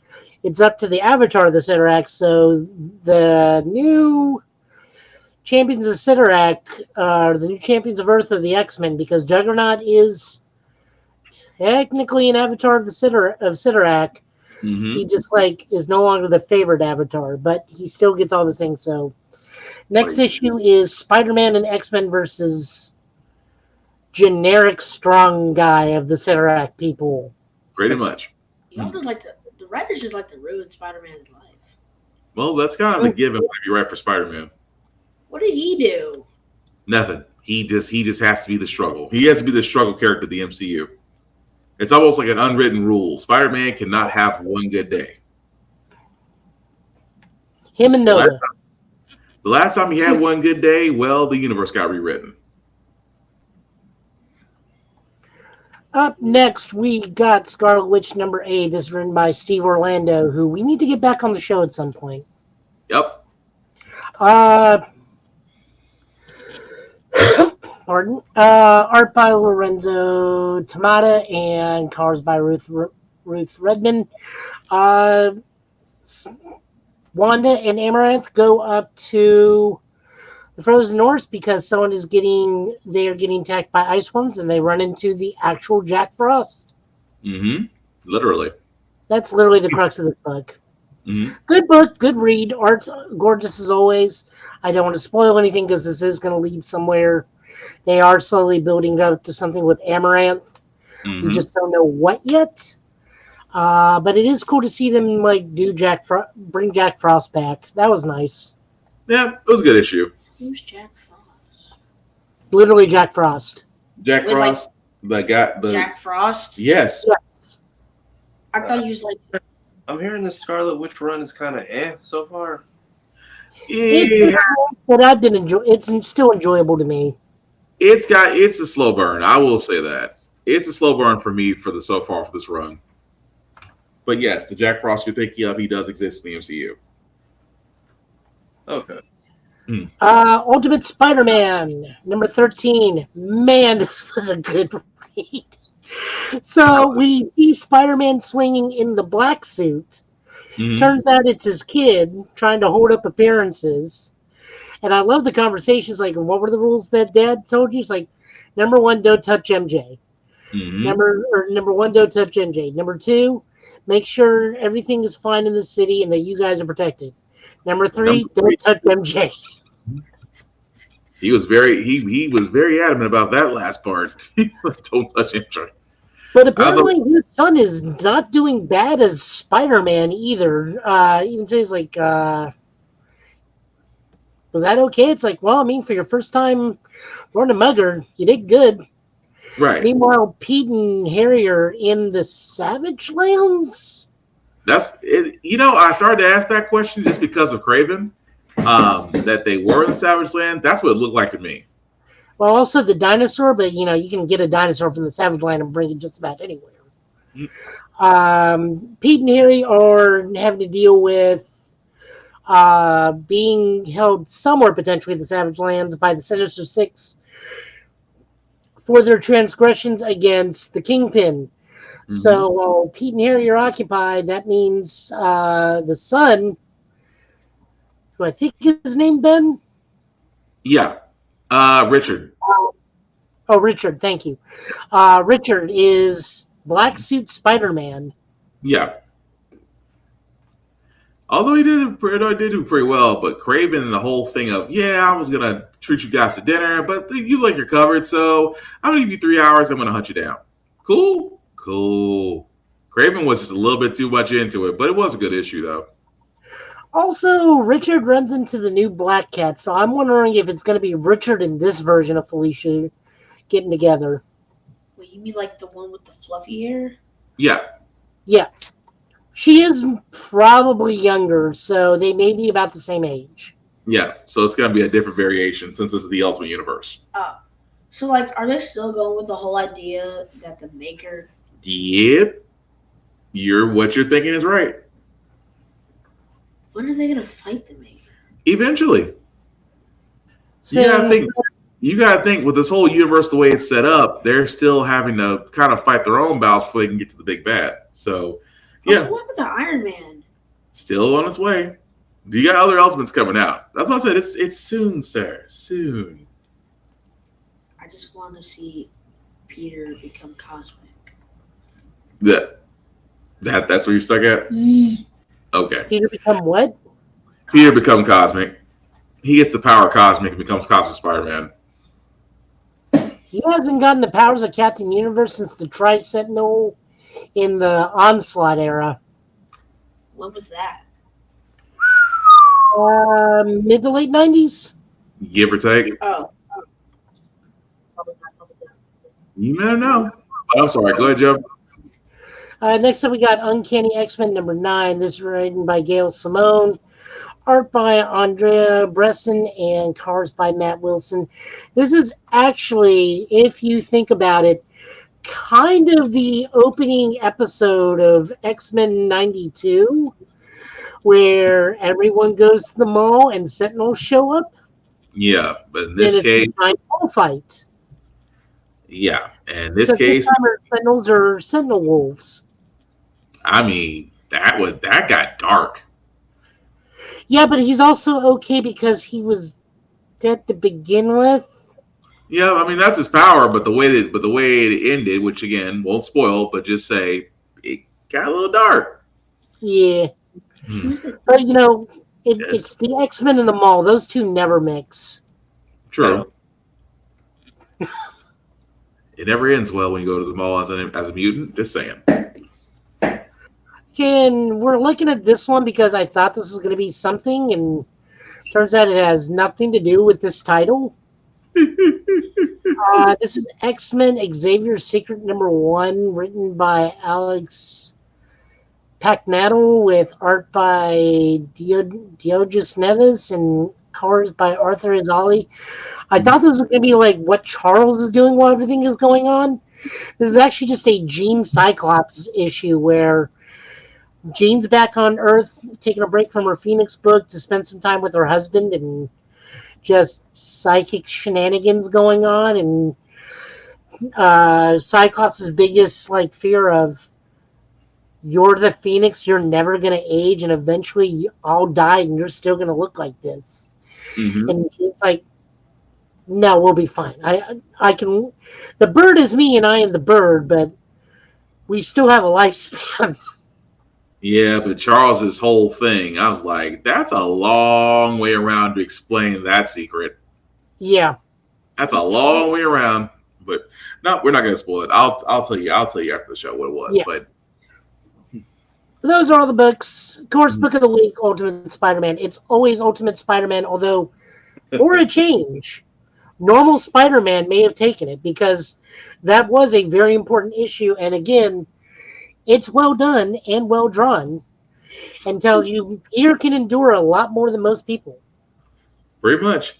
it's up to the avatar of the Sidorak. So the new champions of Sidorak are the new champions of Earth of the X-Men, because Juggernaut is technically an avatar of Sidorak. He just is no longer the favored avatar, but he still gets all the things. So next issue is Spider-Man and X-Men versus generic strong guy of the Sidorak people. Pretty much. Y'all just the writers just like to ruin Spider-Man's life. Well, that's kind of a given when you write for Spider-Man. What did he do? Nothing. He just has to be the struggle. He has to be the struggle character of the MCU. It's almost like an unwritten rule. Spider-Man cannot have one good day. Him and Noah. The last time he had one good day, well, the universe got rewritten. Up next, we got Scarlet Witch number 8. This is written by Steve Orlando, who we need to get back on the show at some point. Yep. Pardon. Art by Lorenzo Tamata and colors by Ruth Redman. Wanda and Amaranth go up to the Frozen North because they are getting attacked by ice worms, and they run into the actual Jack Frost. Literally. That's literally the crux of this book. Good book, good read. Art's gorgeous as always. I don't want to spoil anything because this is going to lead somewhere. They are slowly building up to something with Amaranth. We just don't know what yet. But it is cool to see them bring Jack Frost back. That was nice. Yeah, it was a good issue. Who's Jack Frost? Literally Jack Frost. Jack Frost, Jack Frost? Yes. I thought he was like. I'm hearing the Scarlet Witch run is kind of so far. Yeah. But I've been it's still enjoyable to me. It's a slow burn. I will say that. It's a slow burn for me so far for this run. But yes, the Jack Frost you're thinking of, he does exist in the MCU. Okay. Ultimate Spider-Man, number 13. Man, this was a good read. So we see Spider-Man swinging in the black suit. Turns out it's his kid trying to hold up appearances. And I love the conversations. Like, what were the rules that Dad told you? It's like, number 1, don't touch MJ. Number 1, don't touch MJ. Number 2, Make sure everything is fine in the city and that you guys are protected. Number three, don't touch MJ. He was very adamant about that last part. Don't touch MJ. But apparently his son is not doing bad as Spider-Man either. Even says like, was that okay? It's like, well, I mean, for your first time throwing a mugger, you did good. Right. Meanwhile, Pete and Harry are in the Savage Lands. That's it. You know, I started to ask that question just because of Kraven. That they were in the Savage Land. That's what it looked like to me. Well, also the dinosaur, but you know, you can get a dinosaur from the Savage Land and bring it just about anywhere. Pete and Harry are having to deal with being held somewhere potentially in the Savage Lands by the Sinister Six for their transgressions against the Kingpin. So while Pete and Harry are occupied, that means the son, who I think is named Ben? Yeah. Richard. Oh, Richard, thank you. Richard is Black Suit Spider-Man. Yeah. Although he did do pretty well, but Kraven and the whole thing of, yeah, I was going to treat you guys to dinner, but you like you're covered, so I'm going to give you 3 hours, I'm going to hunt you down. Cool. Kraven was just a little bit too much into it, but it was a good issue, though. Also, Richard runs into the new Black Cat, so I'm wondering if it's going to be Richard and this version of Felicia getting together. Wait, you mean like the one with the fluffy hair? Yeah. Yeah. She is probably younger, so they may be about the same age. Yeah, so it's going to be a different variation since this is the Ultimate Universe. So, like, are they still going with the whole idea that the Maker... Yep. What you're thinking is right. When are they going to fight the Maker? Eventually. So, you gotta think with this whole universe, the way it's set up, they're still having to kind of fight their own battles before they can get to the big bad. So, yeah. So what happened to Iron Man? Still on its way. You got other elements coming out. That's what I said. It's soon, sir. Soon. I just want to see Peter become cosmic. That's where you stuck at? Okay. Peter become what? Peter become cosmic. He gets the power of cosmic and becomes Cosmic Spider-Man. He hasn't gotten the powers of Captain Universe since the Tri-Sentinel in the Onslaught era. When was that? Mid to late 90s? Give or take. Oh. You never know. I'm sorry. Go ahead, Joe. Next up, we got Uncanny X-Men number 9. This is written by Gail Simone. Art by Andrea Bresson and colors by Matt Wilson. This is actually, if you think about it, kind of the opening episode of X-Men 92, where everyone goes to the mall and Sentinels show up. Yeah, but in this case, it's a fight. Yeah, and in this case, Sentinels are Sentinel Wolves. I mean, that got dark. Yeah, but he's also okay because he was dead to begin with. Yeah, I mean that's his power, but the way it ended, which again won't spoil, but just say it got a little dark. Yeah, but you know, it's the X-Men and the mall; those two never mix. True. It never ends well when you go to the mall as a mutant. Just saying. And we're looking at this one because I thought this was going to be something, and turns out it has nothing to do with this title. This is X-Men Xavier's Secret number 1, written by Alex Pacnattle with art by Diogenes Neves and colors by Arthur Azali. I thought this was going to be like what Charles is doing while everything is going on. This is actually just a Jean Cyclops issue where Jean's back on Earth, taking a break from her Phoenix book to spend some time with her husband, and just psychic shenanigans going on. And Cyclops' biggest fear of, you're the Phoenix, you're never going to age, and eventually I'll die, and you're still going to look like this. Mm-hmm. And it's like, no, we'll be fine. I can. The bird is me, and I am the bird, but we still have a lifespan. Yeah, but Charles's whole thing, I was like, that's a long way around to explain that secret. Yeah. That's a long way around. But no, we're not going to spoil it. I'll tell you after the show what it was. Yeah. But those are all the books. Of course, book of the week, Ultimate Spider-Man. It's always Ultimate Spider-Man, although for a change, normal Spider-Man may have taken it because that was a very important issue. And again, it's well done and well drawn and tells you Peter can endure a lot more than most people. pretty much.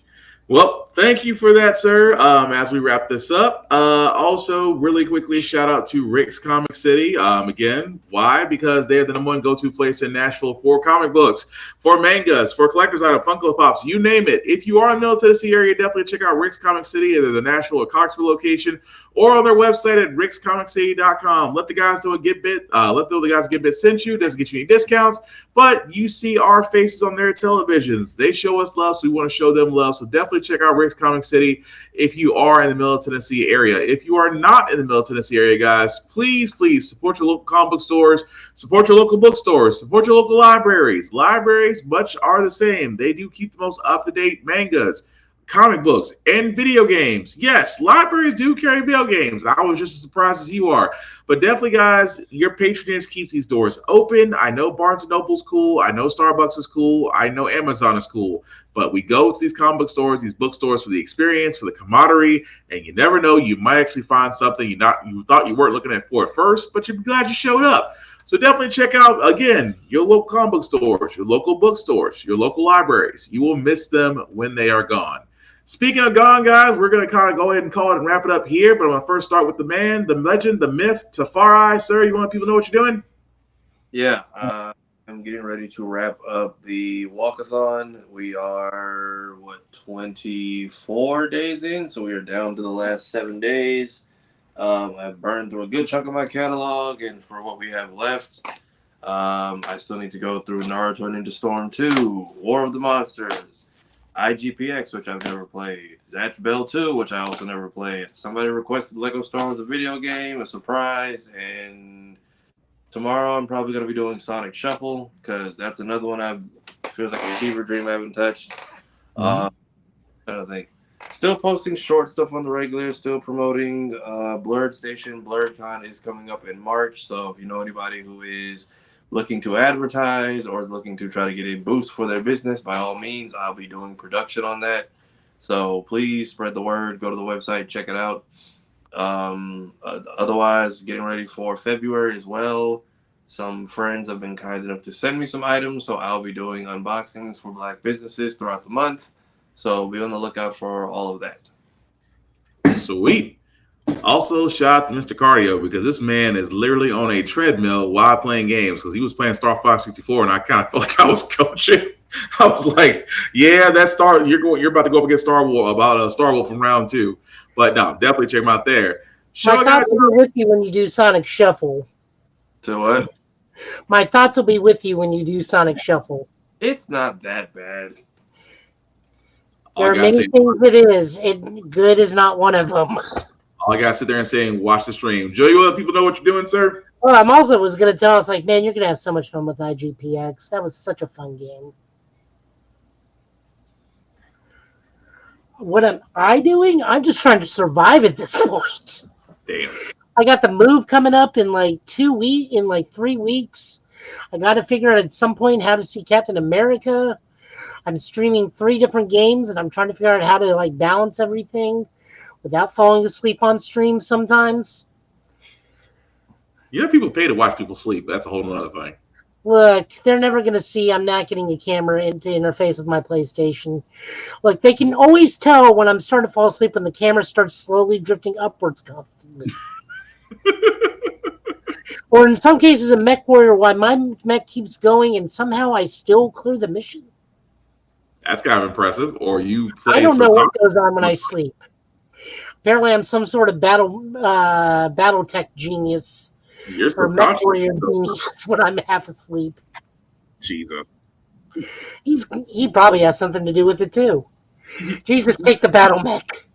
Well, thank you for that, sir. As we wrap this up, also really quickly, shout out to Rick's Comic City. Again, why? Because they're the number one go-to place in Nashville for comic books, for mangas, for collector's items, Funko Pops, you name it. If you are in the Middle Tennessee area, definitely check out Rick's Comic City, either the Nashville or Coxville location, or on their website at rickscomiccity.com. Let the guys know let the guys Get Bit sent you. Doesn't get you any discounts, but you see our faces on their televisions. They show us love, so we want to show them love. So definitely check out Rick's Comic City if you are in the Middle Tennessee area. If you are not in the Middle Tennessee area, guys, please support your local comic book stores, support your local bookstores, support your local libraries. Libraries much are the same. They do keep the most up-to-date mangas, comic books, and video games. Yes, libraries do carry video games. I was just as surprised as you are. But definitely, guys, your patronage keeps these doors open. I know Barnes & Noble's cool. I know Starbucks is cool. I know Amazon is cool. But we go to these comic book stores, these bookstores for the experience, for the camaraderie, and you never know, you might actually find something you thought you weren't looking for at first, but you're glad you showed up. So definitely check out, again, your local comic book stores, your local bookstores, your local libraries. You will miss them when they are gone. Speaking of gone, guys, we're going to kind of go ahead and call it and wrap it up here. But I'm going to first start with the man, the legend, the myth, Tafari. Sir, you want people to know what you're doing? Yeah, I'm getting ready to wrap up the walkathon. We are, 24 days in? So we are down to the last 7 days. I've burned through a good chunk of my catalog, and for what we have left, I still need to go through Naruto Ninja Storm 2, War of the Monsters, IGPX, which I've never played, Zatch Bell 2, which I also never played. Somebody requested Lego Star Wars, a video game, a surprise, and tomorrow I'm probably going to be doing Sonic Shuffle, because that's another one feels like a fever dream I haven't touched. I don't think. Still posting short stuff on the regular, still promoting Blurred Station. BlurredCon is coming up in March, so if you know anybody who is looking to advertise or is looking to try to get a boost for their business, by all means, I'll be doing production on that. So please spread the word. Go to the website, check it out. Otherwise, getting ready for February as well. Some friends have been kind enough to send me some items, so I'll be doing unboxings for Black businesses throughout the month. So be on the lookout for all of that. Sweet. Also, shout out to Mr. Cardio, because this man is literally on a treadmill while playing games, because he was playing Star Fox 64, and I kind of felt like I was coaching. I was like, "Yeah, that's you're about to go up against Star Wolf from round 2." But no, definitely check him out there. My thoughts will be with you when you do Sonic Shuffle. So what? My thoughts will be with you when you do Sonic Shuffle. It's not that bad. There are many things it is. Good is not one of them. All I gotta sit there and say, watch the stream. Joe, you let people know what you're doing, sir? Well, I'm also was going to tell us, like, man, you're going to have so much fun with IGPX. That was such a fun game. What am I doing? I'm just trying to survive at this point. Damn. I got the move coming up in like 3 weeks. I got to figure out at some point how to see Captain America. I'm streaming 3 different games, and I'm trying to figure out how to like balance everything without falling asleep on stream sometimes. You know, people pay to watch people sleep. That's a whole other thing. Look, they're never going to see I'm not getting a camera to interface with my PlayStation. Look, they can always tell when I'm starting to fall asleep when the camera starts slowly drifting upwards constantly. Or in some cases, a Mech Warrior, why my mech keeps going and somehow I still clear the mission. That's kind of impressive. Or you play. I don't know what goes on when I sleep. Apparently, I'm some sort of battle tech genius. You're or Mech Warrior genius when I'm half asleep. Jesus. He probably has something to do with it too. Jesus, take the battle mech.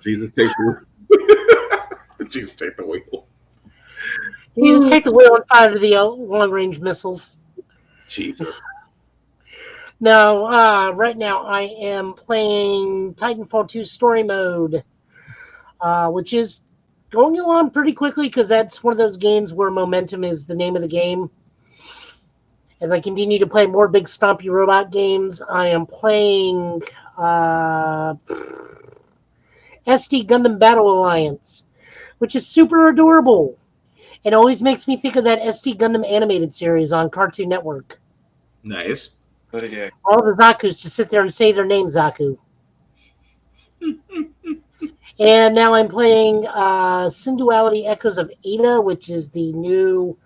Jesus, take the wheel. Jesus, take the wheel. You just take the wheel and fire the long-range missiles. Jesus. No, right now I am playing Titanfall 2 Story Mode, which is going along pretty quickly because that's one of those games where momentum is the name of the game. As I continue to play more big stompy robot games, I am playing SD Gundam Battle Alliance, which is super adorable. It always makes me think of that SD Gundam animated series on Cartoon Network. Nice. All the Zakus just sit there and say their name, Zaku. And now I'm playing Synduality Echoes of Ada, which is the new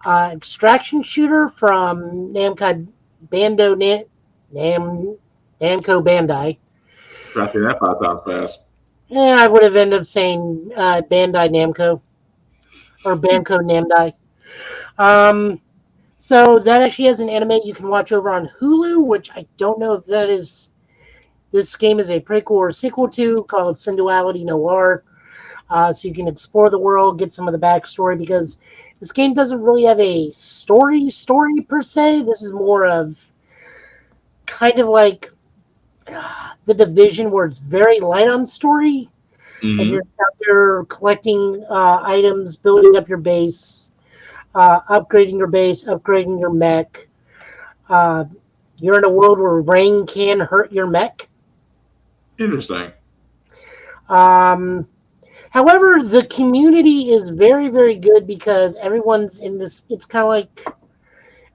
extraction shooter from Namco Bandai. Try to say that 5 times fast. Yeah, I would have ended up saying Bandai Namco or Banco Namdai. So that actually has an anime you can watch over on Hulu, which I don't know if that is. This game is a prequel or sequel to called Synduality Noir. So you can explore the world, get some of the backstory, because this game doesn't really have a story per se. This is more of kind of like The Division, where it's very light on story. Mm-hmm. And you're out there collecting items, building up your base, upgrading your base, upgrading your mech. You're in a world where rain can hurt your mech. Interesting. However, the community is very, very good because everyone's in this. It's kind of like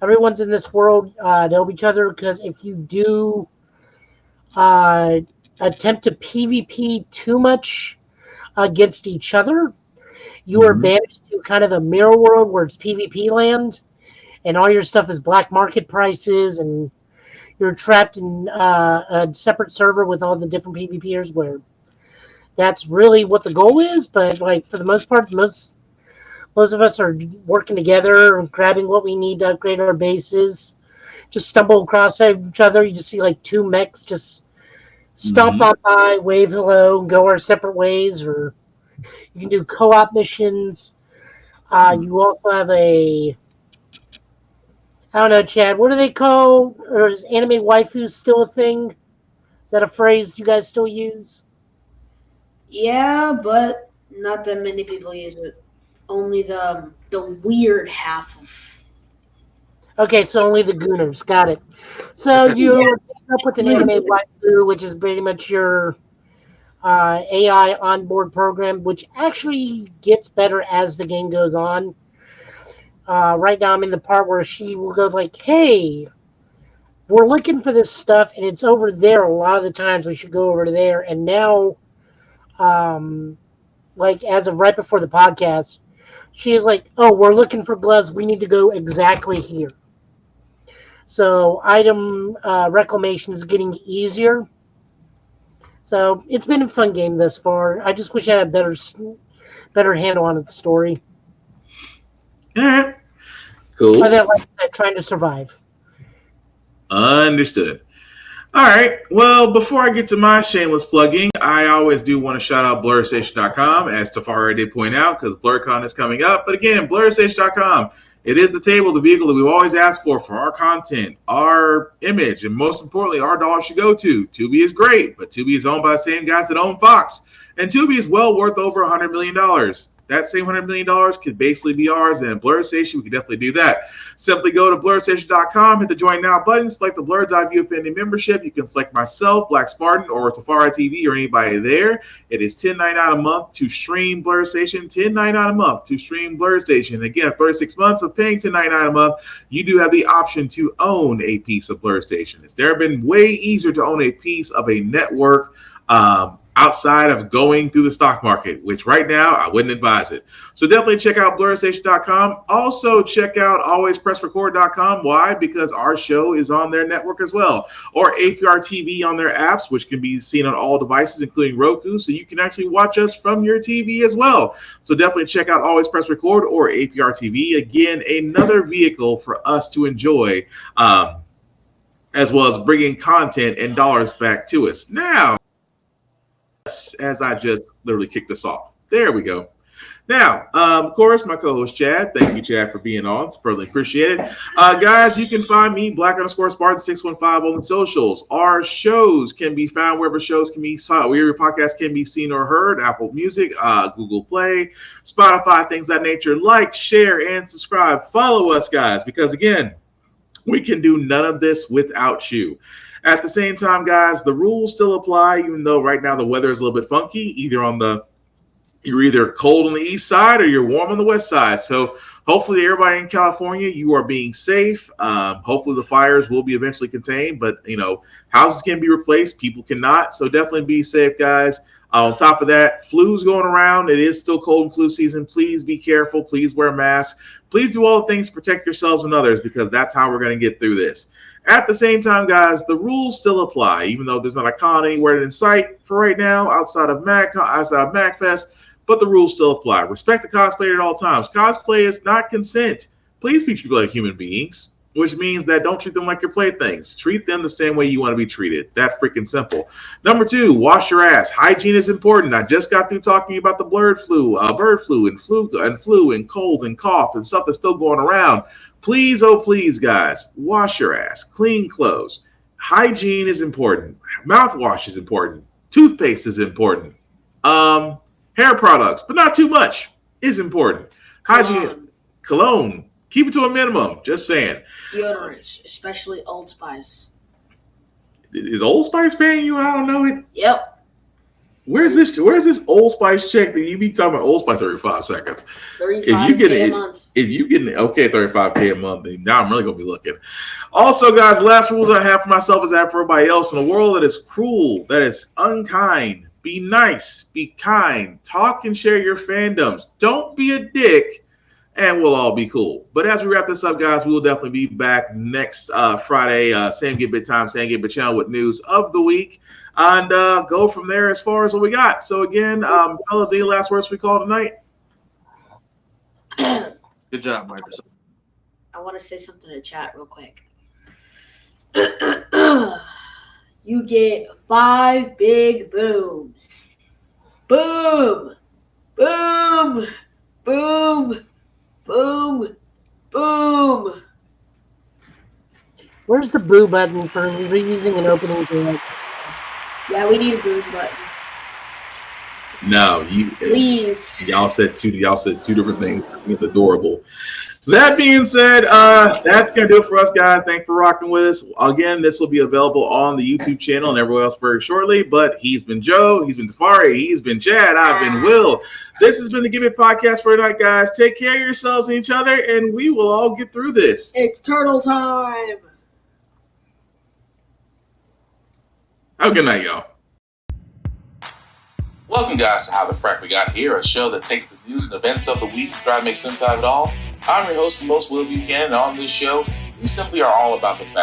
everyone's in this world to help each other. Because if you do attempt to PvP too much against each other, you are banished to kind of a mirror world where it's PvP land, and all your stuff is black market prices, and you're trapped in a separate server with all the different PvPers where that's really what the goal is. But like for the most part, most of us are working together and grabbing what we need to upgrade our bases. Just stumble across each other. You just see like two mechs just stomp on by, wave hello, go our separate ways. Or you can do co-op missions. You also have a, I don't know, Chad, what do they call, or is anime waifu still a thing? Is that a phrase you guys still use? Yeah, but not that many people use it. Only the weird half of. Okay, so only the gooners. Got it. So you're up with an anime waifu, which is pretty much your AI onboard program, which actually gets better as the game goes on. Right now I'm in the part where she will go like, hey, we're looking for this stuff and it's over there. A lot of the times we should go over there. And now, like as of right before the podcast, she is like, oh, we're looking for gloves. We need to go exactly here. So item reclamation is getting easier. So it's been a fun game thus far. I just wish I had a better handle on its story. Yeah. Cool. Or that, like I said, trying to survive. Understood. All right. Well, before I get to my shameless plugging, I always do want to shout out BlurStation.com, as Tafari did point out, because BlurCon is coming up. But again, BlurStation.com, it is the table, the vehicle that we've always asked for our content, our image, and most importantly, our dollars should go to. Tubi is great, but Tubi is owned by the same guys that own Fox. And Tubi is well worth over $100 million. That same $100 million could basically be ours, and Blur Station, we could definitely do that. Simply go to BlurStation.com, hit the Join Now button, select the Blur's Eye View Affinity membership. You can select myself, Black Spartan, or Tafari TV, or anybody there. It is $10.99 a month to stream Blur Station, $10.99 a month to stream Blur Station. Again, 36 months of paying $10.99 a month, you do have the option to own a piece of Blur Station. It's never been way easier to own a piece of a network outside of going through the stock market, which right now I wouldn't advise it. So definitely check out BlurStation.com. Also check out AlwaysPressRecord.com. Why? Because our show is on their network as well. Or APR TV on their apps, which can be seen on all devices, including Roku, so you can actually watch us from your TV as well. So definitely check out Always Press Record or APR TV. Again, another vehicle for us to enjoy, as well as bringing content and dollars back to us. Now, as I just literally kicked us off. There we go. Now, of course, my co-host Chad. Thank you, Chad, for being on. It's pretty appreciated. Guys, you can find me, Black_Spartan615 on the socials. Our shows can be found wherever shows can be found, wherever podcasts can be seen or heard. Apple Music, Google Play, Spotify, things of that nature. Like, share, and subscribe. Follow us, guys, because again, we can do none of this without you. At the same time, guys, the rules still apply, even though right now the weather is a little bit funky, you're either cold on the east side or you're warm on the west side. So hopefully everybody in California, you are being safe. Hopefully the fires will be eventually contained, but houses can be replaced. People cannot. So definitely be safe, guys. On top of that, flu's going around. It is still cold and flu season. Please be careful. Please wear masks. Please do all the things to protect yourselves and others, because that's how we're going to get through this. At the same time, guys, the rules still apply, even though there's not a con anywhere in sight for right now outside of MagFest. But the rules still apply. Respect the cosplayer at all times. Cosplay is not consent. Please treat people like human beings, which means that don't treat them like your playthings. Treat them the same way you want to be treated. That freaking simple. Number 2, wash your ass. Hygiene is important. I just got through talking about the bird flu and cold and cough and stuff that's still going around. Please, oh please, guys, wash your ass. Clean clothes. Hygiene is important. Mouthwash is important. Toothpaste is important. Hair products, but not too much, is important. Hygiene, cologne, keep it to a minimum. Just saying. Deodorants, especially Old Spice. Is Old Spice paying you? I don't know it. Yep. Where's this Old Spice check that you be talking about Old Spice every 5 seconds? $35K a month. If you get $35K a month, then now I'm really gonna be looking. Also, guys, last rules I have for myself is that for everybody else in a world that is cruel, that is unkind. Be nice, be kind, talk and share your fandoms. Don't be a dick, and we'll all be cool. But as we wrap this up, guys, we will definitely be back next Friday, same Gigabit time, same Gigabit channel with news of the week, and go from there as far as what we got. So again, fellas, any last words we call tonight? Good job, Microsoft. I want to say something in chat real quick. You get 5 big booms. Boom, boom, boom, boom, boom. Where's the boo button for reusing an opening gag? Yeah, we need a boom button. No, please. Y'all said two different things. It's adorable. That being said, that's going to do it for us, guys. Thanks for rocking with us. Again, this will be available on the YouTube channel and everywhere else very shortly. But he's been Joe. He's been Tafari. He's been Chad. I've been Will. This has been the Give It Podcast for tonight, guys. Take care of yourselves and each other, and we will all get through this. It's turtle time. Have a good night, y'all. Welcome, guys, to How the Frack We Got Here, a show that takes the news and events of the week and try to make sense out of it all. I'm your host and most Will Buchanan, and on this show, we simply are all about the fact